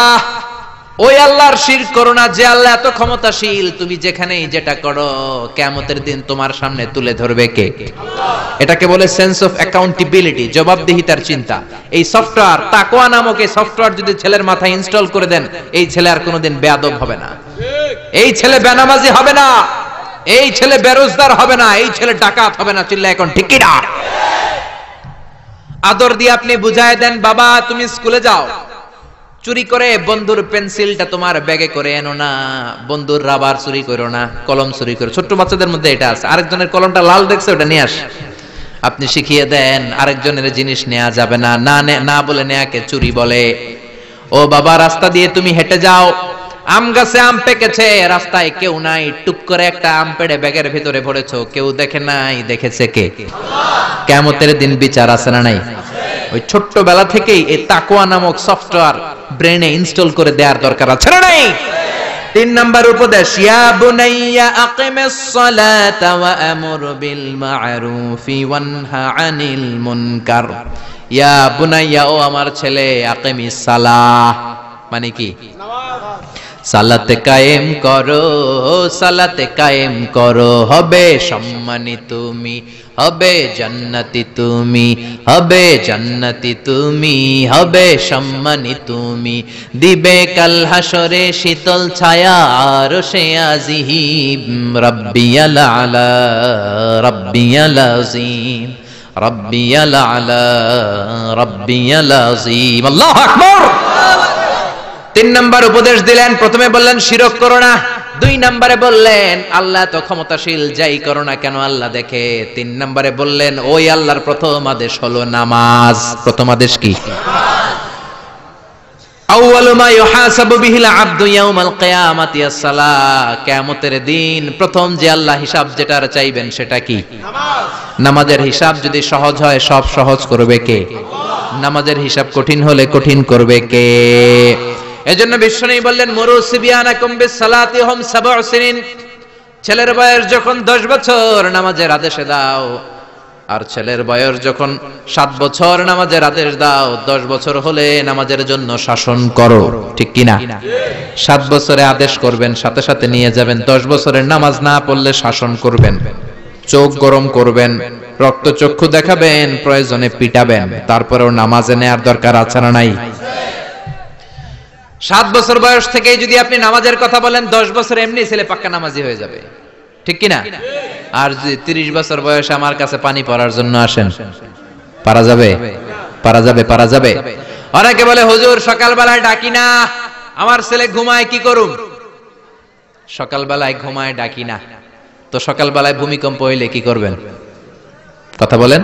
S1: ওই আল্লাহর শিরক করো না, যে আল্লাহ এত ক্ষমতাশীল, তুমি যেখানেই যেটা করো কিয়ামতের দিন তোমার সামনে তুলে ধরবে কে? এটাকে বলে সেন্স অফ অ্যাকাউন্টেবিলিটি, জবাবদিহিতার চিন্তা। এই সফটওয়্যার, তাকওয়া নামক এই সফটওয়্যার যদি ছেলের মাথায় ইনস্টল করে দেন, এই ছেলে আর কোনোদিন বেয়াদব হবে না, এই ছেলে বেনামাজি হবে না, এই ছেলে বেরোজগার হবে না, এই ছেলে ডাকাত হবে না। চিল্লা এখন ঠিক কি না? আদর দিয়ে আপনি বুঝায় দেন, বাবা তুমি স্কুলে যাও, চুরি করে বন্ধুর পেন্সিলটা তোমার ব্যাগে করে এনো না, বন্ধুর রাবার চুরি করো না, কলম চুরি করো। ছোট্ট বাচ্চাদের মধ্যে এটা আছে, আরেকজনের কলমটা লাল দেখছে, ওটা নিয়ে আস। আপনি শিখিয়ে দেন আরেকজনের জিনিস নেওয়া যাবে না, না বলে নেয়াকে চুরি বলে। ও বাবা রাস্তা দিয়ে তুমি হেঁটে যাও, আম গাছে আম পেকেছে, রাস্তায় কেউ নাই, টুক করে একটা আম পেড়ে ব্যাগের ভিতরে ভরেছো, কেউ দেখে নাই, দেখেছে কে? কিয়ামতের দিন বিচার আছে না নাই? ওই ছোট্ট বেলা থেকেই এই তাকওয়া নামক সফটওয়্যার ব্রেনে ইনস্টল করে দেওয়ার দরকার আছে না নাই? 3 নাম্বার উপদেশ, ইয়া বুনাইয়া আকিমিস সালাতা ওয়া আমুর বিল মা'রুফি ওয়ানহা আনিল মুনকার। ইয়া বুনাইয়া, ও আমার ছেলে, আকিমিস সালাহ মানে কি? সালাতে কায়েম করো, সালাতে কায়েম করো, হবে সম্মানী তুমি, হবে জান্নাতি তুমি, হবে জান্নাতি তুমি, হবে সম্মানী তুমি, দিবে কাল হাসরে শীতল ছায়া আরশে আজিম। রাব্বিয়াল আলা, রাব্বিয়াল আযীম, রাব্বিয়াল আলা, রাব্বিয়াল আযীম। আল্লাহু আকবার। তিন নাম্বার উপদেশ দিলেন, প্রথমে বললেন শিরক করো না, দুই নাম্বারে বললেন আল্লাহ তো ক্ষমতাশীল, যাই করো না কেন আল্লাহ দেখে। তিন নাম্বারে বললেন ওই আল্লাহর প্রথম আদেশ হলো নামাজ। প্রথম আদেশ কি? আউয়ালু মা ইউহাসাবু বিহিল আবদু ইয়াউমাল কিয়ামাতি as-সালাহ। কিয়ামতের দিন প্রথম যে আল্লাহ হিসাব যেটার চাইবেন সেটা কি? নামাজ। নামাজের হিসাব যদি সহজ হয় সব সহজ করবে কে? নামাজের হিসাব কঠিন হলে কঠিন করবে কে? এজন্য বিশ্বনবী বললেন মুরু সিবিয়ানাকুম বিস-সালাতি হুম 7 সিনিন। ছেলের বয়স যখন 10 বছর নামাজের আদেশ দাও, আর ছেলের বয়স যখন 7 বছর নামাজের আদেশ দাও। 10 বছর হলে নামাজের জন্য শাসন করো, ঠিক কিনা? 7 বছরে আদেশ করবেন, সাথে সাথে নিয়ে যাবেন। 10 বছরের নামাজ না পড়লে শাসন করবেন, চোখ গরম করবেন, রক্তচক্ষু দেখাবেন, প্রয়োজনে পিটাবেন, তারপরেও নামাজে নেয়ার দরকার আছে না নাই? 7 বছর বয়স থেকেই যদি আপনি নামাজের কথা বলেন, 10 বছর এমনি ছেলে পাক্কা নামাজি হয়ে যাবে, ঠিক কিনা? আর যদি 30 বছর বয়সে আমার কাছে পানি পড়ার জন্য আসেন, পারা যাবে? পারা যাবে? পারা যাবে? অনেকে বলে হুজুর সকালবেলায় ডাকি না, আমার ছেলে ঘুমায়, কি করুম? সকালবেলায় ঘুমায় ডাকি না, তো সকালবেলায় ভূমিকম্প হইলে কি করবেন? কথা বলেন।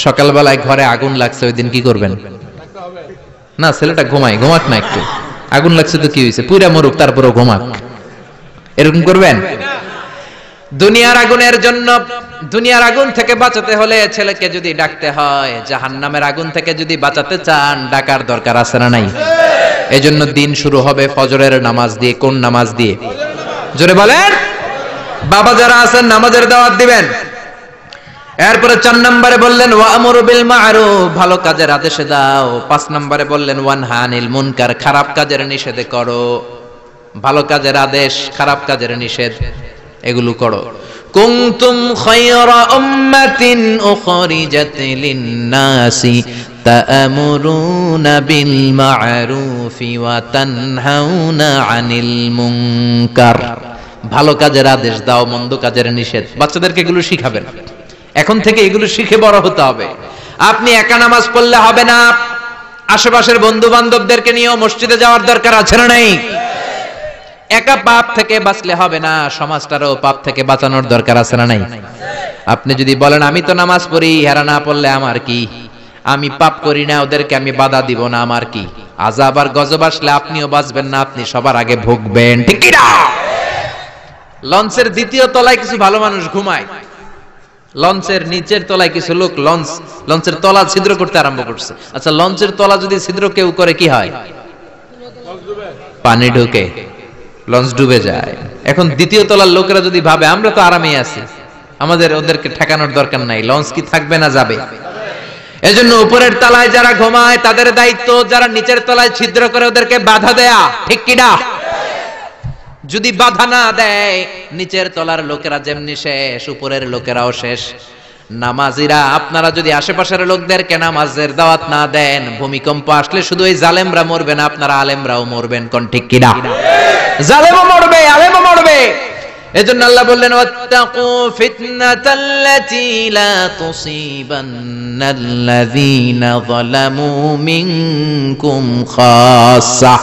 S1: সকালবেলায় ঘরে আগুন লাগছে, ওই দিন কি করবেন? না, ছেলেটা ঘুমায়, ঘুমাক না একটু, আগুন লাগছে তো কি হয়েছে, পুরা মরুক তারপরও ঘুমাক, এরকম করবেন? দুনিয়ার আগুনের জন্য, দুনিয়ার আগুন থেকে বাঁচাতে হলে ছেলেকে যদি ডাকতে হয়, জাহান্নামের আগুন থেকে যদি বাঁচাতে চান ডাকার দরকার আছে না নাই? এজন্য দিন শুরু হবে ফজরের নামাজ দিয়ে। কোন নামাজ দিয়ে? জোরে বলেন। বাবা যারা আছেন নামাজের দাওয়াত দিবেন। এরপরে 4 নম্বরে বললেন ওয়ামুরু বিল মা'রুফ, ভালো কাজের আদেশ দাও। 5 নম্বরে বললেন ওয়ানহা আনিল মুনকার, খারাপ কাজের নিষেধ করো। ভালো কাজের আদেশ, খারাপ কাজের নিষেধ, এগুলো করো। কুনতুম খায়রা উম্মাতিন উখরিজাত লিন-নাসি তা'মুরুনা বিল মা'রুফি ওয়া তানহাউনা আনিল মুনকার। ভালো কাজের আদেশ দাও, মন্দ কাজের নিষেধ। বাচ্চাদেরকে এগুলো শিখাবেন, এখন থেকে এগুলো শিখে বড় হতে হবে। আপনি একা নামাজ পড়লে হবে না, আশেপাশের বন্ধু বান্ধবদেরকে নিয়েও মসজিদে যাওয়ার দরকার আছে না নাই? একা পাপ থেকে বাঁচলে হবে না, সমাজটারও পাপ থেকে বাঁচানোর দরকার আছে না নাই? আপনি যদি বলেন আমি তো নামাজ পড়ি, হেরা না পড়লে আমার কি, আমি পাপ করি না, ওদেরকে আমি বাধা দিব না, আমার কি? আযাব আর গজব আসলে আপনিও বাঁচবেন না, আপনি সবার আগে ভুগবেন, ঠিক কি না? লঞ্চের দ্বিতীয় তলায় কিছু ভালো মানুষ ঘুমায়, লঞ্চের নিচের তলায় কিছু লোক লঞ্চের তলা ছিদ্র করতে আরম্ভ করছে। আচ্ছা, লঞ্চের তলা যদি ছিদ্র কেউ করে কি হয়? পানি ঢুকে, লঞ্চ ডুবে যায়। এখন দ্বিতীয় তলার লোকেরা যদি ভাবে আমরা তো আরামে আছি, আমাদের ওদেরকে ঠেকানোর দরকার নাই, লঞ্চ কি থাকবে না যাবে? এজন্য উপরের তলায় যারা ঘুমায় তাদের দায়িত্ব যারা নিচের তলায় ছিদ্র করে ওদেরকে বাধা দেয়া, ঠিক কি না? যদি বাধা না দেয় নিচের তলার লোকেরা যেমনি শেষ, উপরের লোকেরাও শেষ। নামাজিরা আপনারা যদি আশেপাশের লোকদেরকে নামাজের দাওয়াত না দেন, ভূমিকম্প আসলে শুধু এই জালেমরা মরবে না, আপনারা আলেমরাও মরবেন, কোন ঠিক কি না? জালেমও মরবে, আলেমও মরবে। এজন্য আল্লাহ বললেন ওয়াত্তাকু ফিতনাতাল্লাতী লা তুসিবান্নাল্লাযীনা যালামু মিনকুম খাসসা।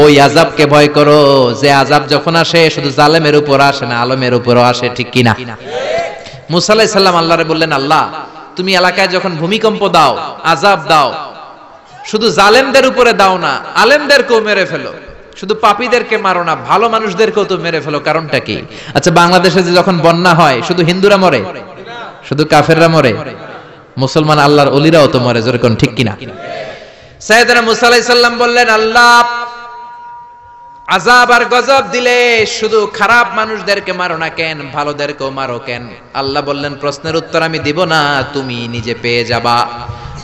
S1: ওই আযাবকে ভয় করো, যে আযাব যখন আসে শুধু জালেমের উপর আসে না, আলেমের উপরও আসে, ঠিক কি না? মুসা আলাইহিস সালাম আল্লাহরে বললেন আল্লাহ তুমি এলাকায় যখন ভূমিকম্প দাও, আযাব দাও, শুধু জালেমদের উপরে দাও না, আলেমদেরকেও মেরে ফেলো, শুধু পাপীদেরকে মারো না, ভালো মানুষদেরকেও তো মেরে ফেলো, কারণটা কি? আচ্ছা, বাংলাদেশে যে যখন বন্যা হয় শুধু হিন্দুরা মরে, শুধু কাফেররা মরে? মুসলমান আল্লাহর ওলিরাও তো মরে, যেরকম ঠিক কিনা? সাইয়েদনা মুসা আলাইহিস সালাম বললেন আল্লাহ আযাব আর গজব দিলে শুধু খারাপ মানুষদেরকে মারো না কেন, ভালোদেরকেও মারো কেন? আল্লাহ বললেন প্রশ্নের উত্তর আমি দিব না, তুমি নিজে পেয়ে যাবা।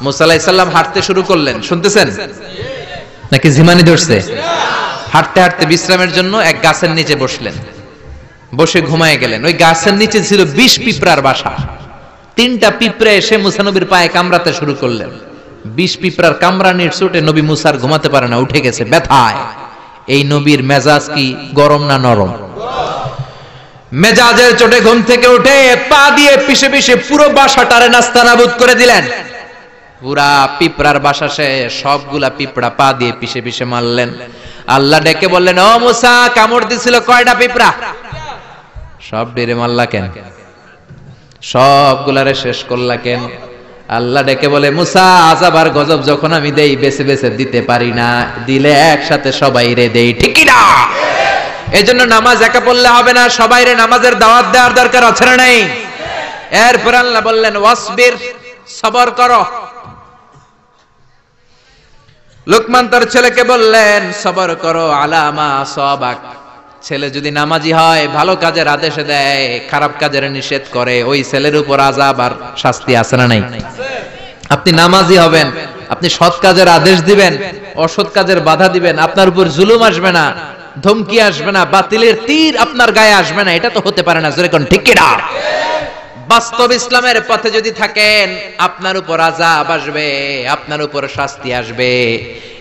S1: মুসা আলাইহিস সালাম হাঁটতে শুরু করলেন, শুনতেছেন নাকি ঝিমানি ধরছে? হাঁটতে হাঁটতে বিশ্রামের জন্য এক গাছের নিচে বসলেন, বসে ঘুমায় গেলেন। ওই গাছের নিচে ছিল 20 পিঁপড়ার বাসা। 3টা পিঁপড়া এসে মুসা নবীর পায়ে কামড়াতে শুরু করলেন। 20 পিঁপড়ার কামড়ানির চোটে নবী মুসার ঘুমাতে পারে না, উঠে গেছে ব্যথায়। এই নবীর মেজাজ কি গরম না নরম? মেজাজের চোটে ঘুম থেকে উঠে পা দিয়ে পিষে পিষে পুরো বাসাটারে নাস্তানাবুদ করে দিলেন। পুরা পিঁপড়ার বাসা সে, সবগুলা পিঁপড়া পা দিয়ে পিষে পিষে মারলেন। আল্লাহ ডেকে বললেন, ও মুসা, কামড় দিছিল কয়টা পিঁপড়া? সব ডেরে মারলা কেন? সবগুলারে শেষ করলা কেন? আল্লাহ ডেকে বলে, মুসা, আযাব আর গজব যখন আমি দেই বেছে বেছে দিতে পারি না, দিলে একসাথে সবাই রে দেই, ঠিক কি না? এজন্য নামাজ একা পড়লে হবে না, সবাই রে নামাজের দাওয়াত দেওয়ার দরকার আছে না নাই? এরপর আল্লাহ বললেন, ওয়াসবির, সবর করো। লোকমান তার ছেলেকে বললেন, সবর করো আলা মা আসাবাক। ছেলে যদি নামাজি হয়, ভালো কাজের আদেশ দেয়, খারাপ কাজের নিষেধ করে, ওই ছেলের উপর আযাব আর শাস্তি আছে না নাই? আপনি নামাজি হবেন, আপনি সৎ কাজের আদেশ দিবেন, অসৎ কাজের বাধা দিবেন, আপনার উপর জুলুম আসবে না, ধমকি আসবে না, বাতিলের তীর আপনার গায়ে আসবে না, এটা তো হতে পারে না। জোরে কোন ঠিক কি না? বাস্তব ইসলামের পথে যদি থাকেন, আপনার উপর আযাব আসবে, আপনার উপর শাস্তি আসবে।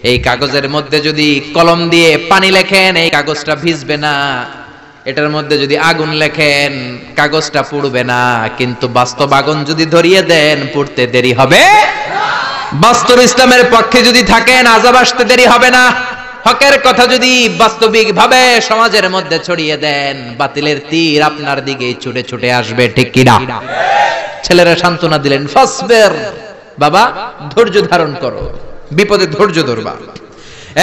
S1: এই কাগজের মধ্যে যদি কলম দিয়ে পানি লেখেন, এই কাগজটা ভিজবে না। এটার মধ্যে যদি আগুন লেখেন, কাগজটা পুড়বে না। কিন্তু বাস্তব আগুন যদি ধরিয়ে দেন, পুড়তে দেরি হবে। বাস্তব ইসলামের পক্ষে যদি থাকেন, আযাব আসতে দেরি হবে না। হকের কথা যদি বাস্তবিক ভাবে সমাজের মধ্যে ছড়িয়ে দেন, বাতিলের তীর আপনার দিকেই ছুটে ছুটে আসবে, ঠিক কি না? ছেলেরা সান্ত্বনা দিলেন, ফাসবির, বাবা ধৈর্য ধারণ করো, বিপদে ধৈর্য ধরবা।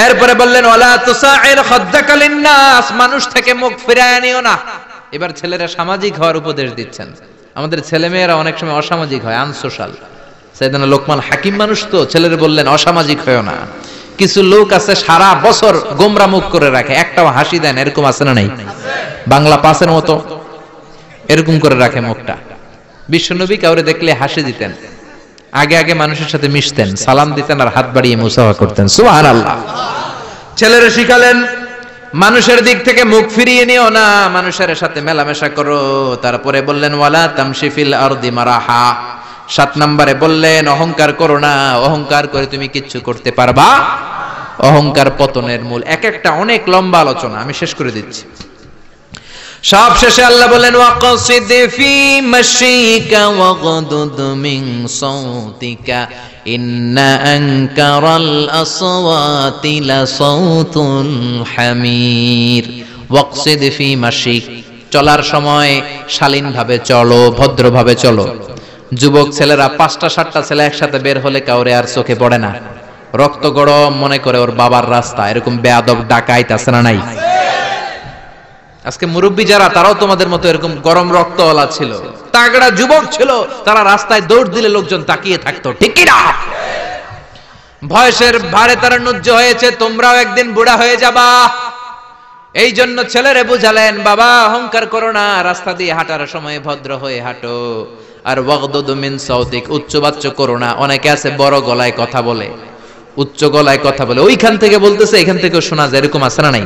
S1: এরপরে বললেন, ওয়ালা তুসাইর খাদ্দাকা লিন্নাস, মানুষ থেকে মুখ ফিরায় নিও না। এবার ছেলেরা সামাজিক হওয়ার উপদেশ দিচ্ছেন। আমাদের ছেলেমেয়েরা অনেক সময় অসামাজিক হয়, আনসোশাল। সাইয়েদনা লোকমান হাকিম মানুষ তো, ছেলেরা বললেন অসামাজিক হয়ো না। কিছু লোক আছে সারা বছর গোমরা মুখ করে রাখে, একটাও হাসি দেন, এরকম আছে না নাই? বাংলা পাসের মতো এরকম করে রাখে মুখটা। বিশ্বনবী কাউরে দেখলে হাসি দিতেন, আগে আগে মানুষের সাথে মিশতেন, সালাম দিতেন আর হাত বাড়িয়ে মুসাফা করতেন। সুবহানাল্লাহ। ছেলেরা শিখালেন, মানুষের দিক থেকে মুখ ফিরিয়ে নিও না, মানুষের সাথে মেলামেশা করো। তারপরে বললেন, ওয়ালা তামশি ফিল আরদি মারাহা। 7 নম্বরে বললেন, অহংকার করো না, অহংকার করে তুমি কিচ্ছু করতে পারবা। অহংকার পতনের মূল। এক একটা অনেক লম্বা আলোচনা, আমি শেষ করে দিচ্ছি। সব শেষে আল্লাহ বলেন, ওয়াকসিদ ফি মাশিকা ওয়াগদুদ মিন সাউতিকা ইন্না আনকারাল আসওয়াতি লাসাউতুল হামির। ওয়াকসিদ ফি মাশিক, চলার সময় শালীনভাবে চলো, ভদ্রভাবে চলো। যুবক ছেলেরা 5টা 7টা ছেলে একসাথে বের হলে কাউরে আর চোখে পড়ে না, রক্ত গরম মনে করে ওর বাবার রাস্তা। এরকম বেয়াদব ডাকাইত আছে না নাই? আজকে মুরব্বী যারা, তারাও তোমাদের মতো এরকম গরম রক্তওয়ালা ছিল, তাগড়া যুবক ছিল, তারা রাস্তায় দৌড় দিলে লোকজন তাকিয়ে থাকতো, ঠিক কি না? বয়সের ভারে তারা নুজ্জ হয়েছে, তোমরাও একদিন বুড়া হয়ে যাবা। এই জন্য ছেলেরে বুঝালেন, বাবা অহংকার করো না, রাস্তা দিয়ে হাঁটার সময় ভদ্র হয়ে হাঁটো। আর ওয়াগদুদ মিন সাউতিক, উচ্চবাচ্য করো না। অনেকে আছে বড় গলায় কথা বলে, উচ্চ গলায় কথা বলে, ওইখান থেকে বলতেছে এখান থেকেও শোনা যায়, এরকম আছে না নাই?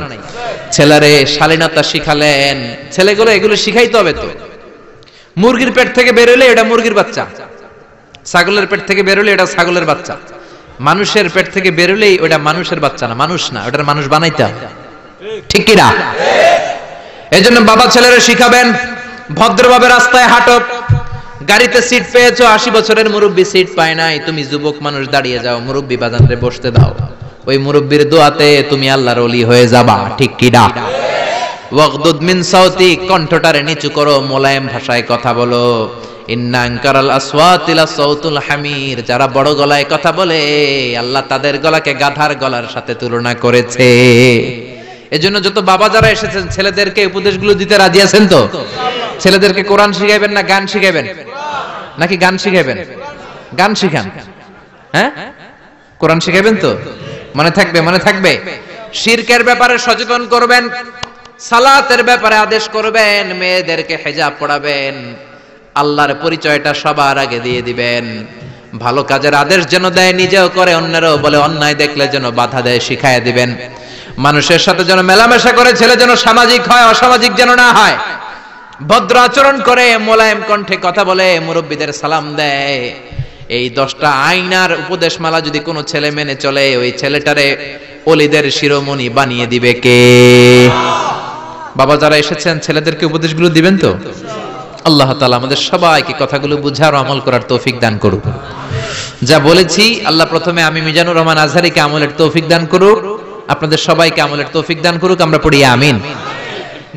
S1: ছেলেরে শালীনতা শিখালেন। ছেলেগুলো এগুলো শিখাইতে হবে তো। মুরগির পেট থেকে বেরোলে এটা মুরগির বাচ্চা, ছাগলের পেট থেকে বেরোলে এটা ছাগলের বাচ্চা, মানুষের পেট থেকে বেরোলেই ওটা মানুষের বাচ্চা না, মানুষ না, ওটার মানুষ বানাইতে হবে, ঠিক কি না? এই জন্য বাবা ছেলেরা শিখাবেন, ভদ্রভাবে রাস্তায় হাঁটো। গাড়িতে সিট পেয়েছো, 80 বছরের মুরব্বী সিট পায় নাই, তুমি যুবক মানুষ দাঁড়িয়ে যাও, মুরব্বী বাজারে বসতে দাও। ওই মুরব্বীর দোয়াতে তুমি আল্লাহর ওলি হয়ে যাবা, ঠিক কি না? ওয়াগদুদ মিন সাউতিক, কণ্ঠটারে নিচু করো, মোলায়েম ভাষায় কথা বলো। ইন্না আনকারাল আসওয়াতি লাসাউতুল হামির, যারা বড় গলায় কথা বলে আল্লাহ তাদের গলাকে গাধার গলার সাথে তুলনা করেছে। এজন্য যত বাবা যারা এসেছেন, ছেলেদেরকে উপদেশগুলো দিতে রাজি আছেন তো? ছেলেদেরকে কোরআন শিখাইবেন না গান শিখাইবেন? নাকি গান শিখাইবেন? গান শিখান, হ্যাঁ? কোরআন শিখাইবেন তো? মনে থাকবে, মনে থাকবে। শিরকের ব্যাপারে সচেতন করবেন, সালাতের ব্যাপারে আদেশ করবেন, মেয়েদেরকে হিজাব পড়াবেন, আল্লাহর পরিচয়টা সবার আগে দিয়ে দিবেন। ভালো কাজের আদেশ যেন দেয়, নিজেও করে, অন্যেরও বলে, অন্যায় দেখলে যেন বাধা দেয়, শিখাইয়া দিবেন। মানুষের সাথে যেন মেলামেশা করে, ছেলে যেন সামাজিক হয়, অসামাজিক যেন না হয়। ভদ্র আচরণ করে, মোলায়েম কণ্ঠে কথা বলে, মুরব্বীদের সালাম দেয়। এই 10টা আইনার উপদেশমালা যদি কোনো ছেলে মেনে চলে, ওই ছেলেটারে ওলিদের শিরোমণি বানিয়ে দিবে কে? বাবা যারা এসেছেন, ছেলেদেরকে উপদেশগুলো দিবেন তো? আল্লাহ তাআলা আমাদের সবাইকে কথাগুলো বুঝার, আমল করার তৌফিক দান করুন। যা বলেছি আল্লাহ প্রথমে আমি মিজানুর রহমান আজহারীকে আমলের তৌফিক দান করুক, আপনাদের সবাইকে আমলের তৌফিক দান করুক, আমরা পড়ি আমিন।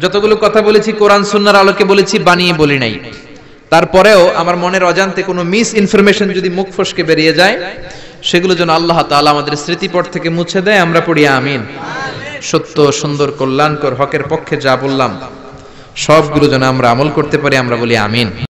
S1: যতগুলো কথা বলেছি কোরআন সুন্নাহর আলোকে বলেছি, বানিয়ে বলি নাই। তারপরেও আমার মনের অজান্তে কোনো মিস ইনফরমেশন যদি মুখ ফসকে বেরিয়ে যায়, সেগুলো যেন আল্লাহ তাআলা আমাদের স্মৃতিপট থেকে মুছে দেয়, আমরা পড়ি আমিন। সত্য, সুন্দর, কল্যাণকর, হকের পক্ষে যা বললাম সবগুলো যেন আমরা আমল করতে পারি, আমরা বলি আমিন।